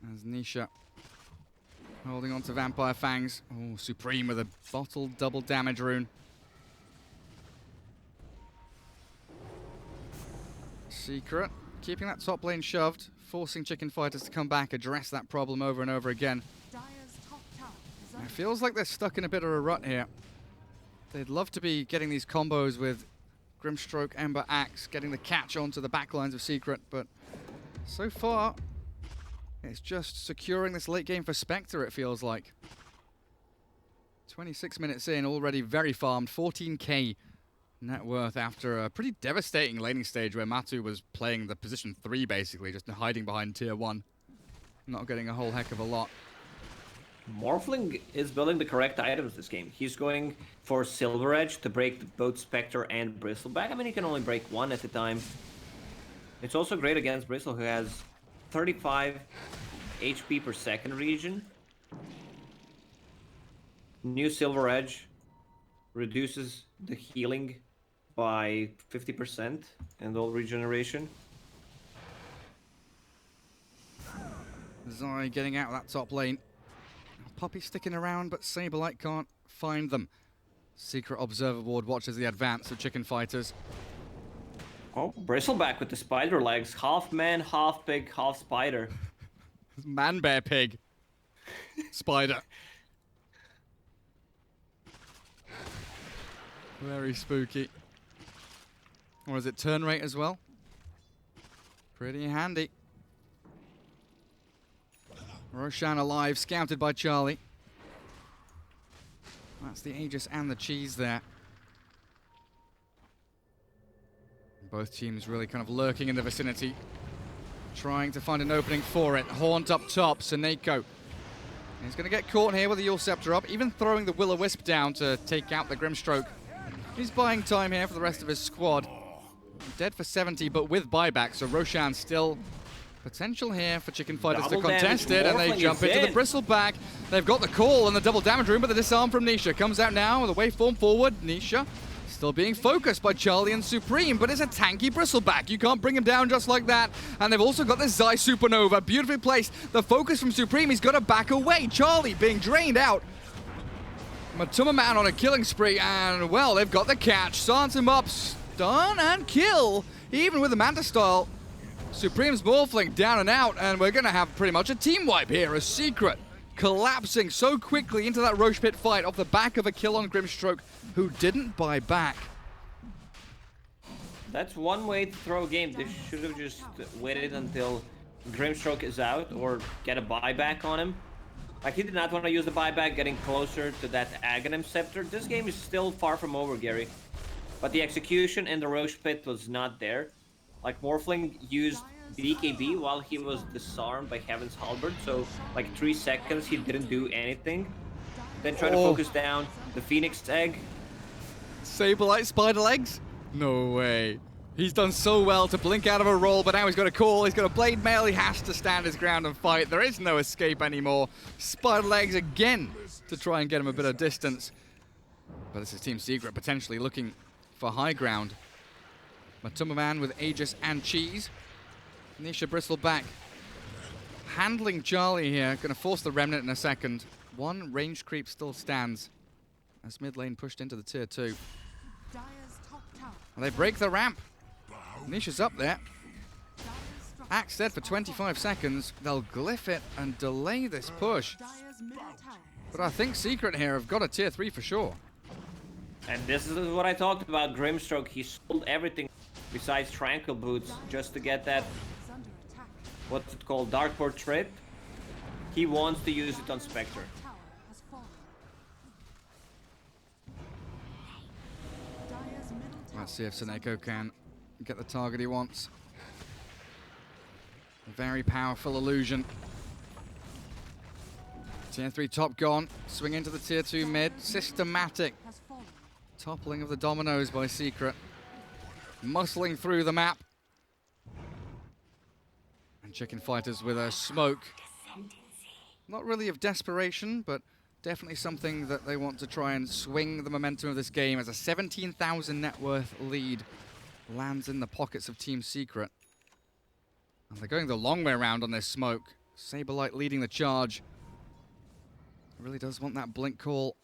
There's Nisha holding on to Vampire Fangs. Oh, Supreme with a bottled double damage rune. Secret keeping that top lane shoved, forcing Chicken Fighters to come back, address that problem over and over again. It feels like they're stuck in a bit of a rut here. They'd love to be getting these combos with Grimstroke, Ember, Axe, getting the catch onto the backlines of Secret, but so far, it's just securing this late game for Spectre, it feels like. 26 minutes in, already very farmed, 14k net worth after a pretty devastating laning stage where Matu was playing the position 3 basically, just hiding behind tier 1. Not getting a whole heck of a lot. Morphling is building the correct items this game. He's going for Silver Edge to break both Spectre and Bristleback. I mean, he can only break one at a time. It's also great against Bristle, who has 35 HP per second region. New Silver Edge reduces the healing by 50% and all regeneration. Zai getting out of that top lane. Poppy sticking around, but Saberlight can't find them. Secret Observer Ward watches the advance of Chicken Fighters. Oh, Bristleback with the spider legs. Half man, half pig, half spider. Man, bear, pig. Spider. Very spooky. Or is it turn rate as well? Pretty handy. Roshan alive, scouted by Charlie. That's the Aegis and the cheese there. Both teams really kind of lurking in the vicinity, trying to find an opening for it. Haunt up top, Seneko. He's going to get caught here with the Yule Scepter up, even throwing the Will-O-Wisp down to take out the Grimstroke. He's buying time here for the rest of his squad. Dead for 70, but with buyback, so Roshan still potential here for Chicken Fighters to contest it, and they jump into the Bristleback. They've got the call and the double damage room, but the disarm from Nisha comes out now with a waveform forward. Nisha still being focused by Charlie and Supreme, but it's a tanky Bristleback. You can't bring him down just like that. And they've also got this Zai Supernova, beautifully placed. The focus from Supreme, he's got to back away. Charlie being drained out. Matuma Man on a killing spree, and well, they've got the catch. Silence him up, stun and kill, even with the Manta style. Supreme's Morphling down and out, and we're going to have pretty much a team wipe here. A Secret collapsing so quickly into that Roche Pit fight off the back of a kill on Grimstroke, who didn't buy back. That's one way to throw a game. They should have just waited until Grimstroke is out or get a buyback on him. Like, he did not want to use the buyback, getting closer to that Aghanim Scepter. This game is still far from over, Gary. But the execution in the Roche Pit was not there. Like, Morphling used BKB while he was disarmed by Heaven's Halberd, so like 3 seconds he didn't do anything. Then try to focus down the Phoenix Egg. Saberlight Spider Legs? No way. He's done so well to blink out of a roll, but now he's got a call, he's got a Blade Mail, he has to stand his ground and fight. There is no escape anymore. Spider Legs again to try and get him a bit of distance. But this is Team Secret potentially looking for high ground. Matuma Man with Aegis and Cheese. Nisha Bristleback handling Charlie here. Going to force the Remnant in a second. One range creep still stands as mid lane pushed into the tier 2. And they break the ramp. Nisha's up there. Axe dead for 25 seconds. They'll glyph it and delay this push. But I think Secret here have got a tier 3 for sure. And this is what I talked about, Grimstroke. He sold everything besides Tranquil Boots just to get that, what's it called, Dark Portrait. He wants to use it on Spectre. Let's see if Seneko can get the target he wants. A very powerful illusion. Tier 3 top gone. Swing into the tier 2 mid. Systematic toppling of the dominoes by Secret. Muscling through the map. And Chicken Fighters with a smoke. Not really of desperation, but definitely something that they want to try and swing the momentum of this game as a 17,000 net worth lead lands in the pockets of Team Secret. And they're going the long way around on this smoke. Saberlight leading the charge. Really does want that blink call.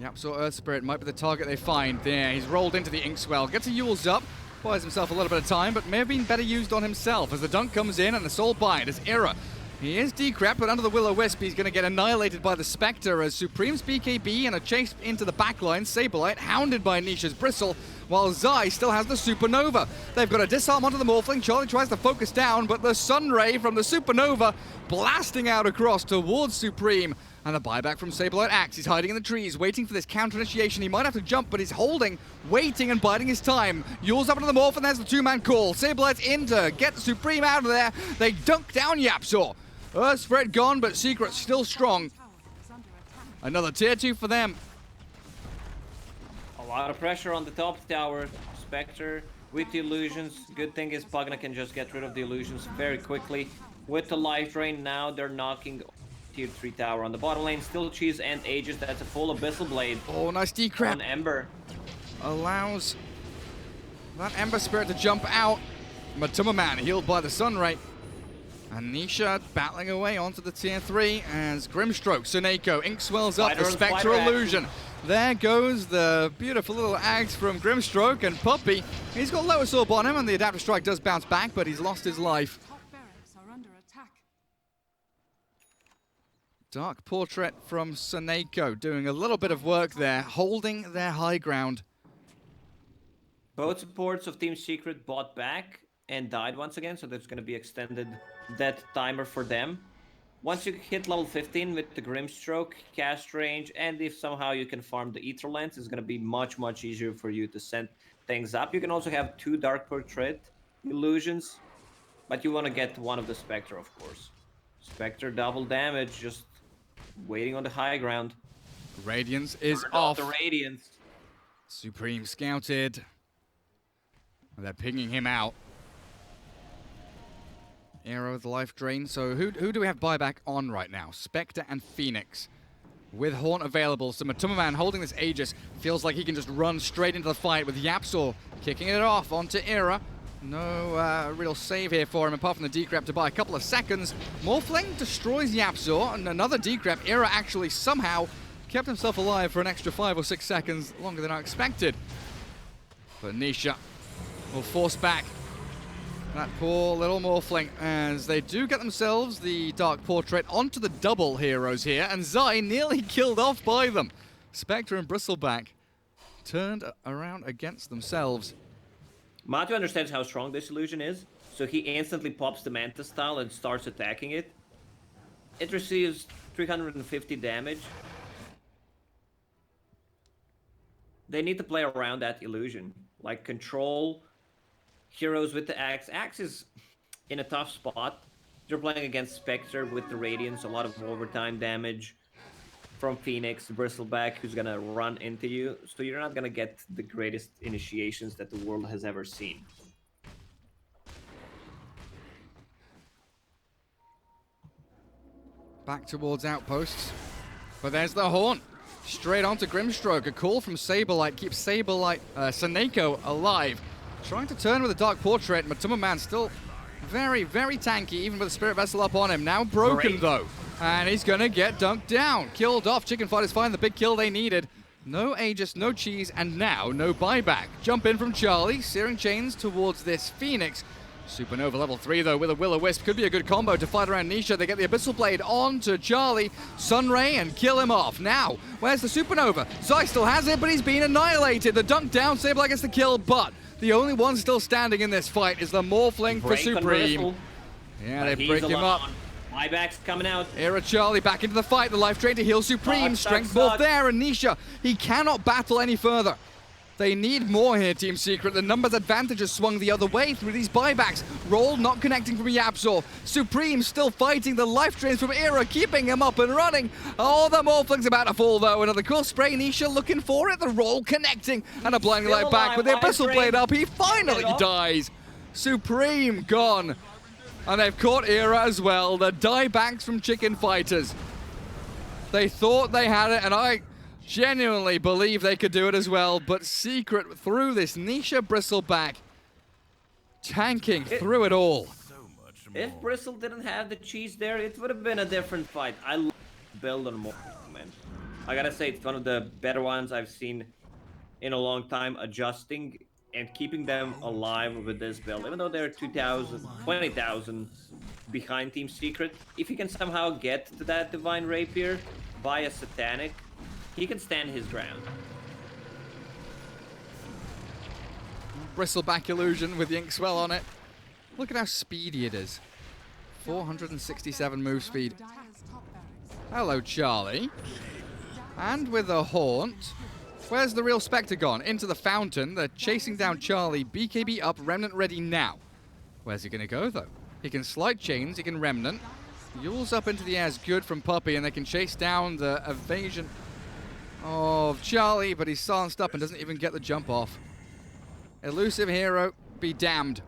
Yapzor Earth Spirit might be the target they find. There, he's rolled into the Inkswell. Gets a Yule's up. Buys himself a little bit of time, but may have been better used on himself as the dunk comes in and the Soul Bind as Ira. He is decrep, but under the Will-O-Wisp, he's going to get annihilated by the Spectre as Supreme's BKB and a chase into the backline. Saberlight hounded by Nisha's Bristle, while Zai still has the Supernova. They've got a disarm onto the Morphling. Charlie tries to focus down, but the Sunray from the Supernova blasting out across towards Supreme. And the buyback from Saberlight Axe. He's hiding in the trees, waiting for this counter initiation. He might have to jump, but he's holding, waiting and biding his time. Yule's up into the Morph, and there's the two-man call. Saberlight's in to get the Supreme out of there. They dunk down Yapzor. Earth Spread gone, but Secret still strong. Another tier 2 for them. A lot of pressure on the top tower. Spectre with the illusions. Good thing is Pugna can just get rid of the illusions very quickly. With the life drain now, they're knocking tier 3 tower on the bottom lane. Still Cheese and Aegis. That's a full Abyssal Blade. Oh, nice decrep. On Ember. Allows that Ember Spirit to jump out. Matuma Man healed by the Sunray. And Nisha battling away onto the tier 3 as Grimstroke, Seneko, Inkswell's up, the Spectre Illusion. There goes the beautiful little Axe from Grimstroke and Puppy. He's got Lower Orb on him and the Adaptive Strike does bounce back, but he's lost his life. Dark Portrait from Seneko doing a little bit of work there, holding their high ground. Both supports of Team Secret bought back and died once again, so there's going to be extended death timer for them. Once you hit level 15 with the Grimstroke, cast range, and if somehow you can farm the Ether Lens, it's going to be much, much easier for you to set things up. You can also have 2 Dark Portrait illusions, but you want to get one of the Spectre, of course. Spectre double damage, just waiting on the high ground. Radiance is off. The Radiance. Supreme scouted. They're pinging him out. Arrow with life drain. So who do we have buyback on right now? Spectre and Phoenix. With Haunt available. So Matuma Man holding this Aegis feels like he can just run straight into the fight with Yapzor kicking it off onto Ira. No real save here for him apart from the decrep to buy a couple of seconds. Morphling destroys Yapzor and another decrep. Ira actually somehow kept himself alive for an extra 5 or 6 seconds longer than I expected. But Nisha will force back that poor little Morphling as they do get themselves the Dark Portrait onto the double heroes here, and Zai nearly killed off by them. Spectre and Bristleback turned around against themselves. Matthew understands how strong this illusion is, so he instantly pops the Manta style and starts attacking it. It receives 350 damage. They need to play around that illusion, like control heroes with the Axe. Axe is in a tough spot. You're playing against Spectre with the Radiance, a lot of overtime damage from Phoenix, Bristleback, who's gonna run into you. So you're not gonna get the greatest initiations that the world has ever seen. Back towards outposts. But there's the Haunt. Straight onto Grimstroke. A call from Saberlight keeps Seneko alive. Trying to turn with a Dark Portrait. Matuma Man still very, very tanky, even with the Spirit Vessel up on him. Now broken, though. And he's going to get dunked down. Killed off. Chicken Fighters find the big kill they needed. No Aegis, no cheese, and now no buyback. Jump in from Charlie, searing chains towards this Phoenix. Supernova level 3 though with a Will-O-Wisp could be a good combo to fight around Nisha. They get the Abyssal Blade onto Charlie, Sunray, and kill him off. Now, where's the Supernova? Zai still has it, but he's been annihilated. The dunk down, Sableye gets the kill, but the only one still standing in this fight is the Morphling for Supreme. Yeah, they break him up. Buyback's coming out. Era Charlie back into the fight. The life drain to heal Supreme. Strength both there, and Nisha, he cannot battle any further. They need more here, Team Secret. The numbers advantage has swung the other way through these buybacks. Roll not connecting from Yapzor. Supreme still fighting the life drains from Era, keeping him up and running. Oh, the Morphling's about to fall though. Another cool spray. Nisha looking for it. The roll connecting. And a blinding light back with the Abyssal Blade up. He finally dies. Supreme gone. And they've caught Era as well. The diebacks from Chicken Fighters. They thought they had it, and I genuinely believe they could do it as well, but Secret through this Nisha Bristleback, tanking through it all. If Bristle didn't have the cheese there, it would have been a different fight. I love build on more, man. I gotta say, it's one of the better ones I've seen in a long time, adjusting and keeping them alive with this build. Even though they're 20,000 behind Team Secret, if you can somehow get to that Divine Rapier by a Satanic, he can stand his ground. Bristleback illusion with the Inkswell on it. Look at how speedy it is. 467 move speed. Hello, Charlie. And with a Haunt. Where's the real Spectre gone? Into the fountain. They're chasing down Charlie. BKB up, Remnant ready now. Where's he going to go, though? He can slide chains, he can Remnant. Yule's up into the air is good from Puppey, and they can chase down the evasion of Charlie, but he's silenced up and doesn't even get the jump off. Elusive hero, be damned.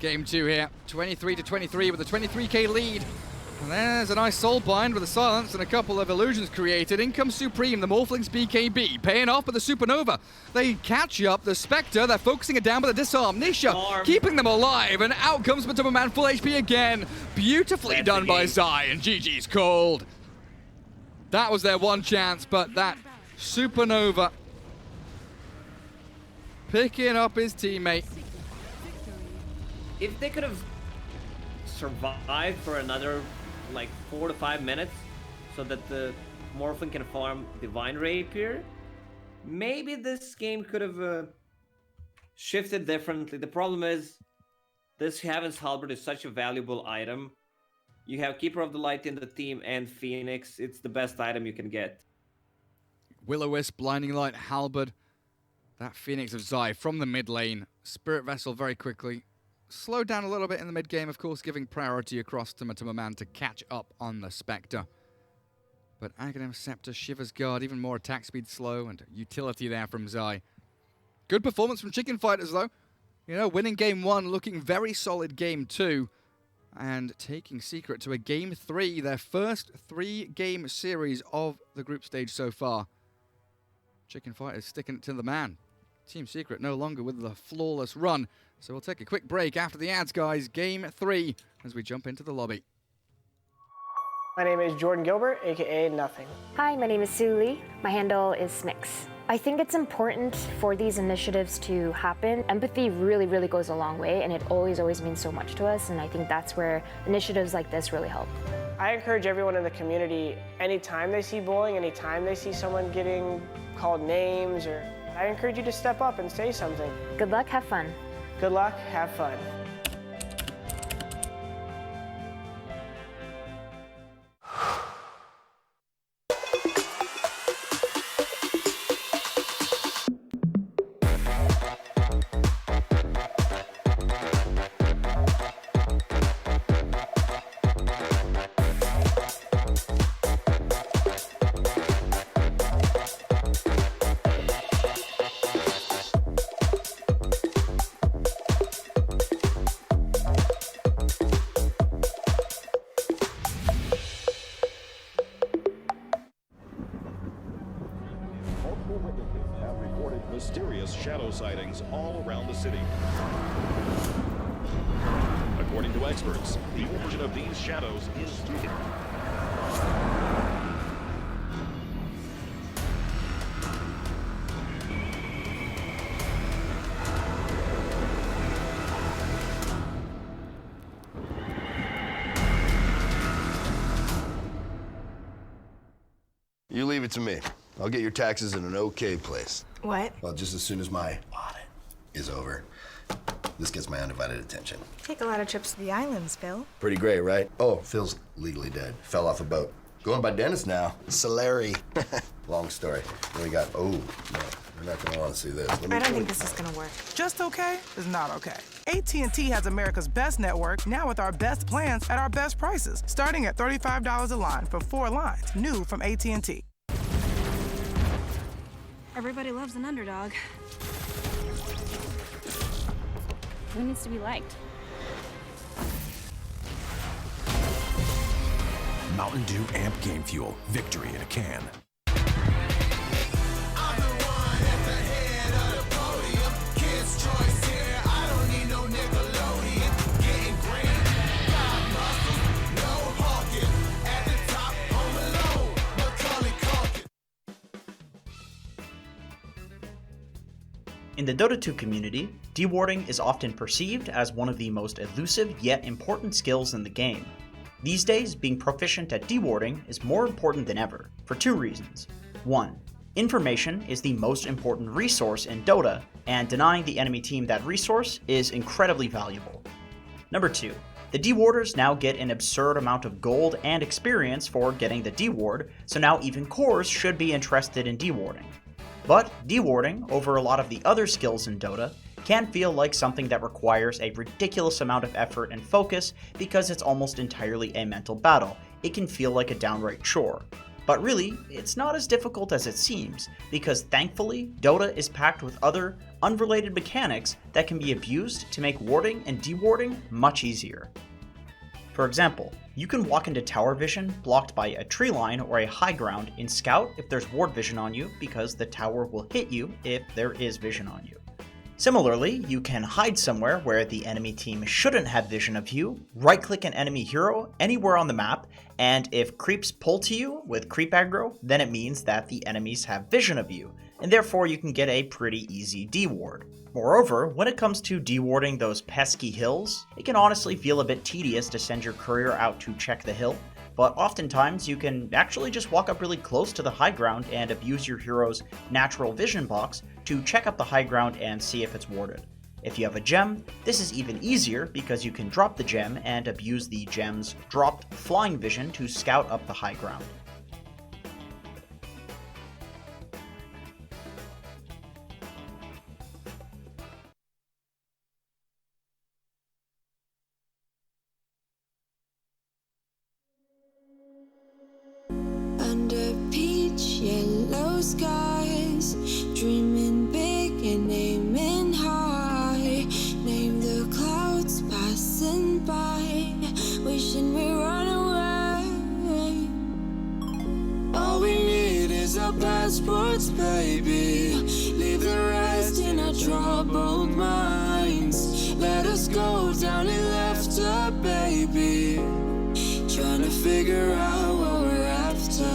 Game 2 here, 23-23 with a 23k lead. And there's a nice soul bind with a silence and a couple of illusions created. In comes Supreme, the Morphling's BKB, paying off with the Supernova. They catch up the Spectre, they're focusing it down with a disarm. Nisha keeping them alive, and out comes Matuma Man full HP again. Beautifully done by Zai, and GG's called. That was their one chance, but that Supernova picking up his teammate. If they could have survived for another like 4 to 5 minutes so that the Morphling can farm Divine Rapier, maybe this game could have shifted differently. The problem is this Heaven's Halberd is such a valuable item. You have Keeper of the Light in the team and Phoenix. It's the best item you can get. Will-O-Wisp, Blinding Light, Halberd. That Phoenix of Zai from the mid lane. Spirit Vessel very quickly. Slowed down a little bit in the mid game, of course, giving priority across to Matuma Man to catch up on the Spectre. But Aghanim Scepter, Shiver's Guard, even more attack speed slow and utility there from Zai. Good performance from Chicken Fighters, though. You know, winning game 1, looking very solid game 2. And taking Secret to a game 3, their first 3-game series of the group stage so far. Chicken Fighters sticking it to the man. Team Secret no longer with the flawless run. So we'll take a quick break after the ads, guys. Game 3 as we jump into the lobby. My name is Jordan Gilbert, aka Nothing. Hi, my name is Sue Lee. My handle is Smix. I think it's important for these initiatives to happen. Empathy really, really goes a long way, and it always means so much to us, and I think that's where initiatives like this really help. I encourage everyone in the community, anytime they see bullying, anytime they see someone getting called names, I encourage you to step up and say something. Good luck, have fun. Good luck, have fun. Mysterious shadow sightings all around the city. According to experts, the origin of these shadows is leave it to me. I'll get your taxes in an okay place. What? Well, just as soon as my audit is over, this gets my undivided attention. Take a lot of trips to the islands, Phil. Pretty great, right? Oh, Phil's legally dead. Fell off a boat. Going by Dennis now. Solari. Long story. Then we got, oh, no, you're not gonna want to see this. I don't think this is gonna work. Just okay is not okay. AT&T has America's best network, now with our best plans at our best prices, starting at $35 a line for 4 lines, new from AT&T. Everybody loves an underdog. Who needs to be liked? Mountain Dew Amp Game Fuel. Victory in a can. In the Dota 2 community, dewarding is often perceived as one of the most elusive yet important skills in the game. These days, being proficient at dewarding is more important than ever, for 2 reasons. 1. Information is the most important resource in Dota, and denying the enemy team that resource is incredibly valuable. Number 2. The dewarders now get an absurd amount of gold and experience for getting the deward, so now even cores should be interested in dewarding. But dewarding, over a lot of the other skills in Dota, can feel like something that requires a ridiculous amount of effort and focus because it's almost entirely a mental battle. It can feel like a downright chore. But really, it's not as difficult as it seems, because thankfully, Dota is packed with other, unrelated mechanics that can be abused to make warding and dewarding much easier. For example, you can walk into tower vision blocked by a tree line or a high ground in Scout if there's ward vision on you, because the tower will hit you if there is vision on you. Similarly, you can hide somewhere where the enemy team shouldn't have vision of you, right-click an enemy hero anywhere on the map, and if creeps pull to you with creep aggro, then it means that the enemies have vision of you, and therefore you can get a pretty easy deward. Moreover, when it comes to dewarding those pesky hills, it can honestly feel a bit tedious to send your courier out to check the hill, but oftentimes you can actually just walk up really close to the high ground and abuse your hero's natural vision box to check up the high ground and see if it's warded. If you have a gem, this is even easier because you can drop the gem and abuse the gem's dropped flying vision to scout up the high ground. Under peach yellow skies, dreaming big and aiming high. Name the clouds passing by, wishing we run away. All we need is our passports, baby. Leave the rest in our troubled minds. Let us go down in laughter, baby. Trying to figure out what we're after.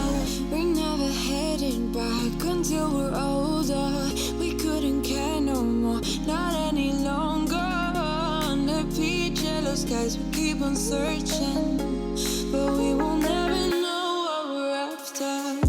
We're never heading back until we're older. We couldn't care no more, not any longer. Under peach yellow skies, we keep on searching, but we will never know what we're after.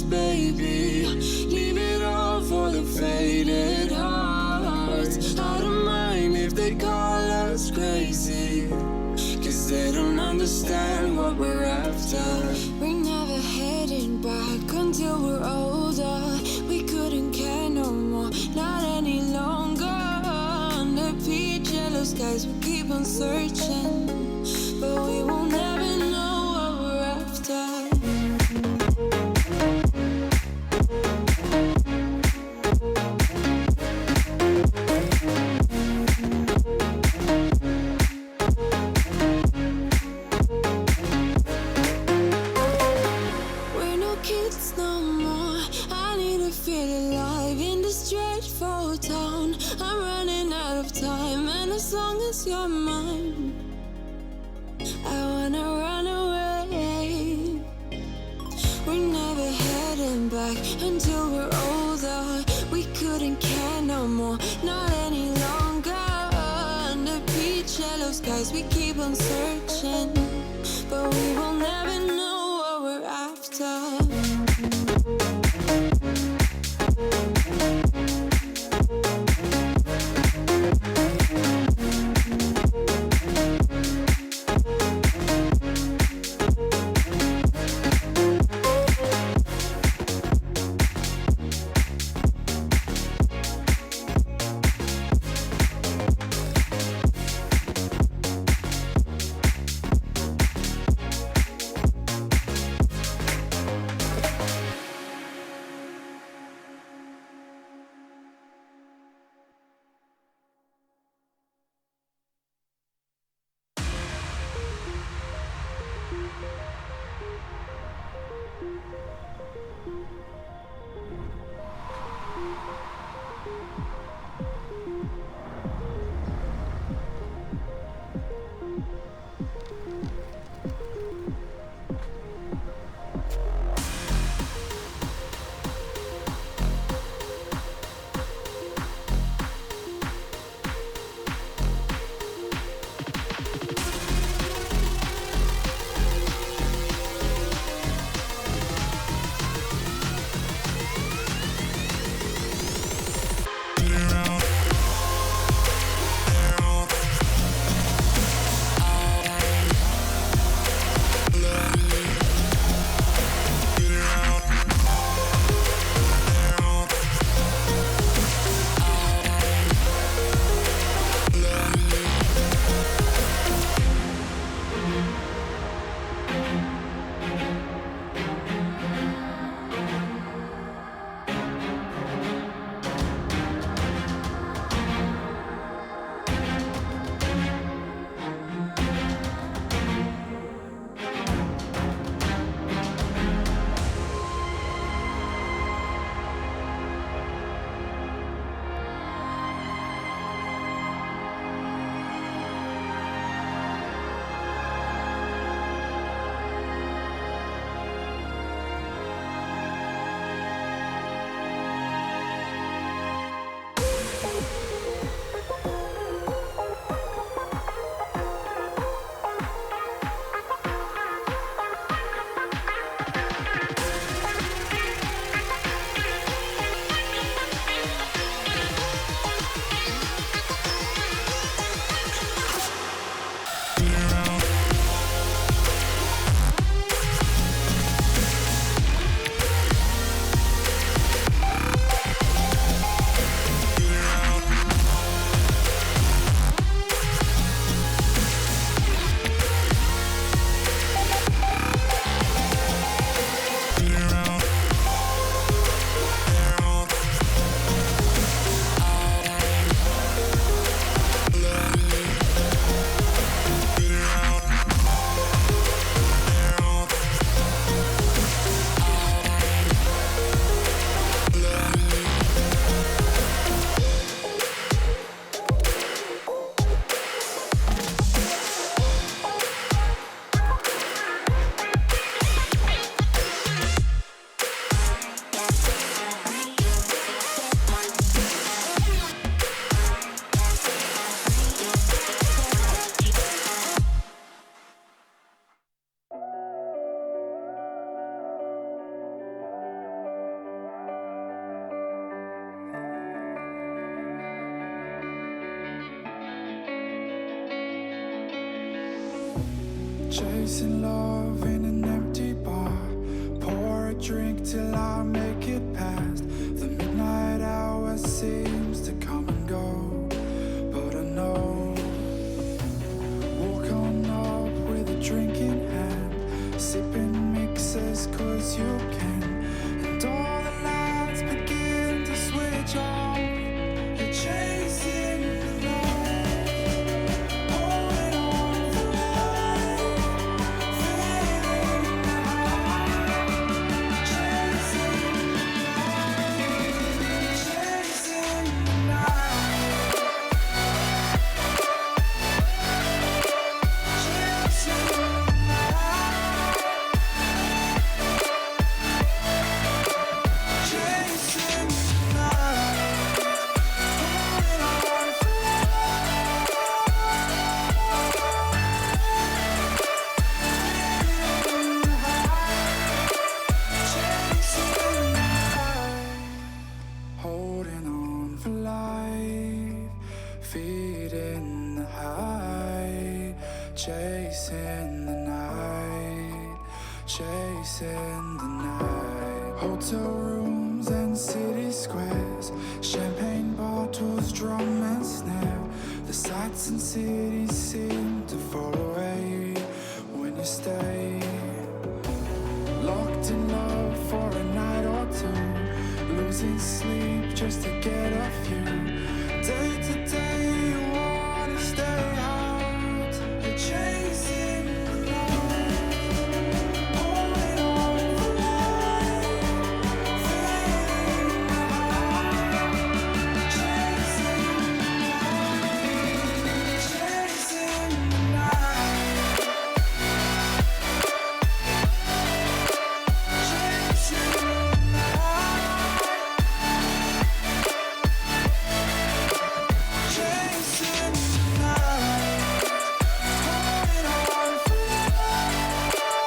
Baby, leave it all for the faded hearts. I don't mind if they call us crazy, 'cause they don't understand what we're after. We're never heading back until we're older. We couldn't care no more, not any longer. Under peach yellow skies, we keep on searching, but we will never know what we're after. it alive in this dreadful town. I'm running out of time, and as long as you're mine, I wanna run away. We're never heading back until we're older. We couldn't care no more, not any longer. Under peach yellow skies, we keep on searching, but we will never know what we're after. Chasing love in an empty bar. Pour a drink till I make it past. The midnight hour seems to come and go, but I know. Walk on up with a drink in hand, sipping mixes cause you can. And all the lights begin to switch off. You're chasing the light, holding on for life, fading out, chasing the light. chasing the night. Hotel rooms and city squares, champagne bottles, drum and snare. The sights and cities seem to fall away when you stay. Locked in love for a night or two, losing sleep just to get off you. Day to day you wanna stay out, you're chasing the night, holding on for life, feeling the high, chasing the night, chasing the night,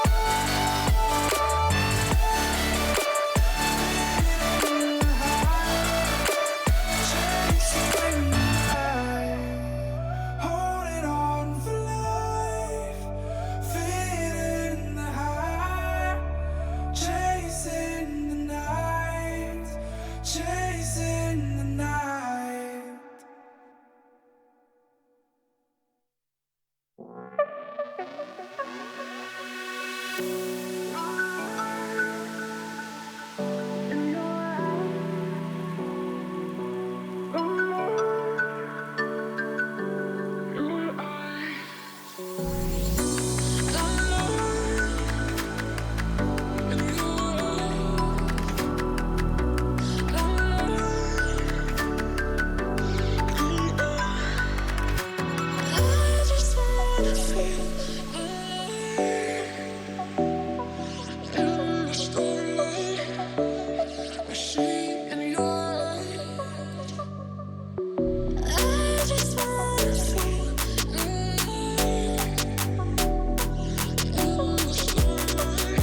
chasing the night, chasing the night, holding on for life, feeling the high, chasing the night, chasing the night. I just wanna feel in the starlight, I see in your eyes. I just wanna feel in the starlight.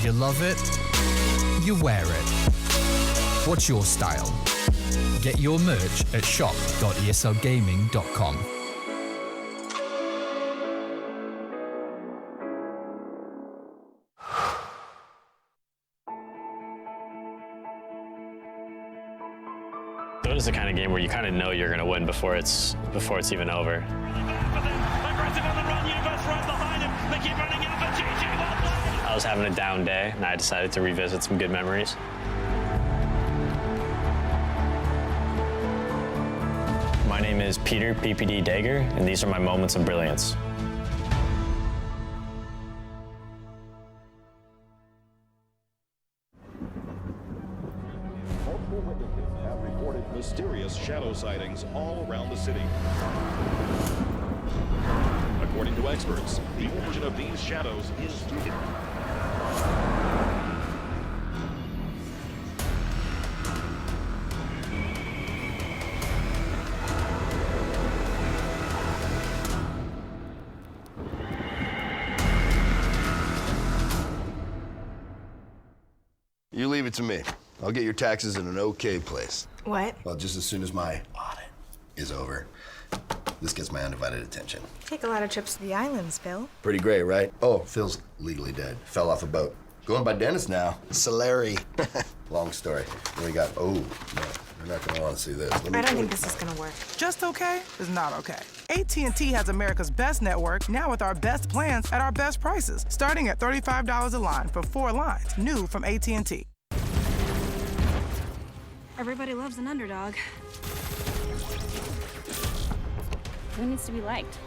You love it, you wear it. What's your style? Get your merch at shop.eslgaming.com. Dota's the kind of game where you kind of know you're going to win before it's even over. Aggressive on the run, Universe right behind him. They keep running out, but GG, well played. I was having a down day, and I decided to revisit some good memories. My name is Peter PPD Dager, and these are my moments of brilliance. Multiple witnesses have reported mysterious shadow sightings all around the city. According to experts, the origin of these shadows is You leave it to me. I'll get your taxes in an okay place. What? Well, just as soon as my audit is over, this gets my undivided attention. Take a lot of trips to the islands, Phil. Pretty great, right? Oh, Phil's legally dead. Fell off a boat. Going by Dennis now. Solari. Long story. Then we got, oh, no, you're not gonna wanna see this. I don't think this is gonna work. Just okay is not okay. AT&T has America's best network, now with our best plans at our best prices, starting at $35 a line for 4 lines, new from AT&T. Everybody loves an underdog. Who needs to be liked?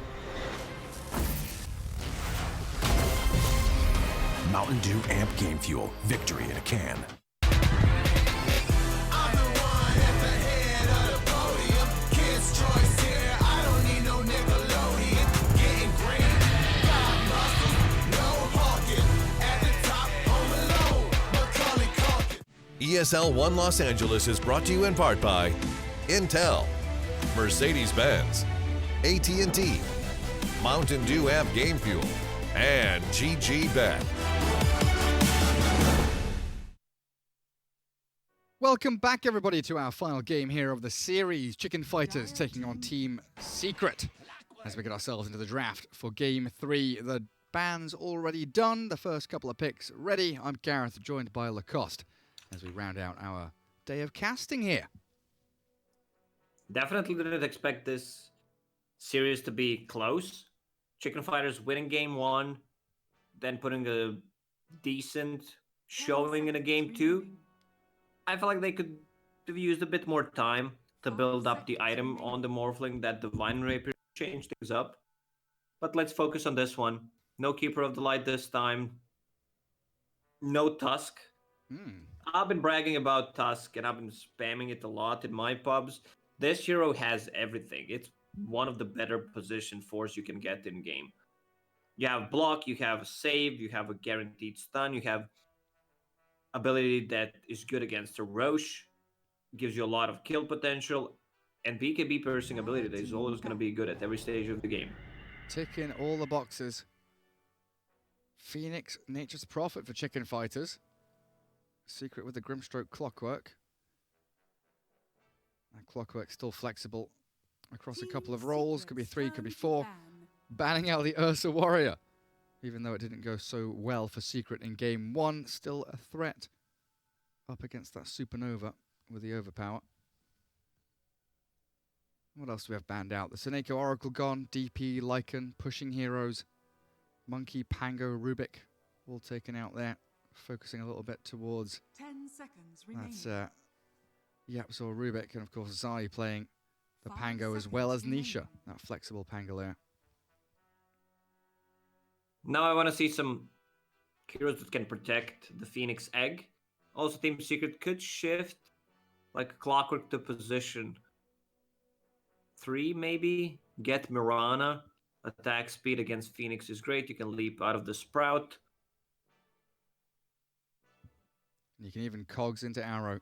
Mountain Dew Amp Game Fuel. Victory in a can. ESL 1 Los Angeles is brought to you in part by Intel, Mercedes-Benz, AT&T, Mountain Dew Amp Game Fuel, and GG Bet. Welcome back, everybody, to our final game here of the series. Chicken Fighters taking on Team Secret as we get ourselves into the draft for Game 3. The band's already done, the first couple of picks ready. I'm Gareth, joined by Lacoste, as we round out our day of casting here. Definitely didn't expect this series to be close. Chicken Fighters winning Game 1, then putting a decent showing in a Game 2. I feel like they could have used a bit more time to build up the item on the Morphling, that Divine Rapier, change things up. But let's focus on this one. No Keeper of the Light this time. No Tusk. I've been bragging about Tusk, and I've been spamming it a lot in my pubs. This hero has everything. It's one of the better position fours you can get in game. You have block, you have save, you have a guaranteed stun, you have ability that is good against a Roche, gives you a lot of kill potential, and BKB piercing ability that is always going to be good at every stage of the game. Ticking all the boxes. Phoenix, Nature's Prophet for Chicken Fighters. Secret with the Grimstroke Clockwork. And Clockwork still flexible across a couple of roles. Could be 3, could be 4. Banning out the Ursa Warrior. Even though it didn't go so well for Secret in Game 1, still a threat up against that Supernova with the overpower. What else do we have banned out? The Seneko Oracle gone, DP, Lycan, pushing heroes, Monkey, Pango, Rubik, all taken out there. Focusing a little bit towards 10 seconds remaining. That's Yapzor Rubik, and of course Zai playing the Pango as well as Nisha, that flexible Pango there. Now I want to see some heroes that can protect the Phoenix Egg. Also, Team Secret could shift like Clockwork to position 3 maybe. Get Mirana. Attack speed against Phoenix is great. You can leap out of the Sprout. You can even Cogs into Arrow.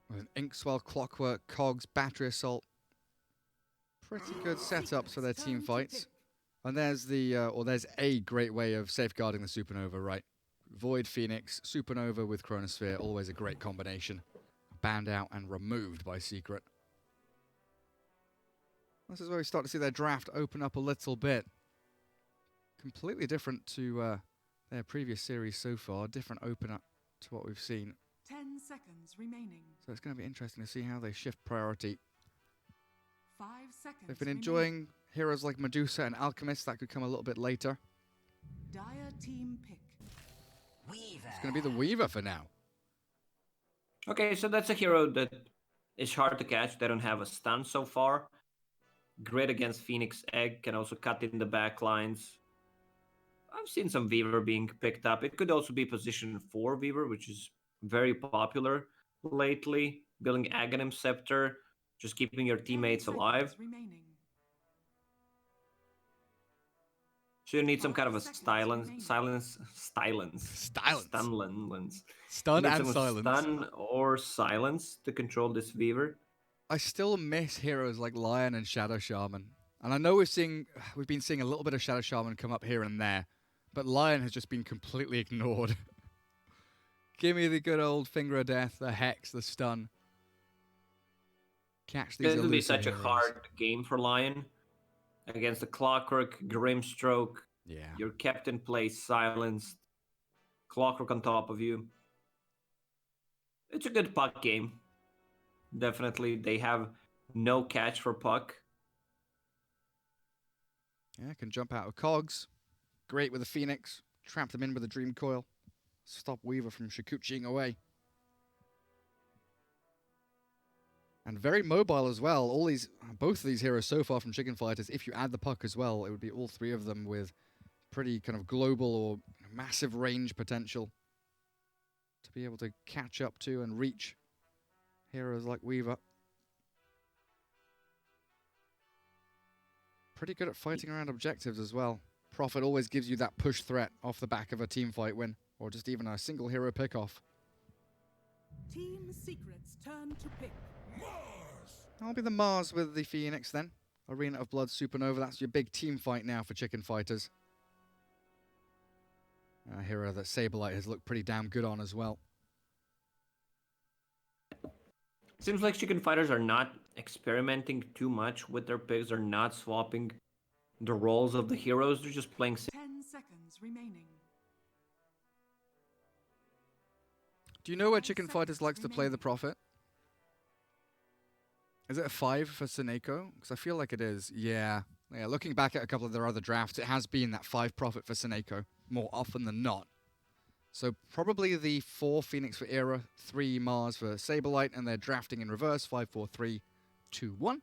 With an Inkswell, Clockwork, Cogs, Battery Assault. Pretty good setups for their team fights. And there's there's a great way of safeguarding the Supernova, right? Void Phoenix, Supernova with Chronosphere, always a great combination. Banned out and removed by Secret. This is where we start to see their draft open up a little bit. Completely different to their previous series so far. Different opener to what we've seen. 10 seconds remaining. So it's going to be interesting to see how they shift priority. 5 seconds. They've been enjoying heroes like Medusa and Alchemist. That could come a little bit later. Dire team pick. Weaver. It's going to be the Weaver for now. Okay, so that's a hero that is hard to catch. They don't have a stun so far. Great against Phoenix Egg. Can also cut in the back lines. I've seen some Weaver being picked up. It could also be position 4 Weaver, which is very popular lately. Building Aghanim Scepter. Just keeping your teammates alive. So you need some kind of a stun and silence. Stun or silence to control this Weaver. I still miss heroes like Lion and Shadow Shaman. And I know we've been seeing a little bit of Shadow Shaman come up here and there, but Lion has just been completely ignored. Give me the good old Finger of Death, the Hex, the Stun. Catch these. This will be such heroes. a hard game for Lion. Against the Clockwork, Grimstroke. Yeah. You're kept in place, silenced. Clockwork on top of you. It's a good puck game. Definitely, they have no catch for puck. Yeah, can jump out of Cogs. Great with the Phoenix. Trap them in with a Dream Coil. Stop Weaver from Shikuchiing away. And very mobile as well. Both of these heroes so far from Chicken Fighters, if you add the puck as well, it would be all 3 of them with pretty kind of global or massive range potential to be able to catch up to and reach heroes like Weaver. Pretty good at fighting around objectives as well. Prophet always gives you that push threat off the back of a team fight win, or just even a single hero pick-off. Team Secret's turn to pick. I'll be the Mars with the Phoenix then. Arena of Blood Supernova, that's your big team fight now for Chicken Fighters. A hero that Saberlight has looked pretty damn good on as well. Seems like Chicken Fighters are not experimenting too much with their picks. They're not swapping the roles of the heroes. They're just playing. 10 seconds remaining. Do you know where Chicken Fighters likes to play the Prophet? Is it a 5 for Seneko? Because I feel like it is. Yeah. Looking back at a couple of their other drafts, it has been that 5 Prophet for Seneko more often than not. So probably the 4 Phoenix for Era, 3 Mars for Saberlight, and they're drafting in reverse, 5, 4, 3, 2, 1.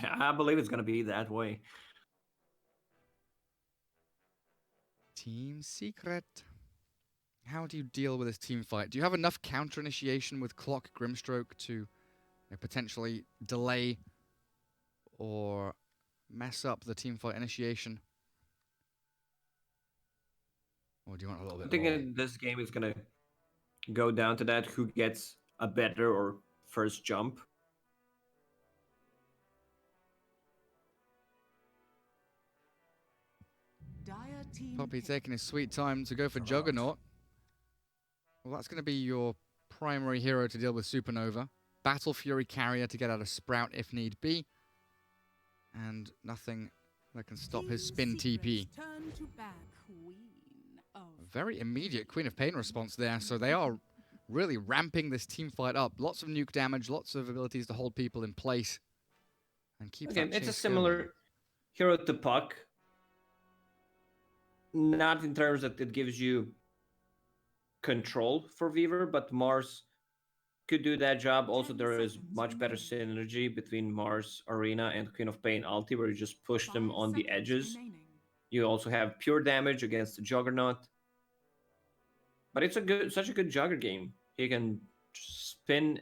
I believe it's going to be that way. Team Secret. How do you deal with this team fight? Do you have enough counter initiation with Clock Grimstroke to potentially delay or mess up the team fight initiation? Or do you want a little bit I think more? in this game is going to go down to that, who gets a better or first jump. Poppy taking his sweet time to go for Juggernaut. Well, that's going to be your primary hero to deal with Supernova. Battle Fury Carrier to get out of Sprout if need be. And nothing that can stop his spin TP. Turn to back, Queen of... A very immediate Queen of Pain response there, so they are really ramping this team fight up. Lots of nuke damage, lots of abilities to hold people in place. And keep that It's a chase similar going. hero to Puck. Not in terms that it gives you control for Weaver, but Mars could do that job. Also, there is much better synergy between Mars Arena and Queen of Pain ulti, where you just push them on the edges. You also have pure damage against the Juggernaut. But it's such a good Jugger game. He can spin,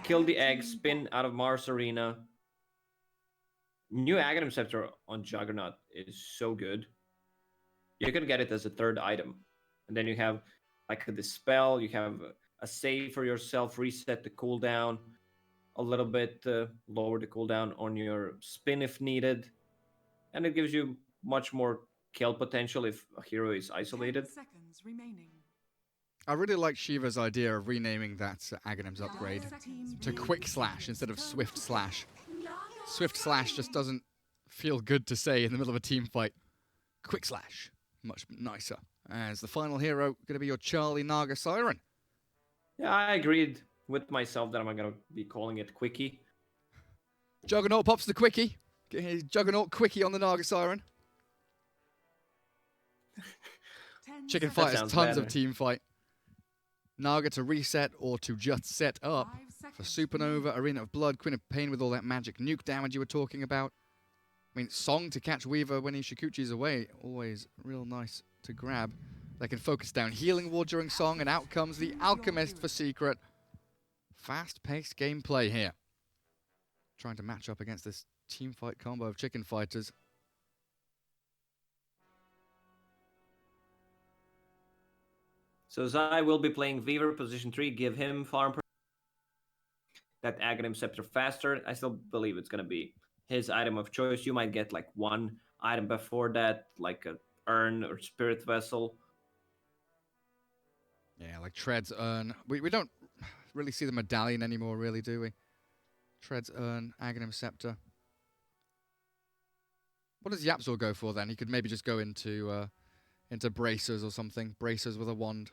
kill the egg, spin out of Mars Arena. New Aghanim Scepter on Juggernaut is so good. You can get it as a third item. And then you have like a Dispel, you have a save for yourself, reset the cooldown a little bit, lower the cooldown on your spin if needed. And it gives you much more kill potential if a hero is isolated. 10 seconds remaining. I really like Shiva's idea of renaming that Aghanim's upgrade to Quick Slash instead of Swift Slash. Swift Slash just doesn't feel good to say in the middle of a team fight. Quick Slash. Much nicer. As the final hero, going to be your Charlie Naga Siren. Yeah, I agreed with myself that I'm going to be calling it Quickie. Juggernaut pops the Quickie. Get his Juggernaut Quickie on the Naga Siren. Chicken Fight has tons of team fight. Naga to reset or to just set up for Supernova, Arena of Blood, Queen of Pain with all that magic nuke damage you were talking about. I mean, Song to catch Weaver when Ishikuchi's away, always real nice to grab. They can focus down Healing Ward during Song, and out comes the Alchemist for Secret. Fast-paced gameplay here. Trying to match up against this team fight combo of Chicken Fighters. So Zai will be playing Weaver, position 3, give him farm that Aghanim Scepter faster. I still believe it's going to be his item of choice. You might get like one item before that, like a Urn or Spirit Vessel. Yeah, like Tread's Urn. We don't really see the medallion anymore, really, do we? Tread's Urn, Aghanim Scepter. What does Yapzor go for then? He could maybe just go into Bracers or something. Bracers with a wand.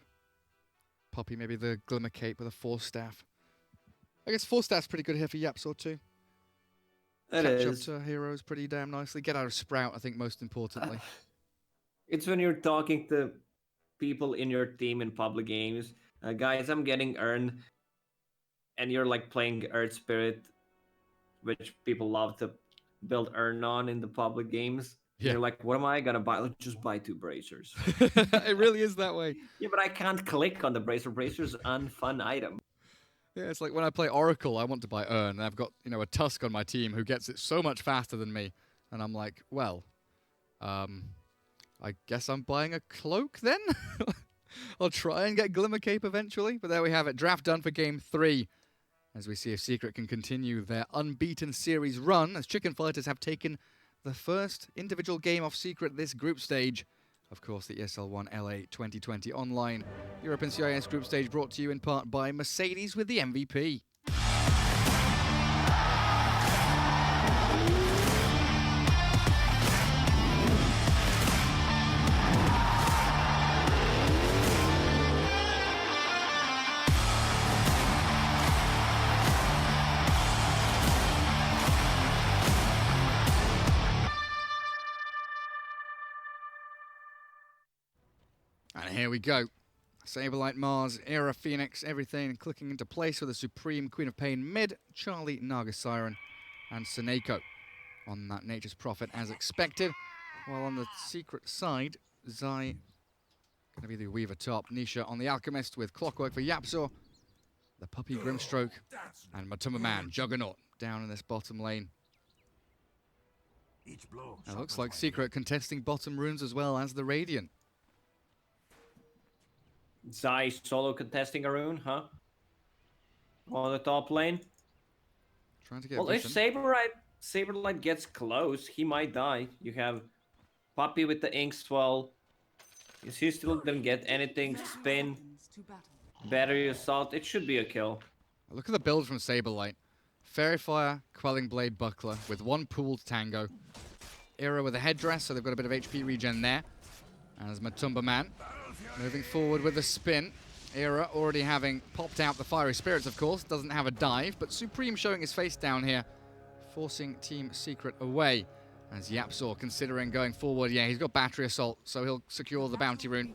Poppy, maybe the Glimmer Cape with a Force Staff. I guess Force Staff's pretty good here for Yapzor too. Catch up to heroes pretty damn nicely. Get out of Sprout, I think, most importantly. It's when you're talking to people in your team in public games. Guys, I'm getting Urn. And you're like playing Earth Spirit, which people love to build Urn on in the public games. Yeah. You're like, what am I going to buy? Let's just buy 2 Bracers. It really is that way. Yeah, but I can't click on the Bracer. Bracer's an unfun item. Yeah, it's like when I play Oracle, I want to buy Urn, and I've got, a Tusk on my team who gets it so much faster than me. And I'm like, well, I guess I'm buying a Cloak then? I'll try and get Glimmer Cape eventually. But there we have it. Draft done for Game 3. As we see if Secret can continue their unbeaten series run, as Chicken Fighters have taken the first individual game off Secret this group stage. Of course, the ESL 1 LA 2020 Online Europe and CIS group stage brought to you in part by Mercedes with the MVP. And here we go. Saberlight, Mars, Era, Phoenix, everything clicking into place with the Supreme Queen of Pain mid, Charlie, Naga Siren, and Seneko on that Nature's Prophet as expected. While on the Secret side, Zai going to be the Weaver top, Nisha on the Alchemist with Clockwork for Yapzor, the Puppy Grimstroke, and Matumba Man, Juggernaut, down in this bottom lane. It looks like Secret contesting bottom runes as well as the Radiant. Zai solo contesting a rune, huh? On the top lane. Trying to get well, if Saberlight gets close, he might die. You have Puppy with the Ink Swell. If he still didn't get anything, spin, battery assault, it should be a kill. Look at the build from Saberlight. Fairy Fire, Quelling Blade, Buckler with one pooled Tango. Era with a headdress, so they've got a bit of HP regen there. As Matumba Man moving forward with a spin. Era already having popped out the Fiery Spirits, of course. Doesn't have a dive, but Supreme showing his face down here, forcing Team Secret away. As Yapzor considering going forward. Yeah, he's got Battery Assault, so he'll secure the Bounty Rune.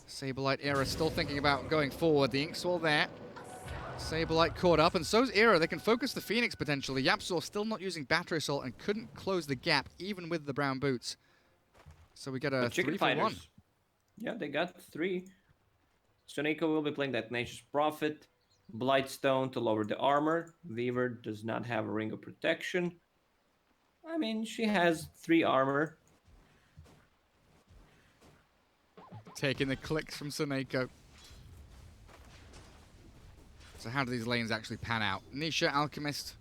Saberlight, Era still thinking about going forward. The Inkswell there. Saberlight caught up, and so's Era. They can focus the Phoenix potentially. Yapzor still not using Battery Assault and couldn't close the gap, even with the brown boots. So we get a 3-for-1. Yeah, they got 3. Seneko will be playing that Nature's Prophet. Blightstone to lower the armor. Weaver does not have a Ring of Protection. I mean, she has 3 armor. Taking the clicks from Seneko. So how do these lanes actually pan out? Nisha, Alchemist,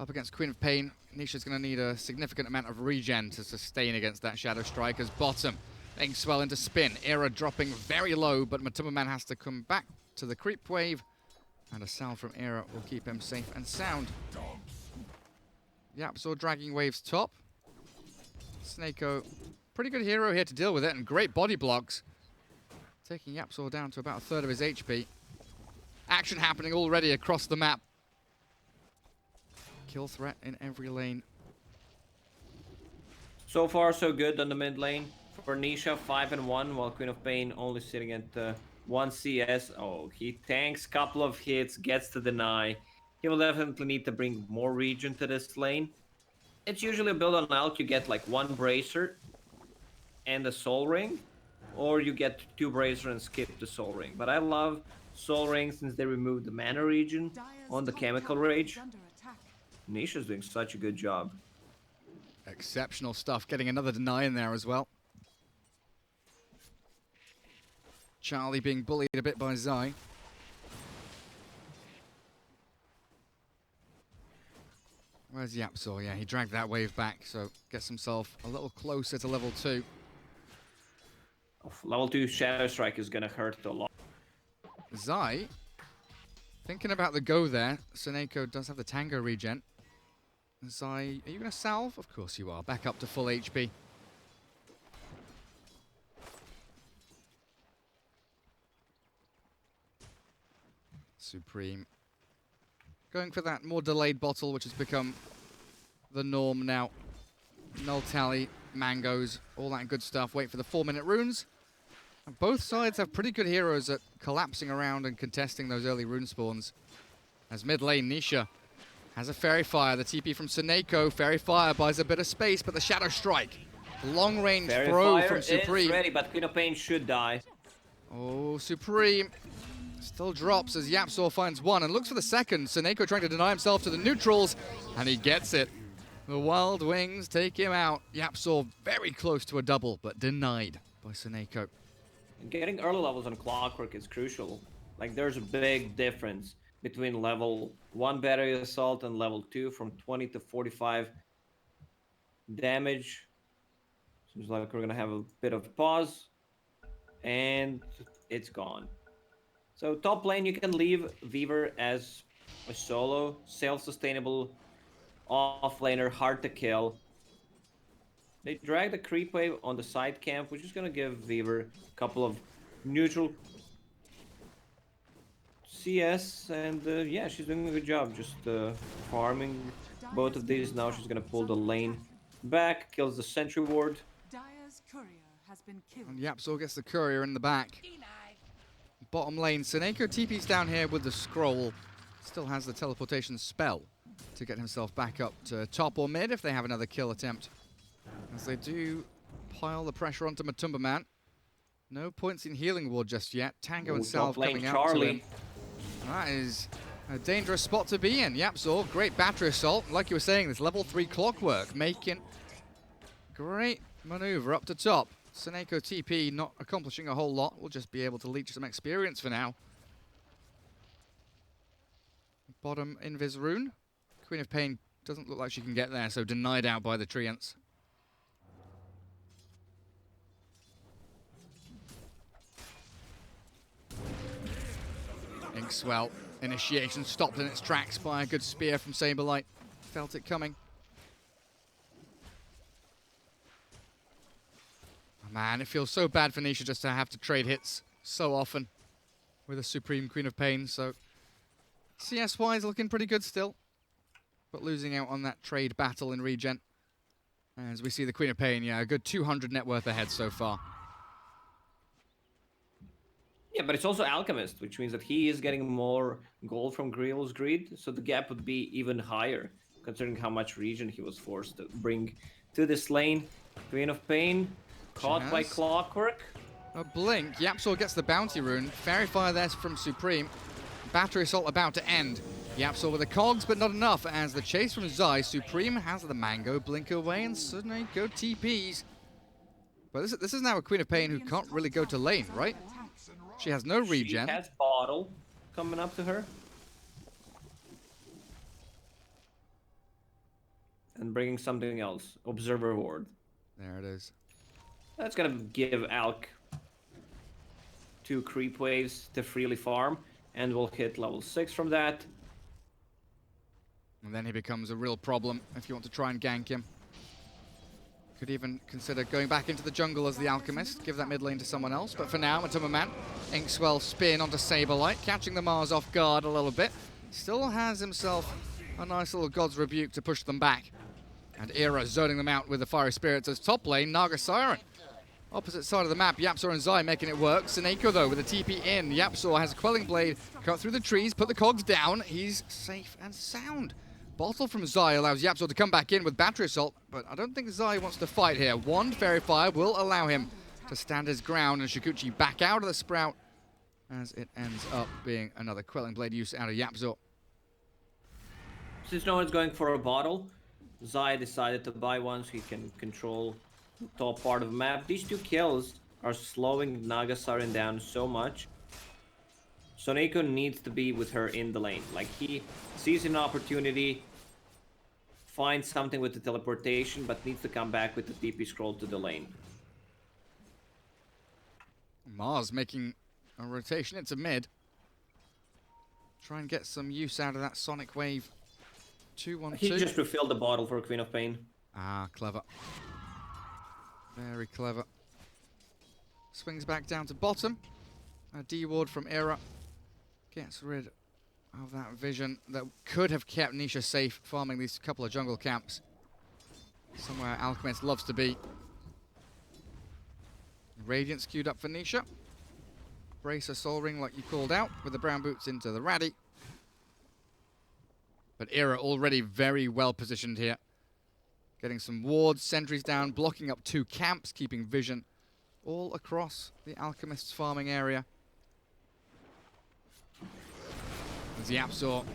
up against Queen of Pain. Nisha's going to need a significant amount of regen to sustain against that Shadow Striker's bottom. Inkswell into spin. Era dropping very low, but Matumba Man has to come back to the creep wave. And a salve from Era will keep him safe and sound. Yapzor dragging waves top. Seneko, pretty good hero here to deal with it, and great body blocks. Taking Yapzor down to about a third of his HP. Action happening already across the map. Kill threat in every lane. So far, so good on the mid lane. For Nisha, 5-1, while Queen of Pain only sitting at 1 CS. Oh, he tanks couple of hits, gets to deny. He will definitely need to bring more regen to this lane. It's usually a build on Alk, you get like 1 Bracer and a Soul Ring, or you get 2 Bracer and skip the Soul Ring. But I love Soul Ring since they removed the mana regen on the Chemical Rage. Nisha's doing such a good job. Exceptional stuff, getting another deny in there as well. Charlie being bullied a bit by Zai. Where's Yapzor? Yeah, he dragged that wave back, so gets himself a little closer to level 2. Level 2 Shadow Strike is gonna hurt a lot. Zai, thinking about the go there. Seneko does have the Tango regen. Zai, are you gonna salve? Of course you are. Back up to full HP. Supreme. Going for that more delayed bottle, which has become the norm now. Null tally, mangoes, all that good stuff. Wait for the 4-minute runes. And both sides have pretty good heroes at collapsing around and contesting those early rune spawns. As mid lane, Nisha has a Fairy Fire. The TP from Seneko. Fairy Fire buys a bit of space, but the Shadow Strike. Long range throw from Supreme. Is ready, but Queen of Pain should die. Oh, Supreme. Still drops as Yapzor finds 1 and looks for the second. Seneko trying to deny himself to the neutrals, and he gets it. The Wild Wings take him out. Yapzor very close to a double, but denied by Seneko. Getting early levels on Clockwork is crucial. Like, there's a big difference between level 1 Battery Assault and level 2 from 20 to 45 damage. Seems like we're gonna have a bit of pause. And it's gone. So top lane, you can leave Weaver as a solo, self-sustainable off-laner, hard to kill. They drag the creep wave on the side camp, which is gonna give Weaver a couple of neutral CS, and yeah, she's doing a good job just farming both of these. Now she's gonna pull the lane back, kills the sentry ward. Dire's courier has been killed. And Yapzor gets the courier in the back. Bottom lane, Seneko TP's down here with the scroll. Still has the teleportation spell to get himself back up to top or mid if they have another kill attempt. As they do pile the pressure onto Matumba Man. No points in healing ward just yet. Tango and Salve coming out to him. That is a dangerous spot to be in. Yapzor, great battery assault. Like you were saying, this level 3 clockwork making great maneuver up to top. Seneko TP not accomplishing a whole lot. We'll just be able to leech some experience for now. Bottom Invis rune. Queen of Pain doesn't look like she can get there, so denied out by the Treants. Inkswell, initiation stopped in its tracks by a good spear from Saberlight. Felt it coming. Oh man, it feels so bad for Nisha just to have to trade hits so often with a Supreme Queen of Pain, so CS-wise looking pretty good still, but losing out on that trade battle in regen. As we see the Queen of Pain, yeah, a good 200 net worth ahead so far. Yeah, but it's also Alchemist, which means that he is getting more gold from Grill's Greed, so the gap would be even higher, considering how much regen he was forced to bring to this lane. Queen of Pain, caught by Clockwork. A blink, Yapzor gets the bounty rune. Fairy Fire there from Supreme. Battery Assault about to end. Yapzor with the cogs, but not enough, as the chase from Zai. Supreme has the Mango blink away, and suddenly go TPs. But this is now a Queen of Pain who can't really go to lane, right? She has no regen. She has Bottle coming up to her. And bringing something else. Observer Ward. There it is. That's gonna give Alk 2 creep waves to freely farm. And we'll hit level 6 from that. And then he becomes a real problem if you want to try and gank him. Could even consider going back into the jungle as the Alchemist, give that mid lane to someone else. But for now, Matumba Man, Inkswell spin onto Saberlight, catching the Mars off guard a little bit. Still has himself a nice little God's Rebuke to push them back. And Era zoning them out with the Fiery Spirits as top lane, Naga Siren. Opposite side of the map, Yapzor and Zai making it work. Seneko, though, with a TP in. Yapzor has a Quelling Blade, cut through the trees, put the cogs down. He's safe and sound. Bottle from Zai allows Yapzor to come back in with Battery Assault, but I don't think Zai wants to fight here. Wand Fairy Fire will allow him to stand his ground, and Shikuchi back out of the Sprout as it ends up being another Quelling Blade use out of Yapzor. Since no one's going for a bottle, Zai decided to buy one so he can control the top part of the map. These 2 kills are slowing Naga Siren down so much. Soneko needs to be with her in the lane. Like, he sees an opportunity, finds something with the teleportation, but needs to come back with the TP scroll to the lane. Mars making a rotation into mid. Try and get some use out of that Sonic Wave. 2-1-2. He just refilled the bottle for Queen of Pain. Ah, clever. Very clever. Swings back down to bottom. A D-ward from Era. Gets rid of that vision that could have kept Nisha safe farming these couple of jungle camps. Somewhere Alchemist loves to be. Radiance queued up for Nisha. Bracer Soul Ring like you called out with the brown boots into the Raddy. But Era already very well positioned here. Getting some wards, sentries down, blocking up 2 camps, keeping vision all across the Alchemist's farming area. As Yapzor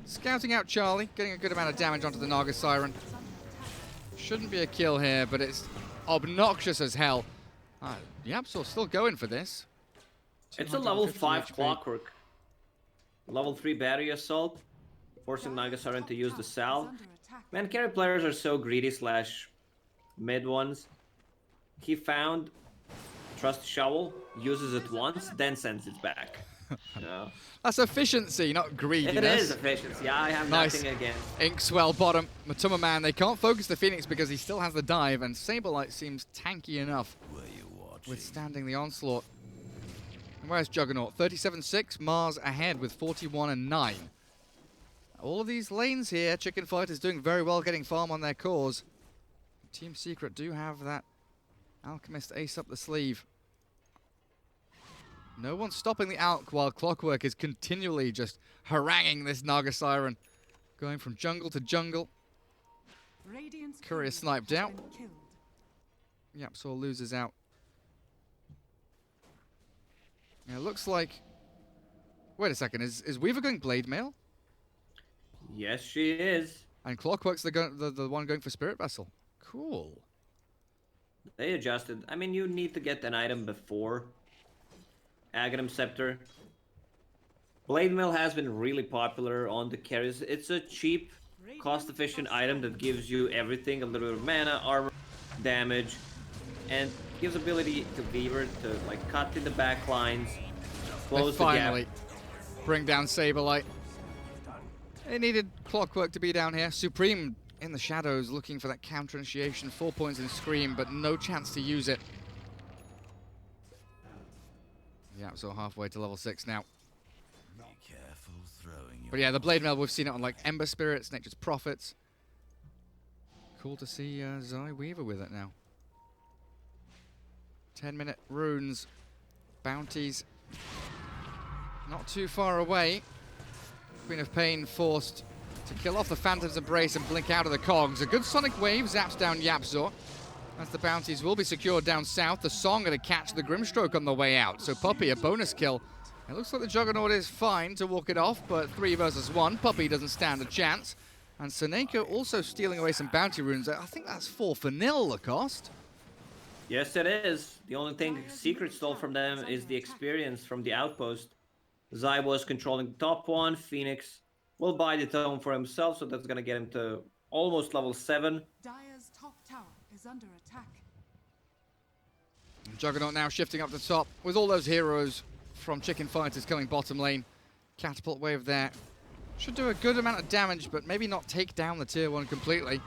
scouting out Charlie, getting a good amount of damage onto the Naga Siren. Shouldn't be a kill here, but it's obnoxious as hell. Yapzor still going for this. It's a level 5 Clockwork. Level 3 Battery Assault, forcing Naga Siren to use the Salve. Man, carry players are so greedy / mid ones. He found Trust Shovel, uses it once, then sends it back. No. That's efficiency, not greediness. It is efficiency. I have Nice. nothing against. Inkswell bottom. Matuma Man, they can't focus the Phoenix because he still has the dive, and Saberlight seems tanky enough, withstanding the onslaught. And where's Juggernaut? 37-6, Mars ahead with 41 and 9. All of these lanes here, Chicken Fight is doing very well getting farm on their cores. Team Secret do have that Alchemist ace up the sleeve. No one's stopping the Alk while Clockwork is continually just haranguing this Naga Siren. Going from jungle to jungle. Courier sniped out. Yapsaw loses out. Yeah, it looks like... Wait a second, is Weaver going Blade Mail? Yes, she is. And Clockwork's the one going for Spirit Vessel. Cool. They adjusted. I mean, you need to get an item before Aghanim Scepter. Blade Mail has been really popular on the carries. It's a cheap, cost-efficient item that gives you everything, a little bit of mana, armor, damage, and gives ability to Weaver to like cut in the back lines, close the gap. Finally bring down Saberlight. They needed Clockwork to be down here. Supreme in the shadows looking for that counter initiation. 4 points in Scream, but no chance to use it. Yeah, so halfway to level 6 now. But yeah, the Blade Mail, we've seen it on like Ember Spirits, Nature's Prophets. Cool to see Zai Weaver with it now. 10-minute runes. Bounties. Not too far away. Queen of Pain forced to kill off the Phantom's Embrace and blink out of the cogs. A good Sonic Wave zaps down Yapzor. As the bounties will be secured down south, the Song going to catch the Grimstroke on the way out. So Puppy, a bonus kill. It looks like the Juggernaut is fine to walk it off, but 3 versus 1. Puppy doesn't stand a chance. And Soneko also stealing away some bounty runes. I think that's 4 for nil, Lacoste. Yes, it is. The only thing Secret stole from them is the experience from the outpost. Zai was controlling the top one. Phoenix will buy the tome for himself, so that's going to get him to almost level 7. Dire's top tower is under attack. Juggernaut now shifting up the top with all those heroes from Chicken Fighters coming bottom lane. Catapult wave there. Should do a good amount of damage, but maybe not take down the tier 1 completely.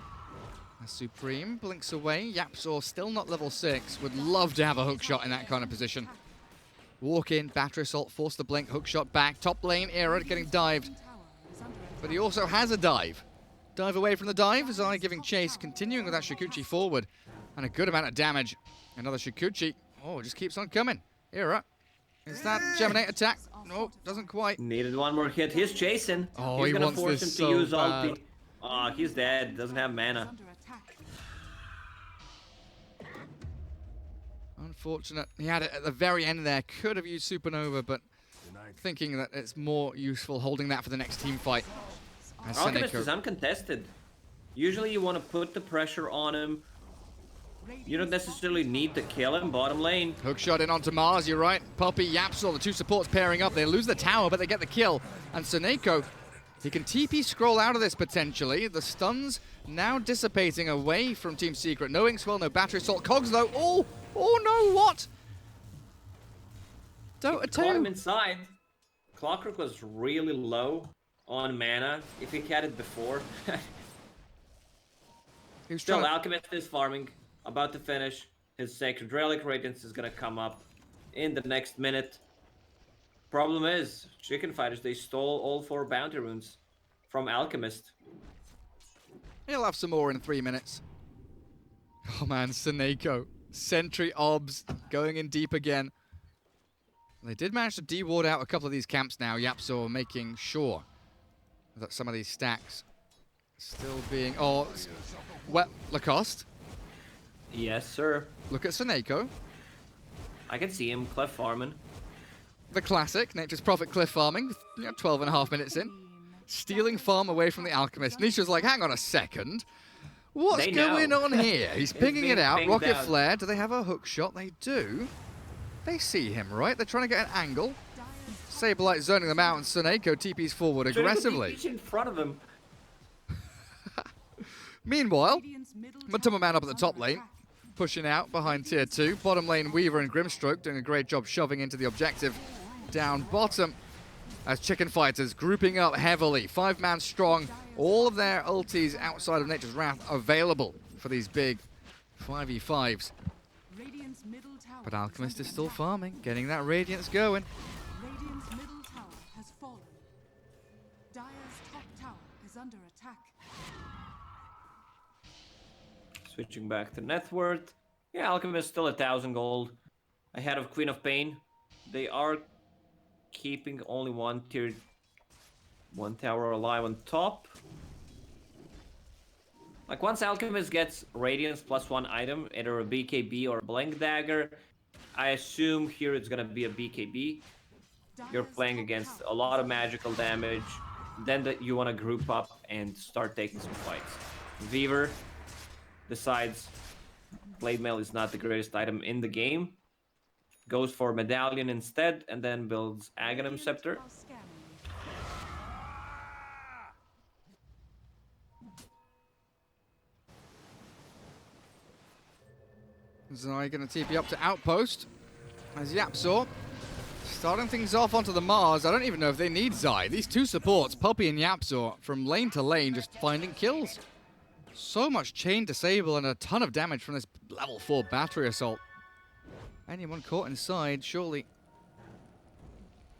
As Supreme blinks away. Yapsaw still not level 6. Would love to have a hookshot in that kind of position. Walk in, Battery Assault, force the blink, hookshot back. Top lane, Era getting dived. But he also has a dive. Dive away from the dive. Zai giving chase, continuing with that Shikuchi forward. And a good amount of damage. Another Shikuchi. Oh, it just keeps on coming. Era. Is that Geminate attack? No, doesn't quite. Needed one more hit. He's chasing. Oh, he's he gonna wants force this him to use so bad. ulti. Oh, he's dead. Doesn't have mana. Unfortunate. He had it at the very end there. Could have used Supernova, but thinking that it's more useful holding that for the next team fight. Alchemist is uncontested. Usually you want to put the pressure on him. You don't necessarily need to kill him. Bottom lane. Hookshot in onto Mars, you're right. Puppy, Yapsaw, the 2 supports pairing up. They lose the tower, but they get the kill. And Soneko, he can TP scroll out of this potentially. The stuns now dissipating away from Team Secret. No Inkswell, no Battery Assault. Cogs though. Oh no, what? Dota 2. Caught him inside. Clockwork was really low on mana. If he had it before. Still, Alchemist is farming. About to finish. His Sacred Relic Radiance is going to come up in the next minute. Problem is, Chicken Fighters, they stole all 4 bounty runes from Alchemist. He'll have some more in 3 minutes. Oh man, Soneko. Sentry Obs going in deep again. They did manage to de-ward out a couple of these camps now. Yapsaw making sure that some of these stacks still being... Oh, well, Lacoste. Yes, sir. Look at Soneko. I can see him, cliff farming. The classic, Nature's Prophet cliff farming, 12.5 minutes in. Stealing farm away from the Alchemist. Nisha's like, hang on a second. What's going on here? He's pinging it out. Rocket Flare. Do they have a hook shot? They do. They see him, right? They're trying to get an angle. Saberlight zoning them out, and Soneko TP's forward aggressively. He's in front of him. Meanwhile, Matumba Man up at the top lane, pushing out behind tier 2. Bottom lane, Weaver and Grimstroke doing a great job shoving into the objective down bottom. As Chicken Fighters grouping up heavily, 5-man strong. All of their ultis outside of Nature's Wrath available for these big 5v5s. But Alchemist is still farming, getting that Radiance going. Radiant's middle tower has fallen. Dire's top tower is under attack. Switching back to net worth. Yeah, Alchemist still 1,000 gold. Ahead of Queen of Pain. They are keeping only one tower alive on top. Like once Alchemist gets Radiance +1 item, either a BKB or a Blink Dagger, I assume here it's gonna be a BKB. You're playing against a lot of magical damage. Then you want to group up and start taking some fights. Weaver decides Blade Mail is not the greatest item in the game. Goes for Medallion instead, and then builds Aghanim Scepter. Zai going to TP up to Outpost. As Yapzor starting things off onto the Mars. I don't even know if they need Zai. These two supports, Puppey and Yapzor, from lane to lane, just finding kills. So much chain disable and a ton of damage from this level 4 battery assault. Anyone caught inside surely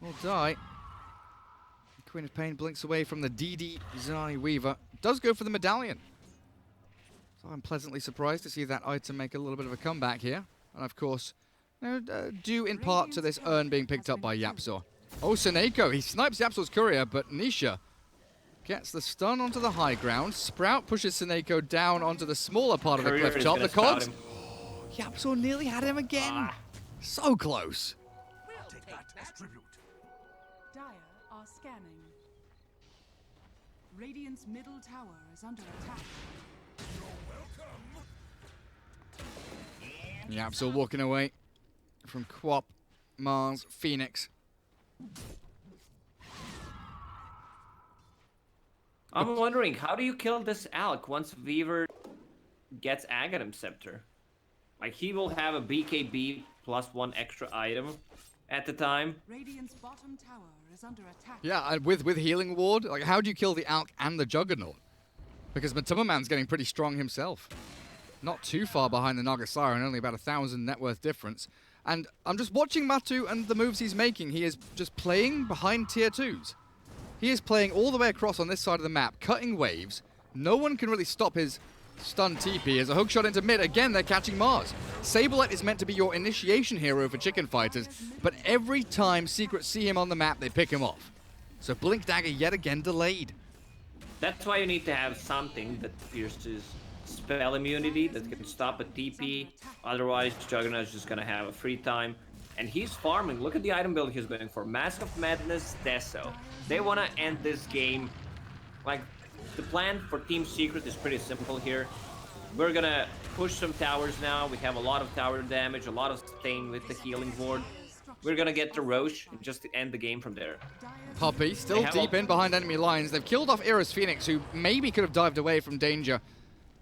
will die. Queen of Pain blinks away from the DD. Zai Weaver does go for the Medallion. So I'm pleasantly surprised to see that item make a little bit of a comeback here. And of course, due in part to this urn being picked up by Yapzor. Oh, Seneko, he snipes Yapzor's courier, but Nisha gets the stun onto the high ground. Sprout pushes Seneko down onto the smaller part of the cliff top. The cogs. Yapzor nearly had him again. So close. Dire are scanning. Radiant's middle tower is under attack. Yapzor walking away from Quap, Mars, Phoenix. I'm wondering, how do you kill this Alc once Weaver gets Aghanim Scepter? Like, he will have a BKB +1 extra item at the time. Radiant's bottom tower is under attack. Yeah, and with Healing Ward, like, how do you kill the Alc and the Juggernaut? Because Matumba Man's getting pretty strong himself. Not too far behind the Naga Siren, only about 1,000 net worth difference. And I'm just watching Matu and the moves he's making. He is just playing behind tier 2s. He is playing all the way across on this side of the map, cutting waves. No one can really stop his stun TP. As a hook shot into mid, again, they're catching Mars. Saberlight is meant to be your initiation hero for Chicken Fighters, but every time Secret see him on the map, they pick him off. So Blink Dagger yet again delayed. That's why you need to have something that pierces spell immunity that can stop a TP. Otherwise, Juggernaut is just gonna have a free time. And he's farming. Look at the item build he's going for. Mask of Madness, Deso. They want to end this game. Like, the plan for Team Secret is pretty simple here. We're gonna push some towers now. We have a lot of tower damage, a lot of stain with the healing ward. We're gonna get to Roche and just end the game from there. Puppey still deep in behind enemy lines. They've killed off Era's Phoenix, who maybe could have dived away from danger.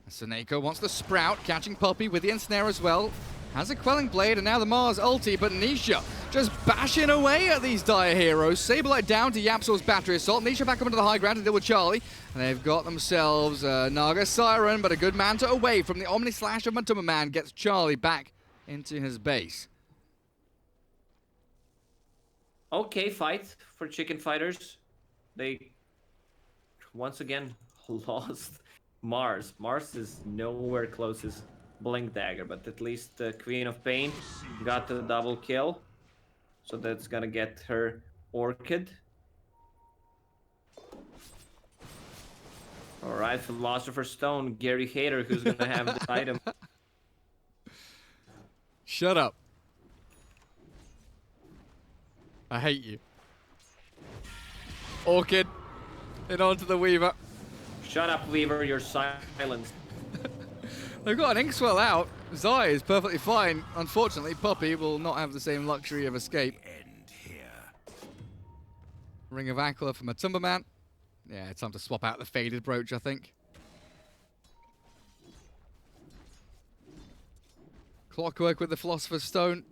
Seneko wants the Sprout, catching Puppey with the Ensnare as well. Has a Quelling Blade, and now the Mars ulti, but Nisha just bashing away at these Dire heroes. Saberlight down to Yapzor's battery assault. Nisha back up into the high ground to deal with Charlie. And they've got themselves Naga Siren, but a good Manta away from the Omni Slash of Matumba Man gets Charlie back into his base. Okay, fight for Chicken Fighters. They once again lost Mars. Mars is nowhere closest Blink Dagger, but at least the Queen of Pain got the double kill. So that's gonna get her Orchid. Alright, Philosopher's Stone, Gary Hater, who's gonna have this item. Shut up. I hate you. Orchid, and onto the Weaver. Shut up, Weaver, you're silenced. They've got an Inkswell out. Zai is perfectly fine. Unfortunately, Puppey will not have the same luxury of escape. Ring of Aquila for Matumba Man. Yeah, it's time to swap out the Faded Brooch, I think. Clockwork with the Philosopher's Stone.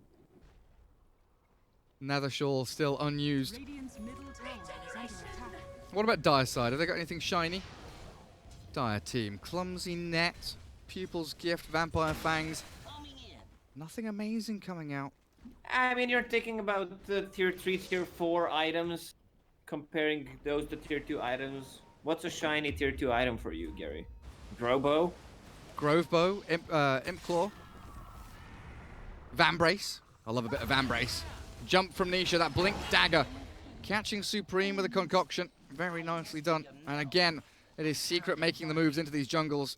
Nether Shawl still unused. What about Dire side? Have they got anything shiny? Dire team. Clumsy Net, Pupil's Gift, Vampire Fangs. Nothing amazing coming out. I mean, you're thinking about the tier 3, tier 4 items, comparing those to tier 2 items. What's a shiny tier 2 item for you, Gary? Growbow? Grove Bow, Imp Claw, Vambrace. I love a bit of Vambrace. Jump from Nisha, that Blink Dagger. Catching Supreme with a concoction. Very nicely done. And again, it is Secret making the moves into these jungles,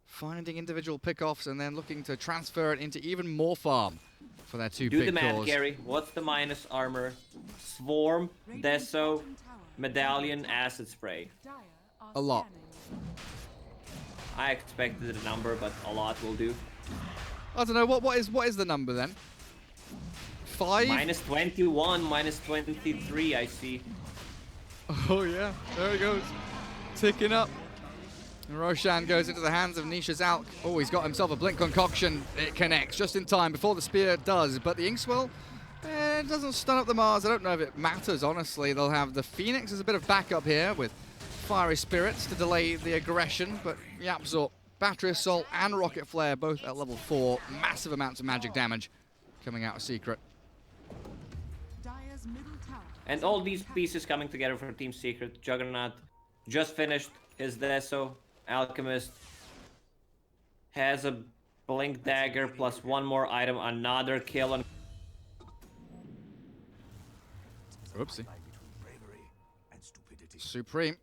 finding individual pickoffs and then looking to transfer it into even more farm for their two Do big the math, cores. Gary. What's the minus armor? Swarm, Deso, Medallion, Acid Spray. A lot. I expected a number, but a lot will do. I don't know, what is the number then? 5? Minus 21, minus 23, I see. Oh yeah, there he goes. Ticking up. And Roshan goes into the hands of Nisha's Alk. Oh, he's got himself a Blink Concoction. It connects just in time before the spear does. But the Inkswell, it doesn't stun up the Mars. I don't know if it matters, honestly. They'll have the Phoenix as a bit of backup here with Fiery Spirits to delay the aggression. But Yapzor, Battery Assault and Rocket Flare both at level 4. Massive amounts of magic damage coming out of Secret. And all these pieces coming together for Team Secret. Juggernaut just finished his Deso. Alchemist has a Blink Dagger plus one more item. Another kill on... Oopsie. Supreme.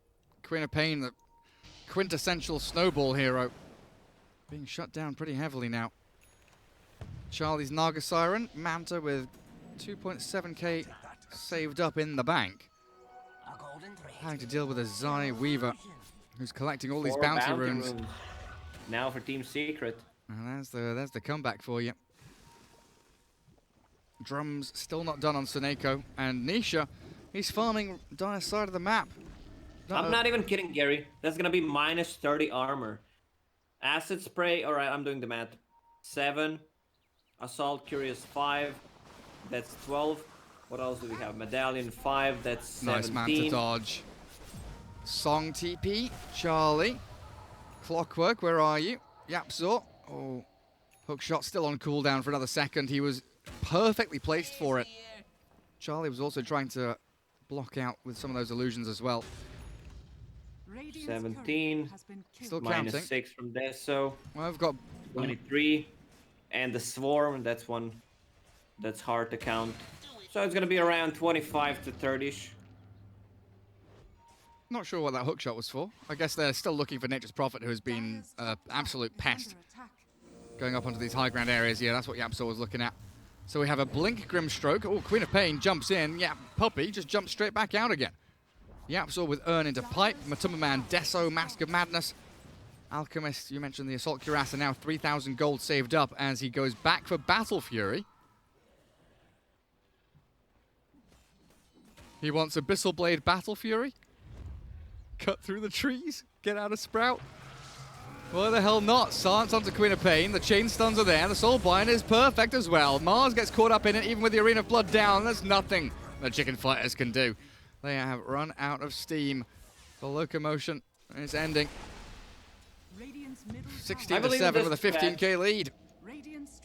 Queen of Pain, the quintessential snowball hero. Being shut down pretty heavily now. Charlie's Naga Siren. Manta with 2.7k saved up in the bank. Having to deal with a Zai Weaver who's collecting all these 4 bounty runes. Now for Team Secret. And there's the comeback for you. Drums still not done on Suneko. And Nisha, he's farming Dire side of the map. I'm not even kidding, Gary. That's gonna be minus 30 armor. Acid Spray, alright, I'm doing the math. 7. Assault Curious 5. That's 12. What else do we have? Medallion 5, that's 17. Nice Manta dodge. Song TP, Charlie. Clockwork, where are you? Yapzor. Oh, hookshot still on cooldown for another second. He was perfectly placed for it. Charlie was also trying to block out with some of those illusions as well. 17. Still minus counting. 6 from Deso. Well, I've got 23. And the Swarm, that's one that's hard to count. So it's gonna be around 25 to 30-ish. Not sure what that hookshot was for. I guess they're still looking for Nature's Prophet, who has been an absolute pest. Going up onto these high ground areas. Yeah, that's what Yapzor was looking at. So we have a Blink Grimstroke. Oh, Queen of Pain jumps in. Yeah, Puppy just jumps straight back out again. Yapzor with Urn into Pipe. Matuma Man, Deso, Mask of Madness. Alchemist, you mentioned the Assault Cuirass, and now 3,000 gold saved up as he goes back for Battle Fury. He wants Abyssal Blade Battle Fury. Cut through the trees. Get out of Sprout. Why the hell not? Silence onto Queen of Pain. The chain stuns are there. The Soul Bind is perfect as well. Mars gets caught up in it, even with the Arena of Blood down. There's nothing the Chicken Fighters can do. They have run out of steam. The locomotion is ending. 16 to 7 with a 15k lead.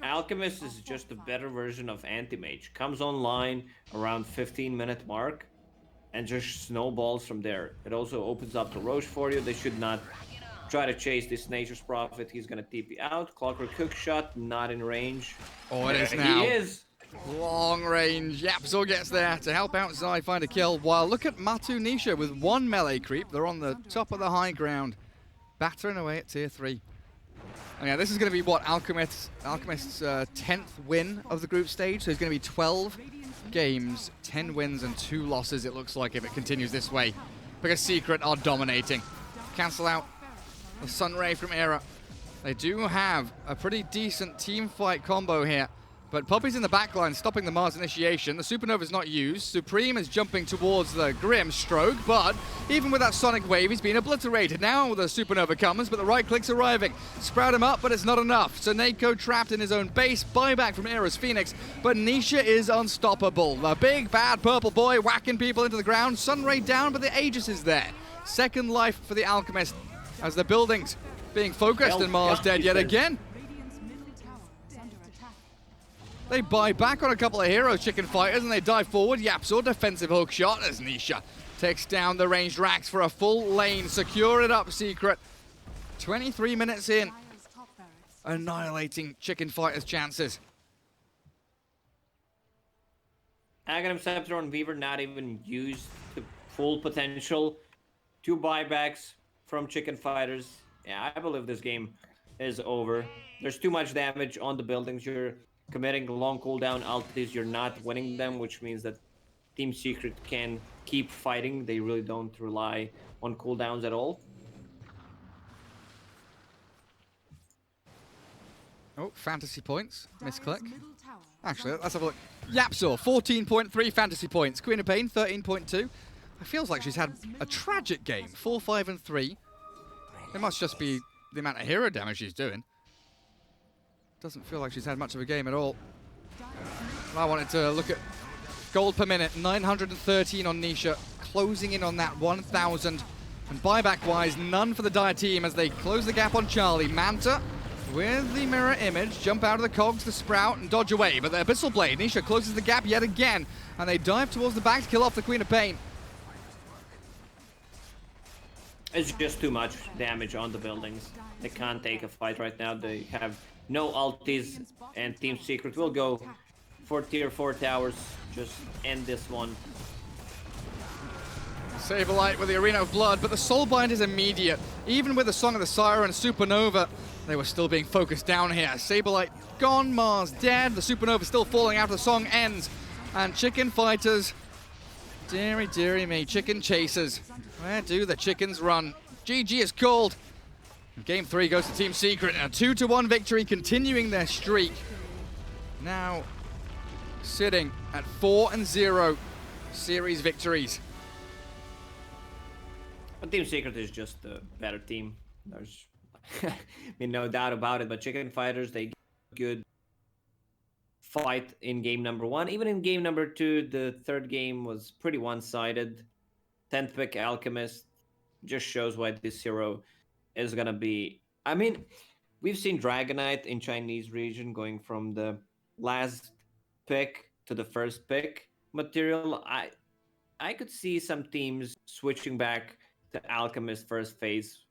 Alchemist is just a better version of Anti-Mage. Comes online around 15-minute mark and just snowballs from there. It also opens up the Roche for you. They should not try to chase this Nature's Prophet. He's gonna TP out. Clockwork Hookshot, not in range. Oh, it is now. He is. Long range. Yapzor gets there to help out Zai find a kill. While look at Matu Nisha with 1 melee creep. They're on the top of the high ground. Battering away at tier 3. And yeah, this is going to be what Alchemist's 10th win of the group stage. So it's going to be 12 games, 10 wins and 2 losses, it looks like, if it continues this way. Because Secret are dominating. Cancel out the Sunray from Era. They do have a pretty decent team fight combo here. But Poppy's in the back line, stopping the Mars initiation. The Supernova's not used. Supreme is jumping towards the Grim stroke, but even with that Sonic Wave, he's been obliterated. Now the Supernova comes, but the right click's arriving. Sprout him up, but it's not enough. So Nako trapped in his own base. Buyback from Eros Phoenix, but Nisha is unstoppable. The big, bad purple boy whacking people into the ground. Sunray down, but the Aegis is there. Second life for the Alchemist as the buildings being focused, and Mars dead yet again. They buy back on a couple of heroes, Chicken Fighters, and they dive forward. Yapzor, defensive hook shot as Nisha takes down the ranged racks for a full lane. Secure it up, Secret. 23 minutes in. Annihilating Chicken Fighters' chances. Aghanim Scepter on Weaver not even used to full potential. 2 buybacks from Chicken Fighters. Yeah, I believe this game is over. There's too much damage on the buildings. You're committing long cooldown ultis, you're not winning them, which means that Team Secret can keep fighting. They really don't rely on cooldowns at all. Oh, fantasy points. Misclick. Actually, let's have a look. Yapzor, 14.3 fantasy points. Queen of Pain, 13.2. It feels like she's had a tragic game. 4, 5, and 3. It must just be the amount of hero damage she's doing. Doesn't feel like she's had much of a game at all. I wanted to look at gold per minute. 913 on Nisha, closing in on that 1,000. And buyback-wise, none for the Dire team as they close the gap on Charlie. Manta with the mirror image, jump out of the cogs to Sprout and dodge away. But the Abyssal Blade, Nisha closes the gap yet again. And they dive towards the back to kill off the Queen of Pain. It's just too much damage on the buildings. They can't take a fight right now. They have no ultis, and Team Secret will go for tier 4 towers. Just end this one. Saberlight with the Arena of Blood, but the Soulbind is immediate. Even with the Song of the Siren, Supernova, they were still being focused down here. Saberlight gone, Mars dead, the Supernova still falling after the song ends. And Chicken Fighters, dearie, dearie me, Chicken Chasers. Where do the chickens run? GG is called. Game 3 goes to Team Secret, and a 2-1 victory, continuing their streak. Now sitting at 4-0 series victories. But Team Secret is just a better team. There's I mean, no doubt about it. But Chicken Fighters, they get a good fight in game number 1. Even in game number 2, the third game was pretty one-sided. 10th pick Alchemist just shows why this hero is gonna be. I mean, we've seen Dragonite in Chinese region going from the last pick to the first pick material. I could see some teams switching back to Alchemist first phase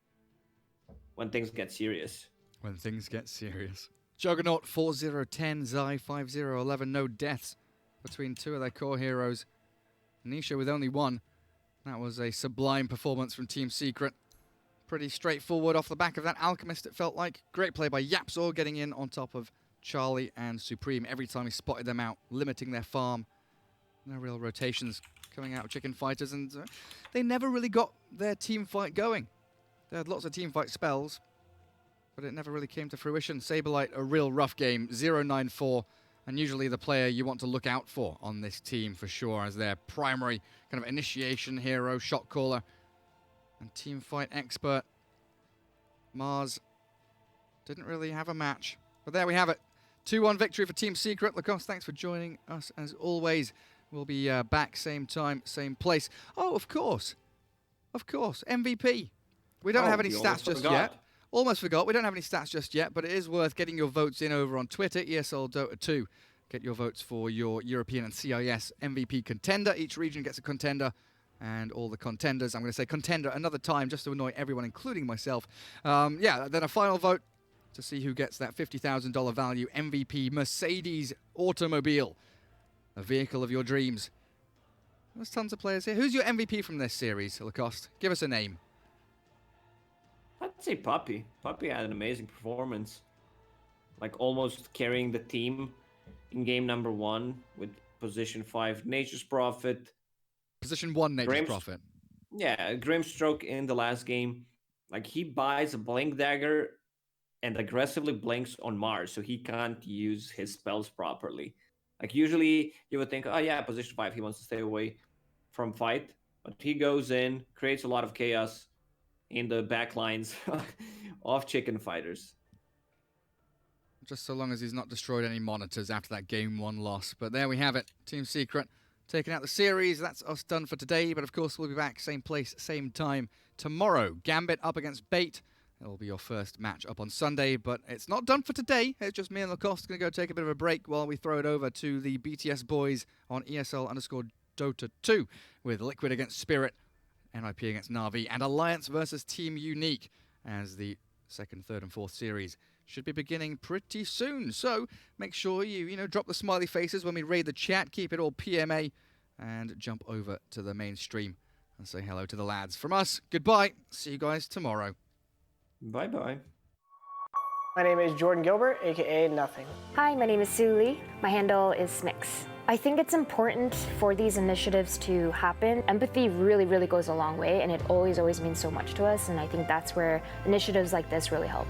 when things get serious. When things get serious. Juggernaut 4-0-10, Zai 5-0-11. No deaths between two of their core heroes. Nisha with only one. That was a sublime performance from Team Secret. Pretty straightforward off the back of that Alchemist, it felt like. Great play by Yapzor, getting in on top of Charlie and Supreme every time he spotted them out, limiting their farm. No real rotations coming out of Chicken Fighters, and they never really got their team fight going. They had lots of team fight spells, but it never really came to fruition. Saberlight, a real rough game, 0-9-4, and usually the player you want to look out for on this team for sure as their primary kind of initiation hero, shot caller, and team fight expert. Mars didn't really have a match, but there we have it. 2-1 victory for Team Secret. Lacoste, thanks for joining us as always. We'll be back same time, same place. Oh, of course. Of course. MVP. We don't have any stats just yet. Almost forgot. We don't have any stats just yet, but it is worth getting your votes in over on Twitter, ESL Dota 2. Get your votes for your European and CIS MVP contender. Each region gets a contender, and all the contenders, I'm going to say contender another time just to annoy everyone, including myself. Yeah, then a final vote to see who gets that $50,000 value MVP Mercedes automobile. A vehicle of your dreams. There's tons of players here. Who's your MVP from this series, Lacoste? Give us a name. I'd say Puppy. Puppy had an amazing performance. Like almost carrying the team in game number 1 with position 5 Nature's Prophet. Position 1 Nature's Prophet. Yeah, Grimstroke in the last game. Like he buys a Blink Dagger and aggressively blinks on Mars, so he can't use his spells properly. Like usually you would think, oh yeah, position 5, he wants to stay away from fight, but he goes in, creates a lot of chaos in the back lines of Chicken Fighters. Just so long as he's not destroyed any monitors after that Game 1 loss. But there we have it. Team Secret taking out the series. That's us done for today. But of course, we'll be back same place, same time tomorrow. Gambit up against Bait. It'll be your first match up on Sunday. But it's not done for today. It's just me and Lacoste going to go take a bit of a break while we throw it over to the BTS boys on ESL_Dota 2 with Liquid against Spirit, NIP against Na'Vi, and Alliance versus Team Unique as the second, third, and fourth series should be beginning pretty soon. So make sure you drop the smiley faces when we raid the chat, keep it all PMA, and jump over to the main stream and say hello to the lads. From us, goodbye. See you guys tomorrow. Bye-bye. My name is Jordan Gilbert, aka Nothing. Hi, my name is Sue Lee. My handle is Smix. I think it's important for these initiatives to happen. Empathy really, really goes a long way, and it always means so much to us, and I think that's where initiatives like this really help.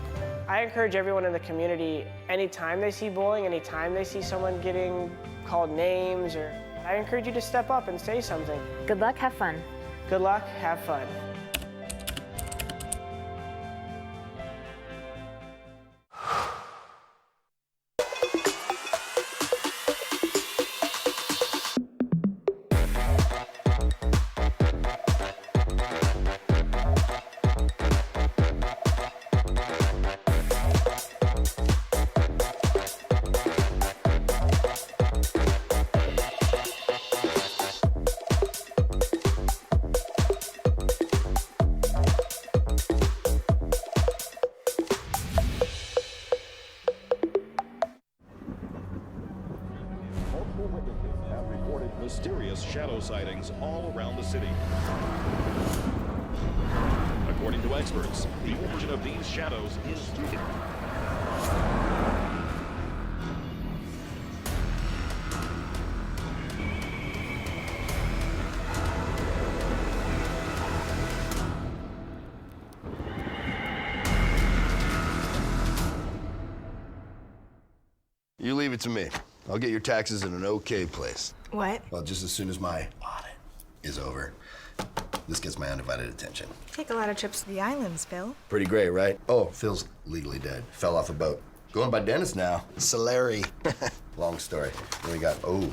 I encourage everyone in the community, anytime they see bullying, anytime they see someone getting called names, I encourage you to step up and say something. Good luck, have fun. Good luck, have fun. Mysterious shadow sightings all around the city. According to experts, the origin of these shadows is You leave it to me. I'll get your taxes in an okay place. What? Well, just as soon as my audit is over, this gets my undivided attention. Take a lot of trips to the islands, Phil. Pretty great, right? Oh, Phil's legally dead. Fell off a boat. Going by Dennis now. Solari. Long story. Then we got, oh, no,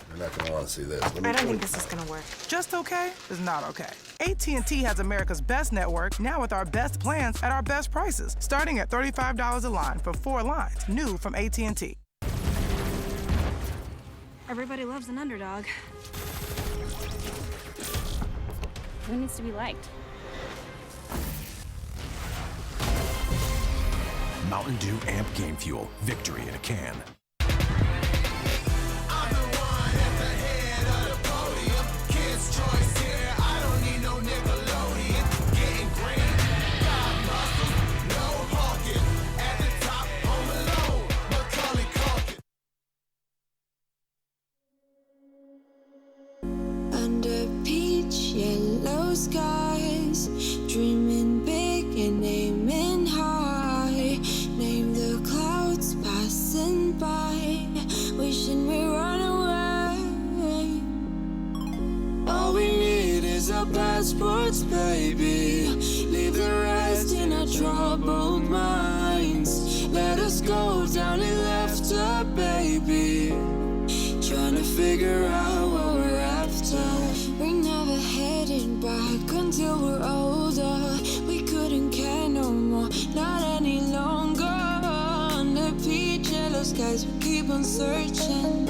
you're not gonna want to see this. I don't think this is gonna work. Just okay is not okay. AT&T has America's best network, now with our best plans at our best prices, starting at $35 a line for 4 lines, new from AT&T. Everybody loves an underdog. Who needs to be liked? Mountain Dew Amp Game Fuel. Victory in a can. Under peach yellow skies, dreaming big and aiming high. Name the clouds passing by, wishing we run away. All we need is our passports, baby. Leave the rest in our troubled minds. Let us go down in laughter, baby. Trying to figure out what we're after. We're never heading back until we're older. We couldn't care no more, not any longer. Under peach yellow skies, we keep on searching,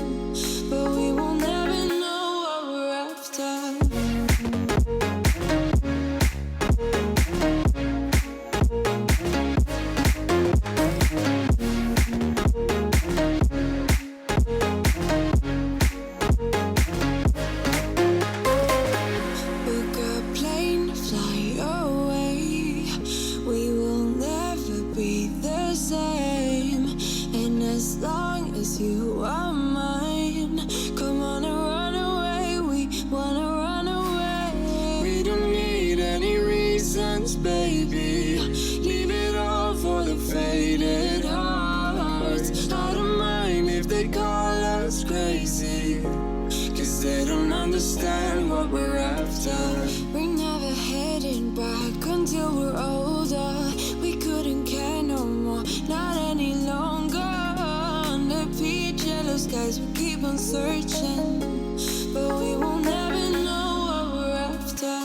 but we will never know what we're after. Book a plane, fly away. We will never be the same. And as long as you are mine, come on around. understand what we're after. We're never heading back until we're older. We couldn't care no more, not any longer. Under peach yellow skies, we keep on searching, but we will never know what we're after.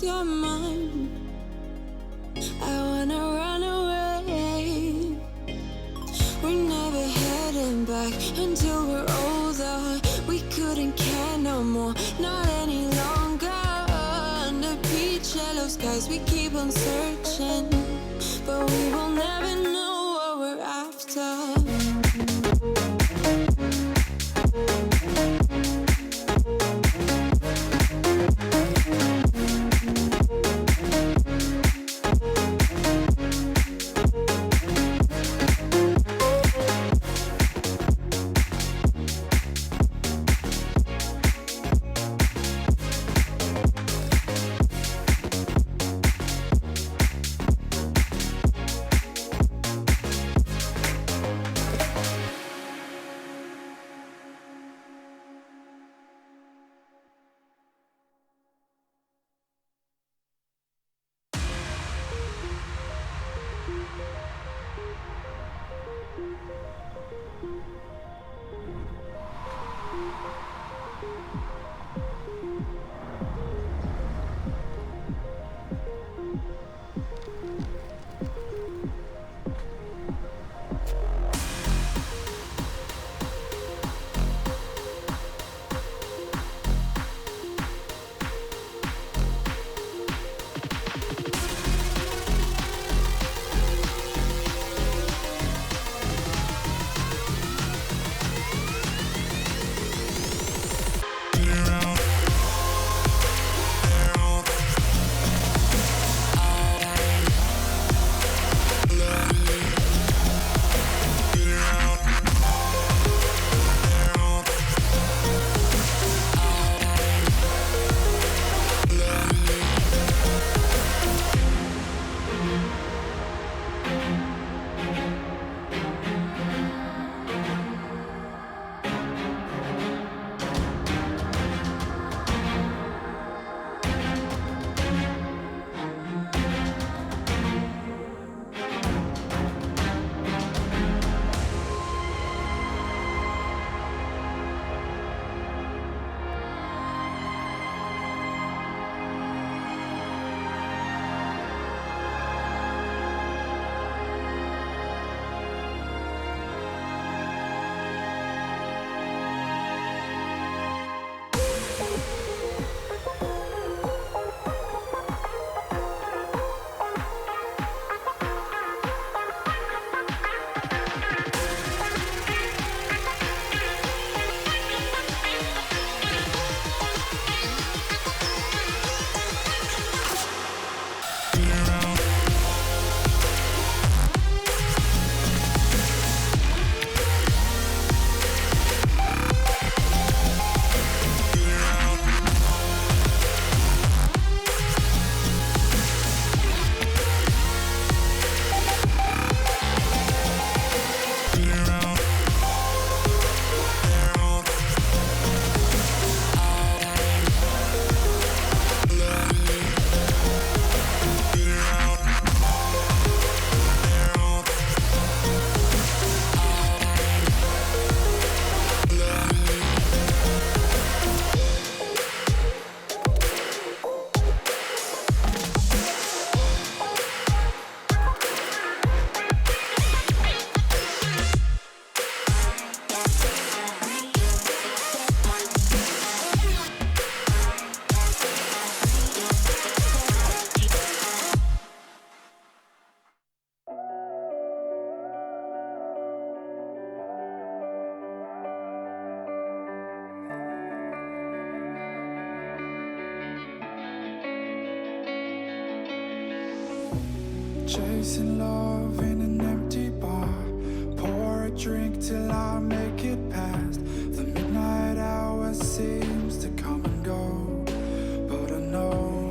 You're mine, I wanna run away. We're never heading back until we're older. We couldn't care no more, not any longer. Under peach yellow skies, we keep on searching, but we will never know what we're after. Chasing love in an empty bar. Pour a drink till I make it past. The midnight hour seems to come and go, but I know.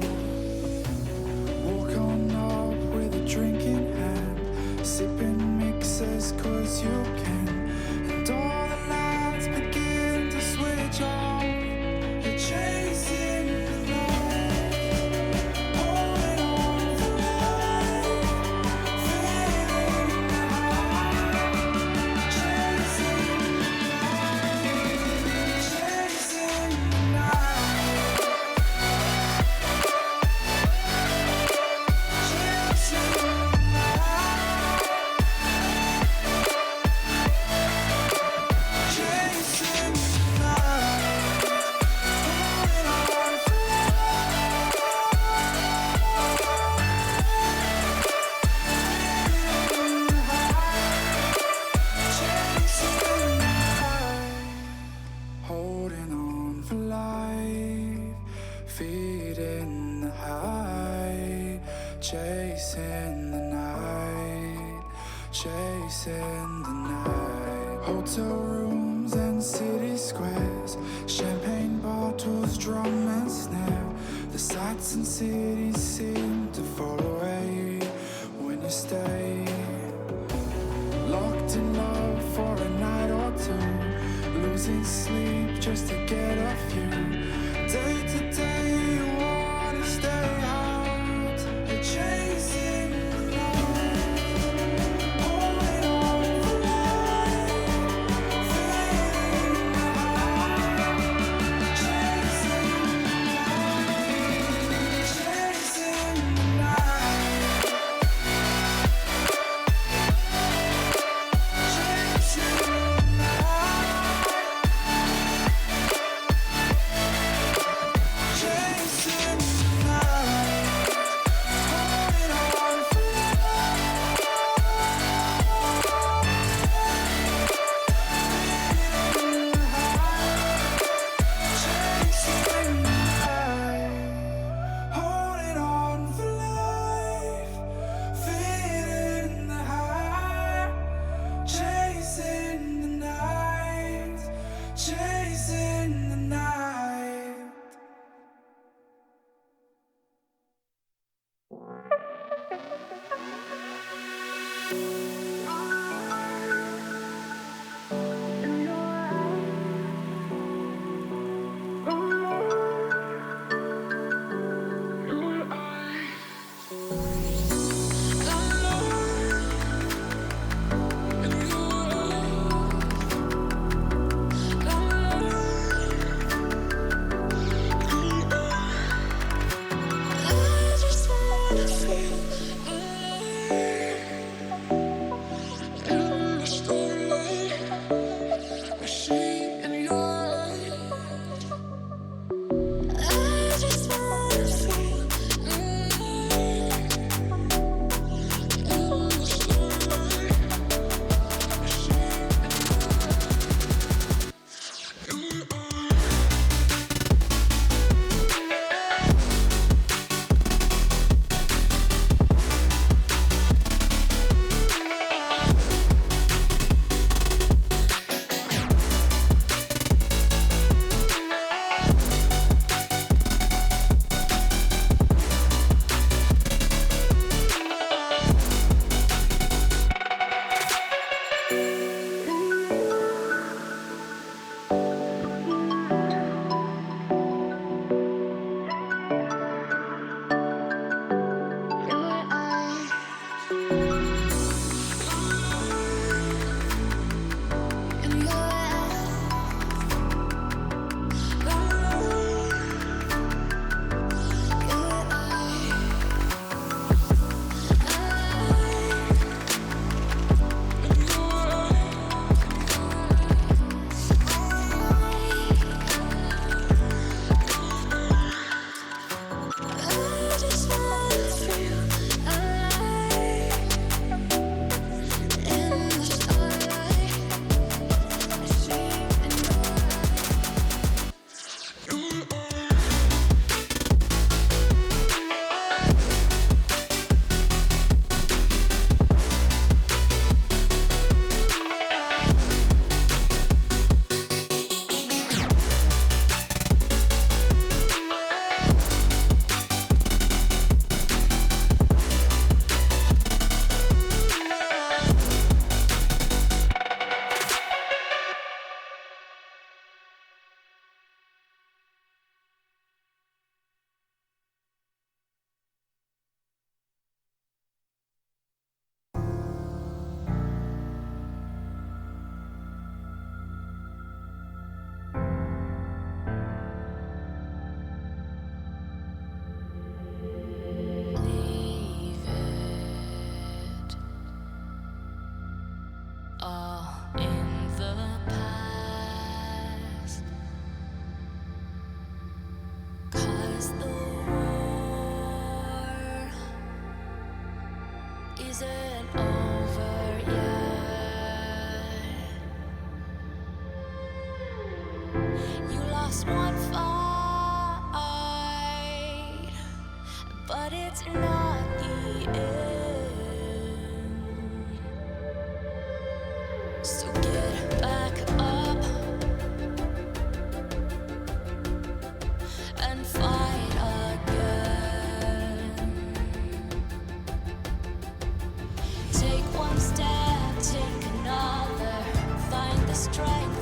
Walk on up with a drink in hand, sipping mixers 'cause you can. And all the lights begin to switch off. You're chasing the light, holding on for life, feeling the high, chasing the light, chasing the night, chasing the night, chasing the night, holding on for holding on for life, feeding the high, chasing the night, chasing the night. Hotel rooms and city squares, champagne bottles, drum and snare. The sights and cities seem to fall away when you stay. Locked in love for a night or two, losing sleep just to get off you. Day to day you wanna stay out. You're chasing the light, holding on for life, feeling the high, chasing the light, chasing the night, chasing the night, chasing the night, holding on for life, feeling the high, chasing the night, holding on for life, feeling the high, chasing the night, chasing the night. I just wanna feel alive. isn't over yet. You lost one fight, but it's not the end. So get back up and fight again. Take one step, take another, find the strength